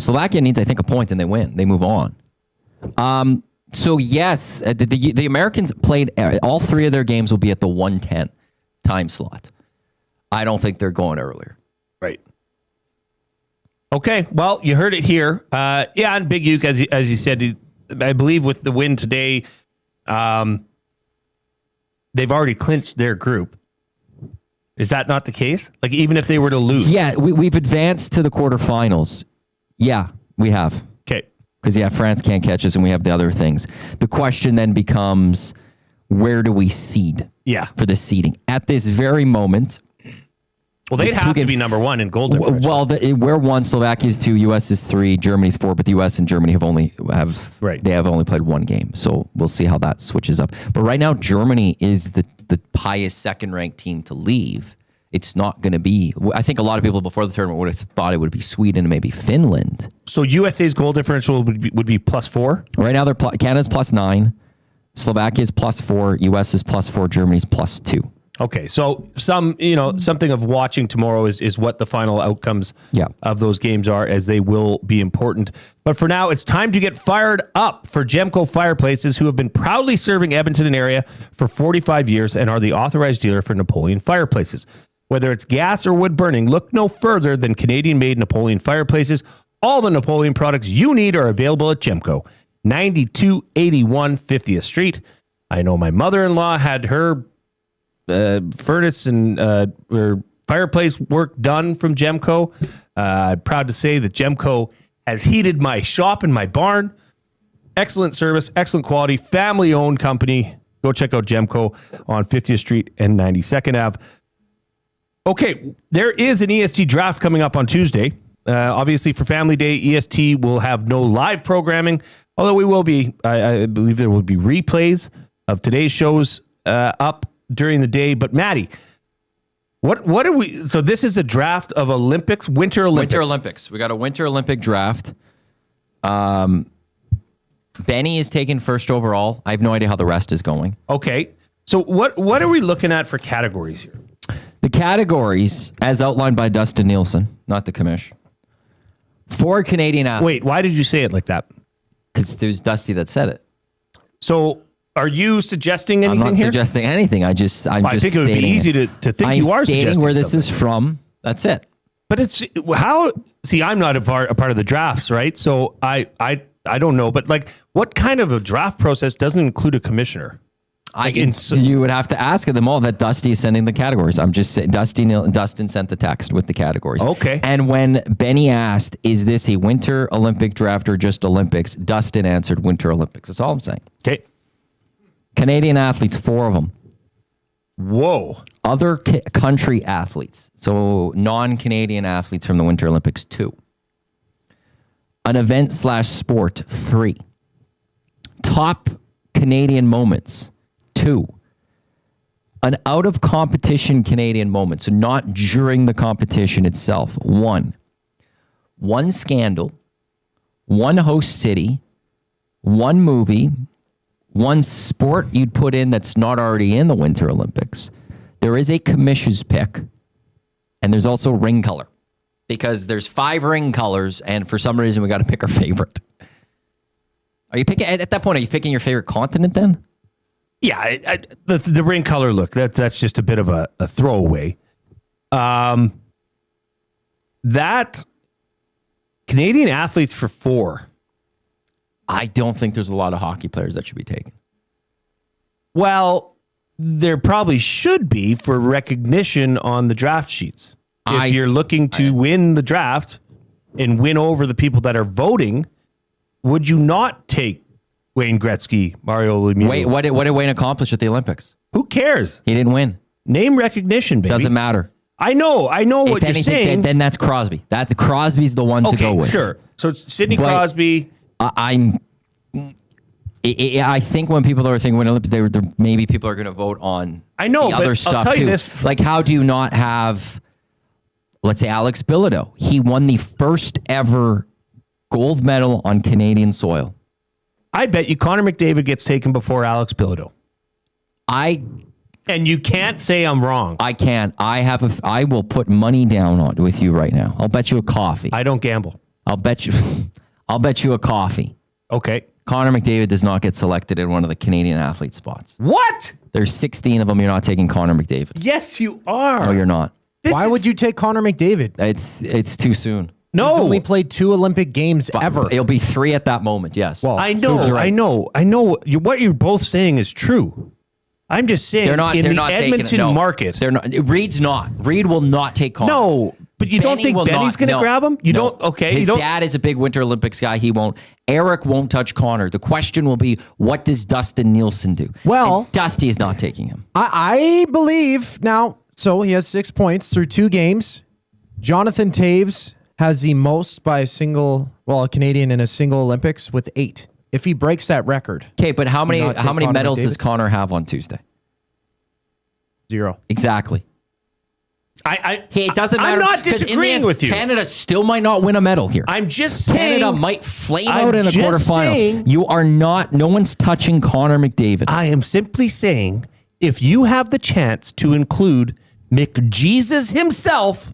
Slovakia needs, I think, a point, and they win. They move on. So yes, the Americans played all three of their games will be at the 1:10 time slot. I don't think they're going earlier. Right. Okay. Well, you heard it here. Yeah, and Big Uke, as you said, I believe with the win today, they've already clinched their group. Is that not the case? Like, even if they were to lose? Yeah, we've advanced to the quarterfinals. Yeah, we have. Okay. Because, France can't catch us, and we have the other things. The question then becomes, where do we seed for the seeding? At this very moment... Well, they'd have to be number one in goal difference. Well, we're 1, Slovakia's 2, U.S. is 3, Germany's 4, but the U.S. and Germany have only played one game. So we'll see how that switches up. But right now, Germany is the highest second-ranked team to leave, It's not going to be. I think a lot of people before the tournament would have thought it would be Sweden and maybe Finland. So USA's goal differential would be +4? Right now, Canada's +9, Slovakia's +4, US is +4, Germany's +2. Okay, so something of watching tomorrow is what the final outcomes of those games are, as they will be important. But for now, it's time to get fired up for Gemco Fireplaces, who have been proudly serving Edmonton and area for 45 years and are the authorized dealer for Napoleon Fireplaces. Whether it's gas or wood burning, look no further than Canadian-made Napoleon Fireplaces. All the Napoleon products you need are available at Gemco, 9281 50th Street. I know my mother-in-law had her furnace and fireplace work done from Gemco. Proud to say that Gemco has heated my shop and my barn. Excellent service, excellent quality, family-owned company. Go check out Gemco on 50th Street and 92nd Ave. Okay, there is an EST draft coming up on Tuesday. Obviously, for Family Day, EST will have no live programming, although we will be, I believe there will be replays of today's shows up during the day. But Matty, what are we? So this is a draft of Winter Olympics. We got a Winter Olympic draft. Benny is taken first overall. I have no idea how the rest is going. Okay, so what are we looking at for categories here? The categories, as outlined by Dustin Nielsen, not the commish. 4 Canadian athletes. Wait, why did you say it like that? Because there's Dusty that said it. So are you suggesting anything I'm not here? suggesting anything. I think it would be easy to think you are suggesting stating where this something. is from. That's it. But it's how. See, I'm not a part of the drafts, right? So I don't know. But like, what kind of a draft process doesn't include a commissioner? You would have to ask them all. That Dusty is sending the categories. I'm just saying, Dustin sent the text with the categories. Okay. And when Benny asked, "Is this a Winter Olympic draft or just Olympics?" Dustin answered, "Winter Olympics." That's all I'm saying. Okay. Canadian athletes, 4 of them. Whoa. Other country athletes, so non-Canadian athletes from the Winter Olympics, 2. An event/sport, 3. Top Canadian moments, 2. An out-of-competition Canadian moment, so not during the competition itself, 1. 1 scandal, 1 host city, 1 movie, 1 sport you'd put in that's not already in the Winter Olympics. There is a commission's pick, and there's also ring color, because there's 5 ring colors, and for some reason we got to pick our favorite. Are you picking at that point? Are you picking your favorite continent then? Yeah, the ring color look. That's just a bit of a throwaway. That Canadian athletes for 4. I don't think there's a lot of hockey players that should be taken. Well, there probably should be for recognition on the draft sheets. If you're looking to win the draft and win over the people that are voting, would you not take Wayne Gretzky, Mario Lemieux? Wait, what did Wayne accomplish at the Olympics? Who cares? He didn't win. Name recognition, baby. Doesn't matter. I know what you're saying. Then that's Crosby. Crosby's the one to go with. Sure. So it's Sidney Crosby. I think when people are thinking Winter Olympics, maybe people are going to vote on the other stuff I'll tell too. you this. Like, how do you not have, let's say, Alex Bilodeau? He won the first ever gold medal on Canadian soil. I bet you Connor McDavid gets taken before Alex Bilodeau. And you can't say I'm wrong. I can't. I will put money down on with you right now. I'll bet you a coffee. I don't gamble. I'll bet you a coffee. Okay. Connor McDavid does not get selected in one of the Canadian athlete spots. What? There's 16 of them. You're not taking Connor McDavid. Yes, you are. No, you're not. Why would you take Connor McDavid? It's too soon. No. He's only played 2 Olympic games ever. It'll be 3 at that moment, yes. Well, I know. What you're both saying is true. I'm just saying they're not Edmonton market. They're not. Reid's not. Reid will not take Connor. No, but you don't think Benny's going to grab him? You don't? Okay. His dad is a big Winter Olympics guy. He won't. Eric won't touch Connor. The question will be, what does Dustin Nielsen do? Well, and Dusty is not taking him. I believe now, so he has 6 points through 2 games. Jonathan Taves has the most by a Canadian in a single Olympics with 8. If he breaks that record. Okay, but how many medals does Connor have on Tuesday? 0. Exactly. It doesn't matter. I'm not 'cause in the disagreeing end, with you. Canada still might not win a medal here. I'm just saying. Canada might flame I'm out in the just quarterfinals. saying- You are not. No one's touching Connor McDavid. I am simply saying, if you have the chance to include McJesus himself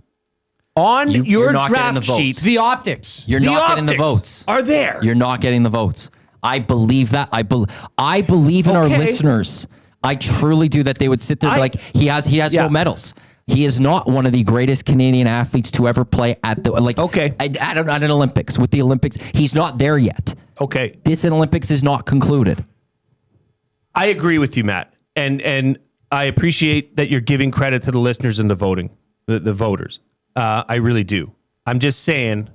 on You're your not getting draft the votes. sheet, The optics. You're the not getting the optics votes. are there. You're not getting the votes. I believe that. I believe in our Okay. listeners. I truly do that they would sit there and be like, he has Yeah. no medals. He is not one of the greatest Canadian athletes to ever play at the at an Olympics. With the Olympics, he's not there yet. Okay. This Olympics is not concluded. I agree with you, Matt, and I appreciate that you're giving credit to the listeners and the voters. I really do. I'm just saying,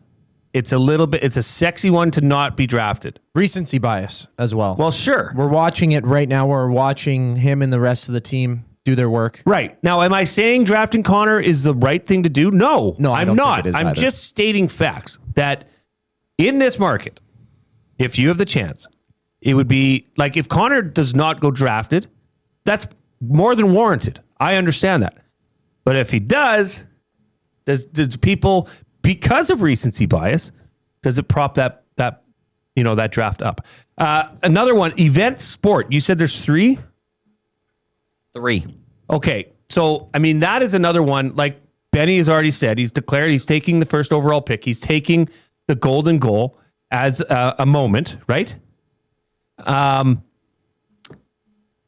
it's a sexy one to not be drafted. Recency bias as well. Well, sure. We're watching it right now. We're watching him and the rest of the team do their work. Right. Now, am I saying drafting Connor is the right thing to do? No, I I'm don't not. think it is I'm either. just stating facts that in this market, if you have the chance, it would be like if Connor does not go drafted, that's more than warranted. I understand that. But if he does people, because of recency bias, does it prop that draft up? Another one, event sport. You said there's 3? 3. Okay. So, I mean, that is another one. Like Benny has already said, he's declared he's taking the first overall pick. He's taking the golden goal as a moment, right?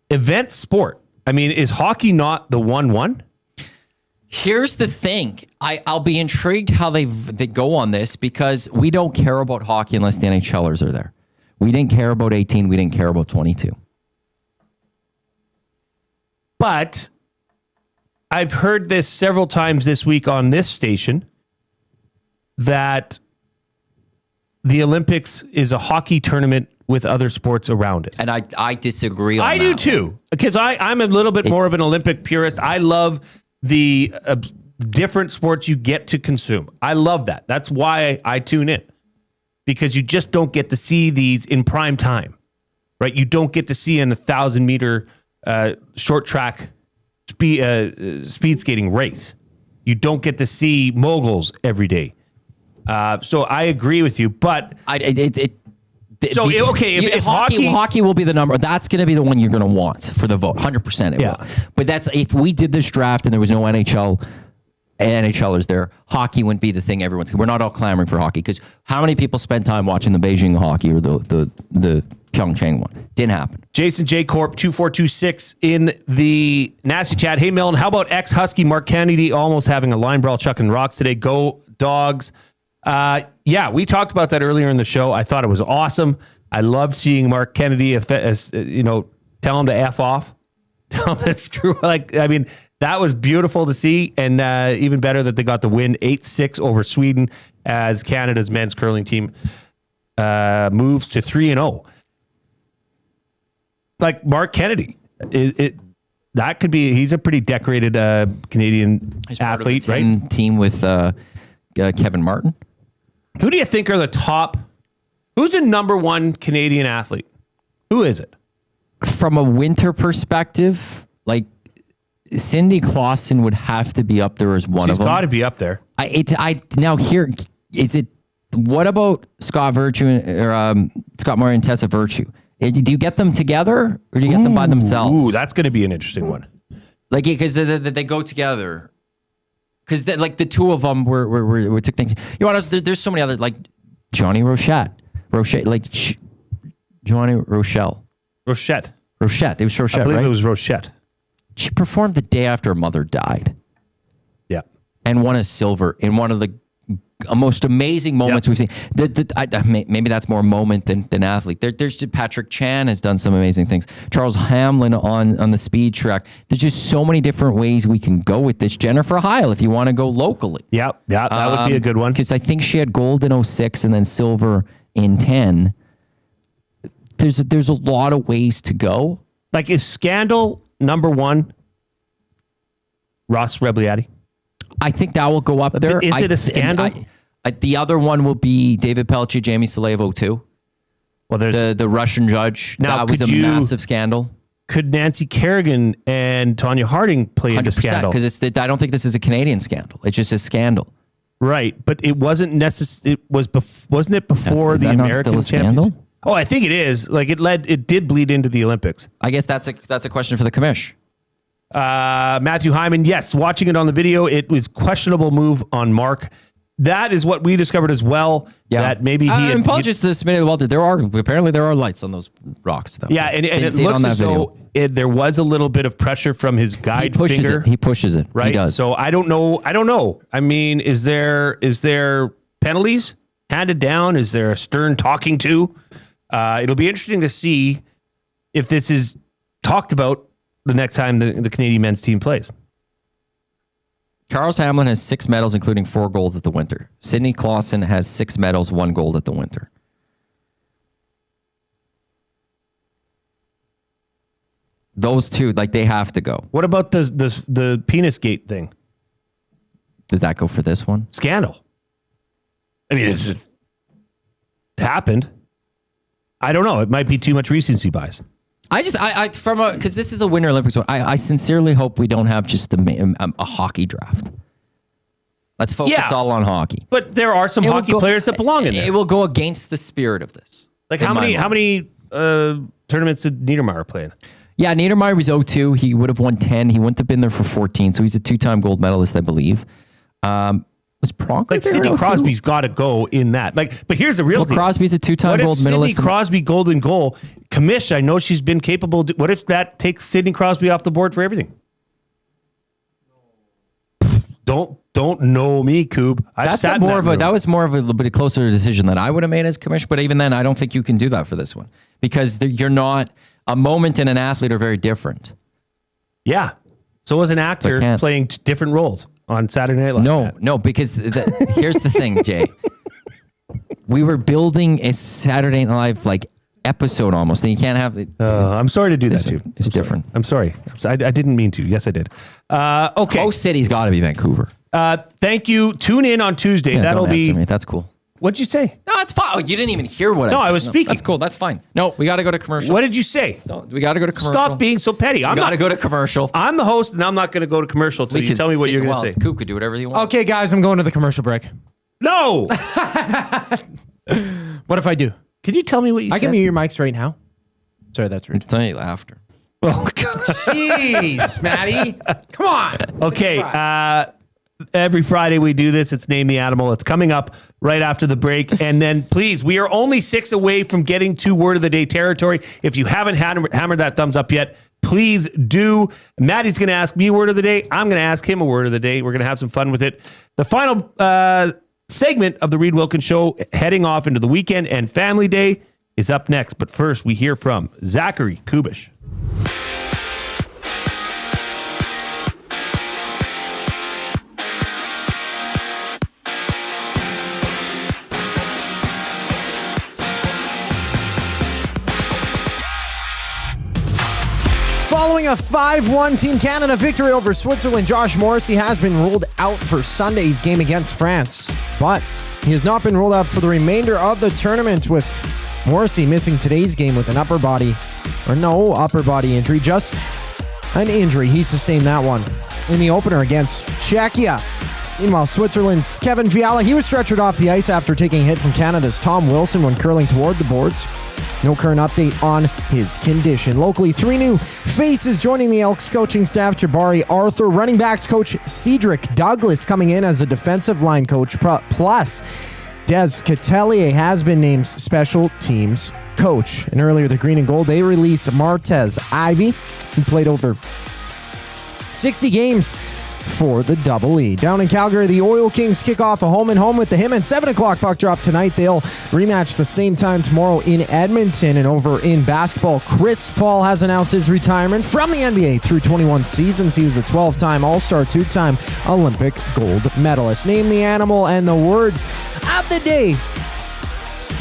Event sport. I mean, is hockey not the 1-1? Here's the thing. I'll be intrigued how they go on this because we don't care about hockey unless the NHLers are there. We didn't care about 18. We didn't care about 22. But I've heard this several times this week on this station that the Olympics is a hockey tournament with other sports around it. And I disagree on that. I do too, because I'm a little bit more of an Olympic purist. I love the different sports you get to consume. I love that. That's why I tune in, because you just don't get to see these in prime time, right? You don't get to see in 1,000-meter short track speed skating race. You don't get to see moguls every day. So I agree with you, but if hockey will be the number, that's going to be the one you're going to want for the vote. 100% it will. But that's if we did this draft and there was no NHLers there, hockey wouldn't be the thing everyone's. We're not all clamoring for hockey because how many people spend time watching the Beijing hockey or the Pyeongchang one? Didn't happen. Jason J. Corp 2426 in the nasty chat. Hey Milne, how about ex-Husky Mark Kennedy almost having a line brawl chucking rocks today? Go Dogs. Yeah, we talked about that earlier in the show. I thought it was awesome. I loved seeing Mark Kennedy, tell him to F off. Tell him to screw. That was beautiful to see, and even better that they got the win 8-6 over Sweden as Canada's men's curling team moves to 3-0. Like Mark Kennedy, that could be. He's a pretty decorated Canadian athlete, right? Team with Kevin Martin. Who do you think are the top? Who's the number one Canadian athlete? Who is it? From a winter perspective, like Cindy Clausen would have to be up there as one of them. She's got to be up there. What about Scott Virtue or Scott Murray and Tessa Virtue? Do you get them together or do you get them by themselves? Ooh, that's going to be an interesting one. Like, because they go together. Because the two of them we took things. You know, there's so many other, like Johnny Rochette, Johnny Rochelle. Rochette. It was Rochette, I believe right? it was Rochette. She performed the day after her mother died. Yeah. And won a silver in one of the most amazing moments we've seen. Maybe that's more moment than athlete. There's Patrick Chan has done some amazing things. Charles Hamlin on the speed track. There's just so many different ways we can go with this. Jennifer Heil, if you want to go locally. Yeah, that would be a good one. Because I think she had gold in 06 and then silver in 10. There's a lot of ways to go. Like, is Scandal number one Ross Rebliati? I think that will go up there. Is it a Scandal? The other one will be David Pelche, Jamie Salevo too. Well, there's the Russian judge. Now, that was a massive scandal. could Nancy Kerrigan and Tanya Harding play into scandal? Because I don't think this is a Canadian scandal. It's just a scandal. Right, but it wasn't necessary. Wasn't it before is the that not American still a scandal? Championship? Oh, I think it is. Like it did bleed into the Olympics. I guess that's a question for the commish. Matthew Hyman, yes, watching it on the video, it was questionable move on Mark. That is what we discovered as well. Yeah, that maybe he. Apologies to the Smitty Walter. There are lights on those rocks though. Yeah, and it looks as though there was a little bit of pressure from his guide finger. He pushes it. Right. He does. So I don't know. I mean, is there penalties handed down? Is there a stern talking to? It'll be interesting to see if this is talked about the next time the Canadian men's team plays. Charles Hamlin has 6 medals, including 4 golds at the Winter. Sidney Clausen has 6 medals, 1 gold at the Winter. Those two, they have to go. What about the penis gate thing? Does that go for this one? Scandal. I mean, it happened. I don't know. It might be too much recency bias. Because this is a Winter Olympics one, I sincerely hope we don't have just a hockey draft. Let's focus all on hockey. But there are some hockey players that belong in there. It will go against the spirit of this. Like how many tournaments did Niedermayer play in? Yeah, Niedermayer was 0-2. He would have won 10. He wouldn't have been there for 14. So he's a 2-time gold medalist, I believe. Was Pronger like there? Sidney Crosby's got to go in that. But here's the real deal. Crosby's a 2-time gold medalist. Sidney Crosby golden goal. Commish, I know she's been capable. What if that takes Sidney Crosby off the board for everything? Don't know me, Coob. That was more of a little bit closer decision that I would have made as commish. But even then, I don't think you can do that for this one because you're not. A moment and an athlete are very different. Yeah. So was an actor playing different roles on Saturday Night Live. No, because here's the thing, Jay. We were building a Saturday Night Live episode almost, and you can't have it. I'm sorry to do that too. It's different. I'm sorry. I didn't mean to. Yes, I did. Okay. Host city's got to be Vancouver. Thank you. Tune in on Tuesday. Yeah, That'll be. That's cool. What'd you say? No, it's fine. Oh, you didn't even hear what I said. No, I was speaking. That's cool. That's fine. No, we got to go to commercial. What did you say? No, we got to go to commercial. Stop being so petty. We got to go to commercial. I'm the host, and I'm not going to go to commercial until you tell me what you're going to say. Coop could do whatever you want. Okay, guys, I'm going to the commercial break. No. What if I do? Can you tell me what you said? I can mute your mics right now. Sorry, that's rude. I'll tell you after. Oh, God. Jeez, Matty. Come on. Okay. Every Friday we do this. It's Name the Animal. It's coming up right after the break. And then please, we are only 6 away from getting to Word of the Day territory. If you haven't hammered that thumbs up yet, please do. Maddie's going to ask me a word of the day. I'm going to ask him a word of the day. We're going to have some fun with it. The final segment of the Reid Wilkins Show, heading off into the weekend and Family Day, is up next. But first, we hear from Zachary Kubish. Following a 5-1 Team Canada victory over Switzerland, Josh Morrissey has been ruled out for Sunday's game against France. But he has not been ruled out for the remainder of the tournament, with Morrissey missing today's game with an upper body injury, just an injury. He sustained that one in the opener against Czechia. Meanwhile, Switzerland's Kevin Fiala, he was stretchered off the ice after taking a hit from Canada's Tom Wilson when curling toward the boards. No current update on his condition. Locally, 3 new faces joining the Elks coaching staff. Jabari Arthur, running backs coach Cedric Douglas coming in as a defensive line coach. Plus, Des Catelier has been named special teams coach. And earlier, the Green and Gold, they released Martez Ivy, who played over 60 games for the Double E. Down in Calgary, the Oil Kings kick off a home-and-home with the Him at 7 o'clock puck drop tonight. They'll rematch the same time tomorrow in Edmonton. And over in basketball, Chris Paul has announced his retirement from the NBA through 21 seasons. He was a 12-time All-Star, 2-time Olympic gold medalist. Name the Animal and the words of the day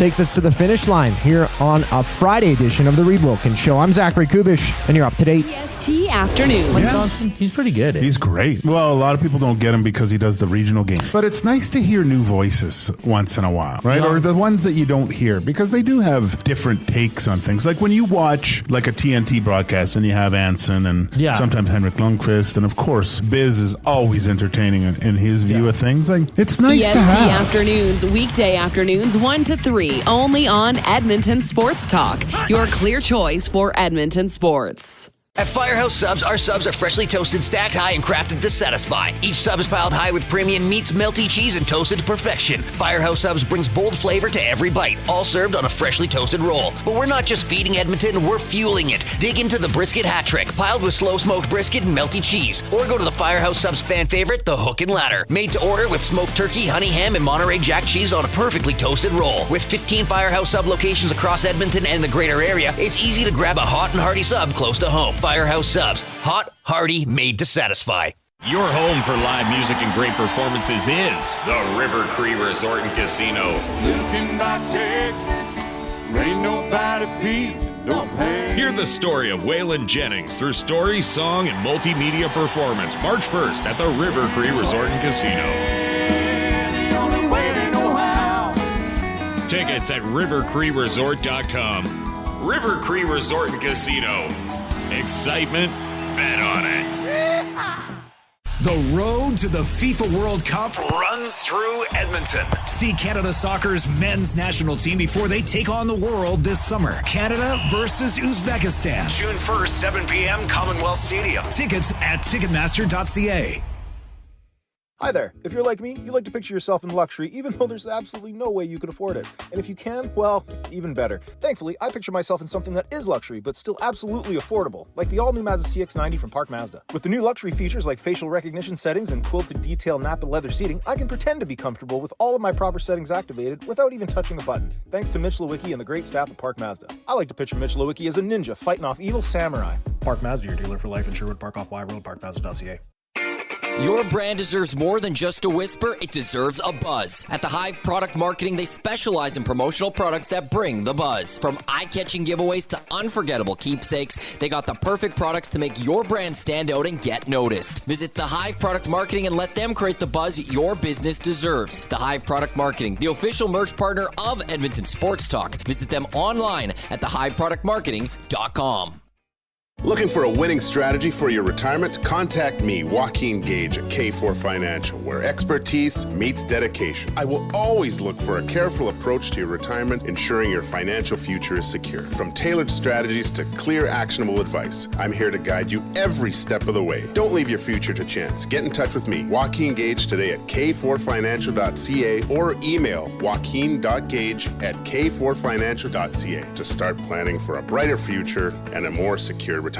takes us to the finish line here on a Friday edition of the Reid Wilkins Show. I'm Zachary Kubish, and you're up to date. EST Afternoons. He's pretty good. He's great. Well, a lot of people don't get him because he does the regional game. But it's nice to hear new voices once in a while, right? Or the ones that you don't hear, because they do have different takes on things. Like when you watch like a TNT broadcast and you have Anson and sometimes Henrik Lundqvist, and of course Biz is always entertaining in his view of things. Like it's nice EST to have. Afternoons, weekday afternoons 1 to 3, only on Edmonton Sports Talk. Your clear choice for Edmonton sports. At Firehouse Subs, our subs are freshly toasted, stacked high, and crafted to satisfy. Each sub is piled high with premium meats, melty cheese, and toasted to perfection. Firehouse Subs brings bold flavor to every bite, all served on a freshly toasted roll. But we're not just feeding Edmonton, we're fueling it. Dig into the brisket hat trick, piled with slow-smoked brisket and melty cheese. Or go to the Firehouse Subs fan favorite, the Hook and Ladder. Made to order with smoked turkey, honey ham, and Monterey Jack cheese on a perfectly toasted roll. With 15 Firehouse Sub locations across Edmonton and the greater area, it's easy to grab a hot and hearty sub close to home. Firehouse Subs. Hot, hearty, made to satisfy. Your home for live music and great performances is the River Cree Resort and Casino. Looking by Texas, ain't nobody feeling no pain. Hear the story of Waylon Jennings through story, song, and multimedia performance March 1st at the River Cree Resort and Casino. The only way they know how. Tickets at rivercreeresort.com. River Cree Resort and Casino. Excitement, bet on it. The road to the FIFA World Cup runs through Edmonton. See Canada Soccer's men's national team before they take on the world this summer. Canada versus Uzbekistan. June 1st, 7 p.m., Commonwealth Stadium. Tickets at Ticketmaster.ca. Hi there. If you're like me, you like to picture yourself in luxury, even though there's absolutely no way you could afford it. And if you can, well, even better. Thankfully, I picture myself in something that is luxury, but still absolutely affordable, like the all-new Mazda CX-90 from Park Mazda. With the new luxury features like facial recognition settings and quilted detail Napa leather seating, I can pretend to be comfortable with all of my proper settings activated without even touching a button, thanks to Mitch Lewicki and the great staff at Park Mazda. I like to picture Mitch Lewicki as a ninja fighting off evil samurai. Park Mazda, your dealer for life in Sherwood Park off Y Road, parkmazda.ca. Your brand deserves more than just a whisper, it deserves a buzz. At the Hive Product Marketing, they specialize in promotional products that bring the buzz. From eye-catching giveaways to unforgettable keepsakes, they got the perfect products to make your brand stand out and get noticed. Visit the Hive Product Marketing and let them create the buzz your business deserves. The Hive Product Marketing, the official merch partner of Edmonton Sports Talk. Visit them online at thehiveproductmarketing.com. Looking for a winning strategy for your retirement? Contact me, Joaquin Gage at K4 Financial, where expertise meets dedication. I will always look for a careful approach to your retirement, ensuring your financial future is secure. From tailored strategies to clear, actionable advice, I'm here to guide you every step of the way. Don't leave your future to chance. Get in touch with me, Joaquin Gage, today at k4financial.ca or email joaquin.gage@k4financial.ca to start planning for a brighter future and a more secure retirement.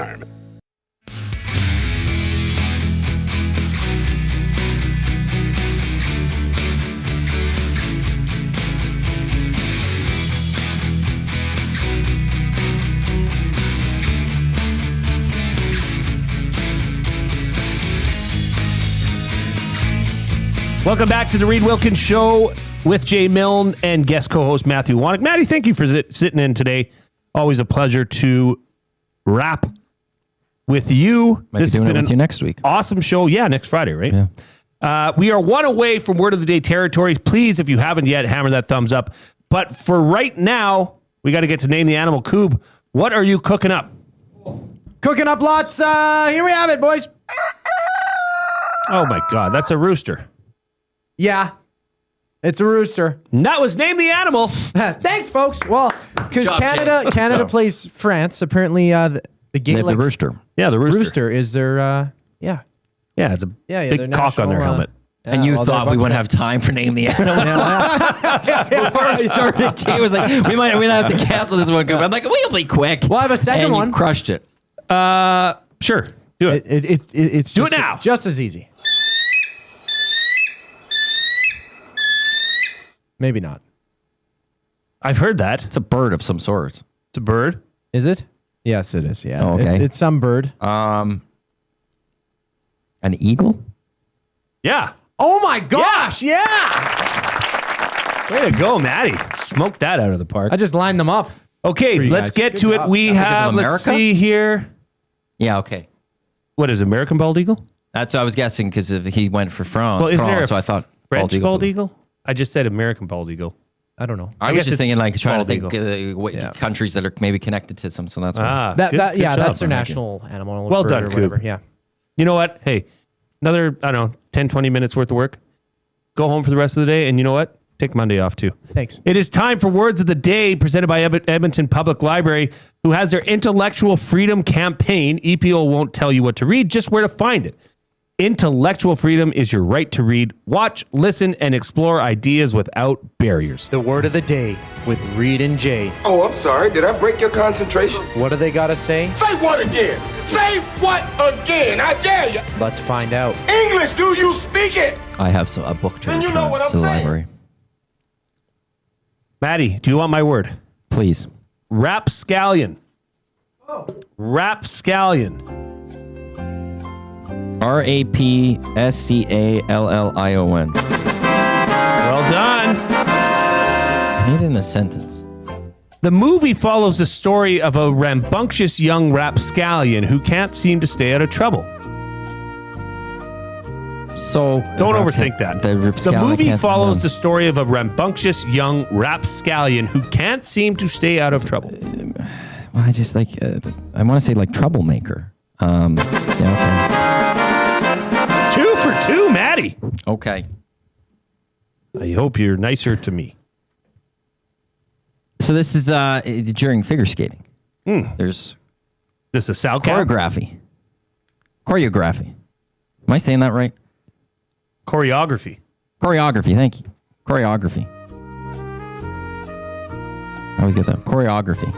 Welcome back to the Reid Wilkins Show with Jay Milne and guest co-host Matthew Iwanyk. Matty, thank you for sitting in today. Always a pleasure to wrap with you. Might be doing it with you next week. Awesome show. Yeah, next Friday, right? Yeah. We are one away from Word of the Day territory. Please, if you haven't yet, hammer that thumbs up. But for right now, we got to get to Name the Animal. Coob, what are you cooking up? Cooking up lots. Here we have it, boys. Oh, my God. That's a rooster. Yeah, it's a rooster. And that was Name the Animal. Thanks, folks. Well, because Canada plays France. Apparently, the Gaelic the rooster. Yeah, the rooster. Rooster is their yeah. Yeah, it's a their big cock on their helmet. And you thought we wouldn't have time for Name the Animal. Before it started, Jay was like, we might have to cancel this one. I'm like, we'll be quick. We'll have a second one. You crushed it. Sure. Do it. It's do it now. Just as easy. Maybe not. I've heard that. It's a bird of some sort. It's a bird? Is it? Yes, it is. Yeah. Oh, okay. It's some bird. An eagle? Yeah. Oh my gosh! Yeah. Way to go, Matty. Smoked that out of the park. I just lined them up. Okay, let's get to it. We have, let's see here. Yeah, okay. What is American Bald Eagle? That's what I was guessing because he went for France. Well, is there so I thought French Bald Eagle? I just said American Bald Eagle. I don't know. I was just thinking, like, trying to think countries that are maybe connected to some. So that's why. Good that's job. their national animal. Well bird done, or whatever. Coop. Yeah. You know what? Hey, another, 10, 20 minutes worth of work. Go home for the rest of the day. And you know what? Take Monday off too. Thanks. It is time for Words of the Day presented by Edmonton Public Library, who has their Intellectual Freedom Campaign. EPO won't tell you what to read, just where to find it. Intellectual freedom is your right to read, watch, listen, and explore ideas without barriers. The Word of the Day with Reid and Jay. Oh, I'm sorry. Did I break your concentration? What do they got to say? Say what again? Say what again? I dare you. Let's find out. English, do you speak it? I have a book to return what I'm to the saying. library. Maddie, do you want my word? Please. Rapscallion. Rapscallion. RAPSCALLION. Well done. I need it in a sentence. The movie follows the story of a rambunctious young rapscallion who can't seem to stay out of trouble. So don't overthink that. The movie follows the story of a rambunctious young rapscallion who can't seem to stay out of trouble. Well, I just I want to say like troublemaker. Yeah, okay. 2 for 2, Maddie. Okay. I hope you're nicer to me. So this is during figure skating. There's this is Sal choreography. Am I saying that right? Choreography. Thank you. Choreography. I always get that. Choreography.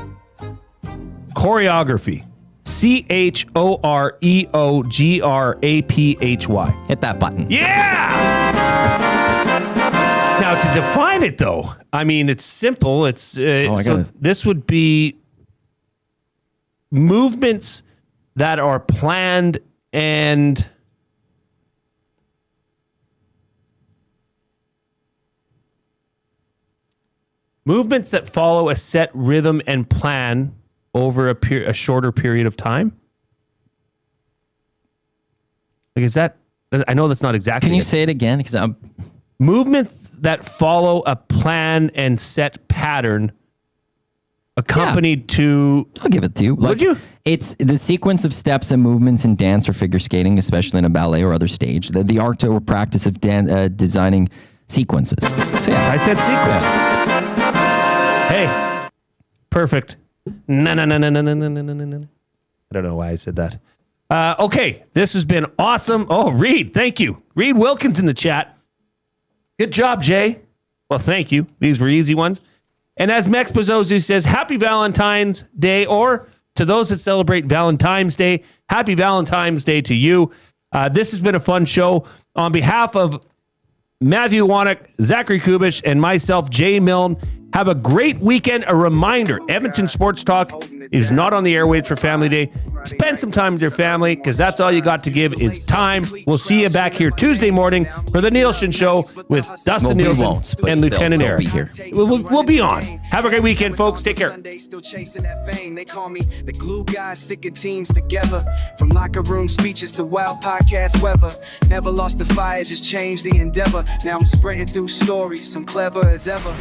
CHOREOGRAPHY. Hit that button. Yeah! Now, to define it, though, I mean, it's simple. It's this would be movements that are planned and movements that follow a set rhythm and plan over a shorter period of time. Like, is that? I know that's not exactly. Can you say it again? Because movements that follow a plan and set pattern, accompanied to. I'll give it to you. Would you? It's the sequence of steps and movements in dance or figure skating, especially in a ballet or other stage. The art or practice of designing sequences. So yeah, I said sequence. Yeah. Hey, perfect. No. I don't know why I said that. Okay, this has been awesome. Oh, Reid, thank you. Reid Wilkins in the chat. Good job, Jay. Well, thank you. These were easy ones. And as Mex Bozozu says, happy Valentine's Day, or to those that celebrate Valentine's Day, happy Valentine's Day to you. This has been a fun show. On behalf of Matthew Iwanyk, Zachary Kubish, and myself, Jay Milne, have a great weekend. A reminder, Edmonton Sports Talk is not on the airwaves for Family Day. Spend some time with your family, because that's all you got to give is time. We'll see you back here Tuesday morning for the Nielsen Show with Dustin Nielsen and Lieutenant Eric. Be here. We'll be on. Have a great weekend, folks. Take care. Still chasing that fame. They call me the glue guy, sticking teams together. From locker room speeches to wild podcast weather. Never lost the fire, just changed the endeavor. Now I'm spreading through stories. I'm clever as ever.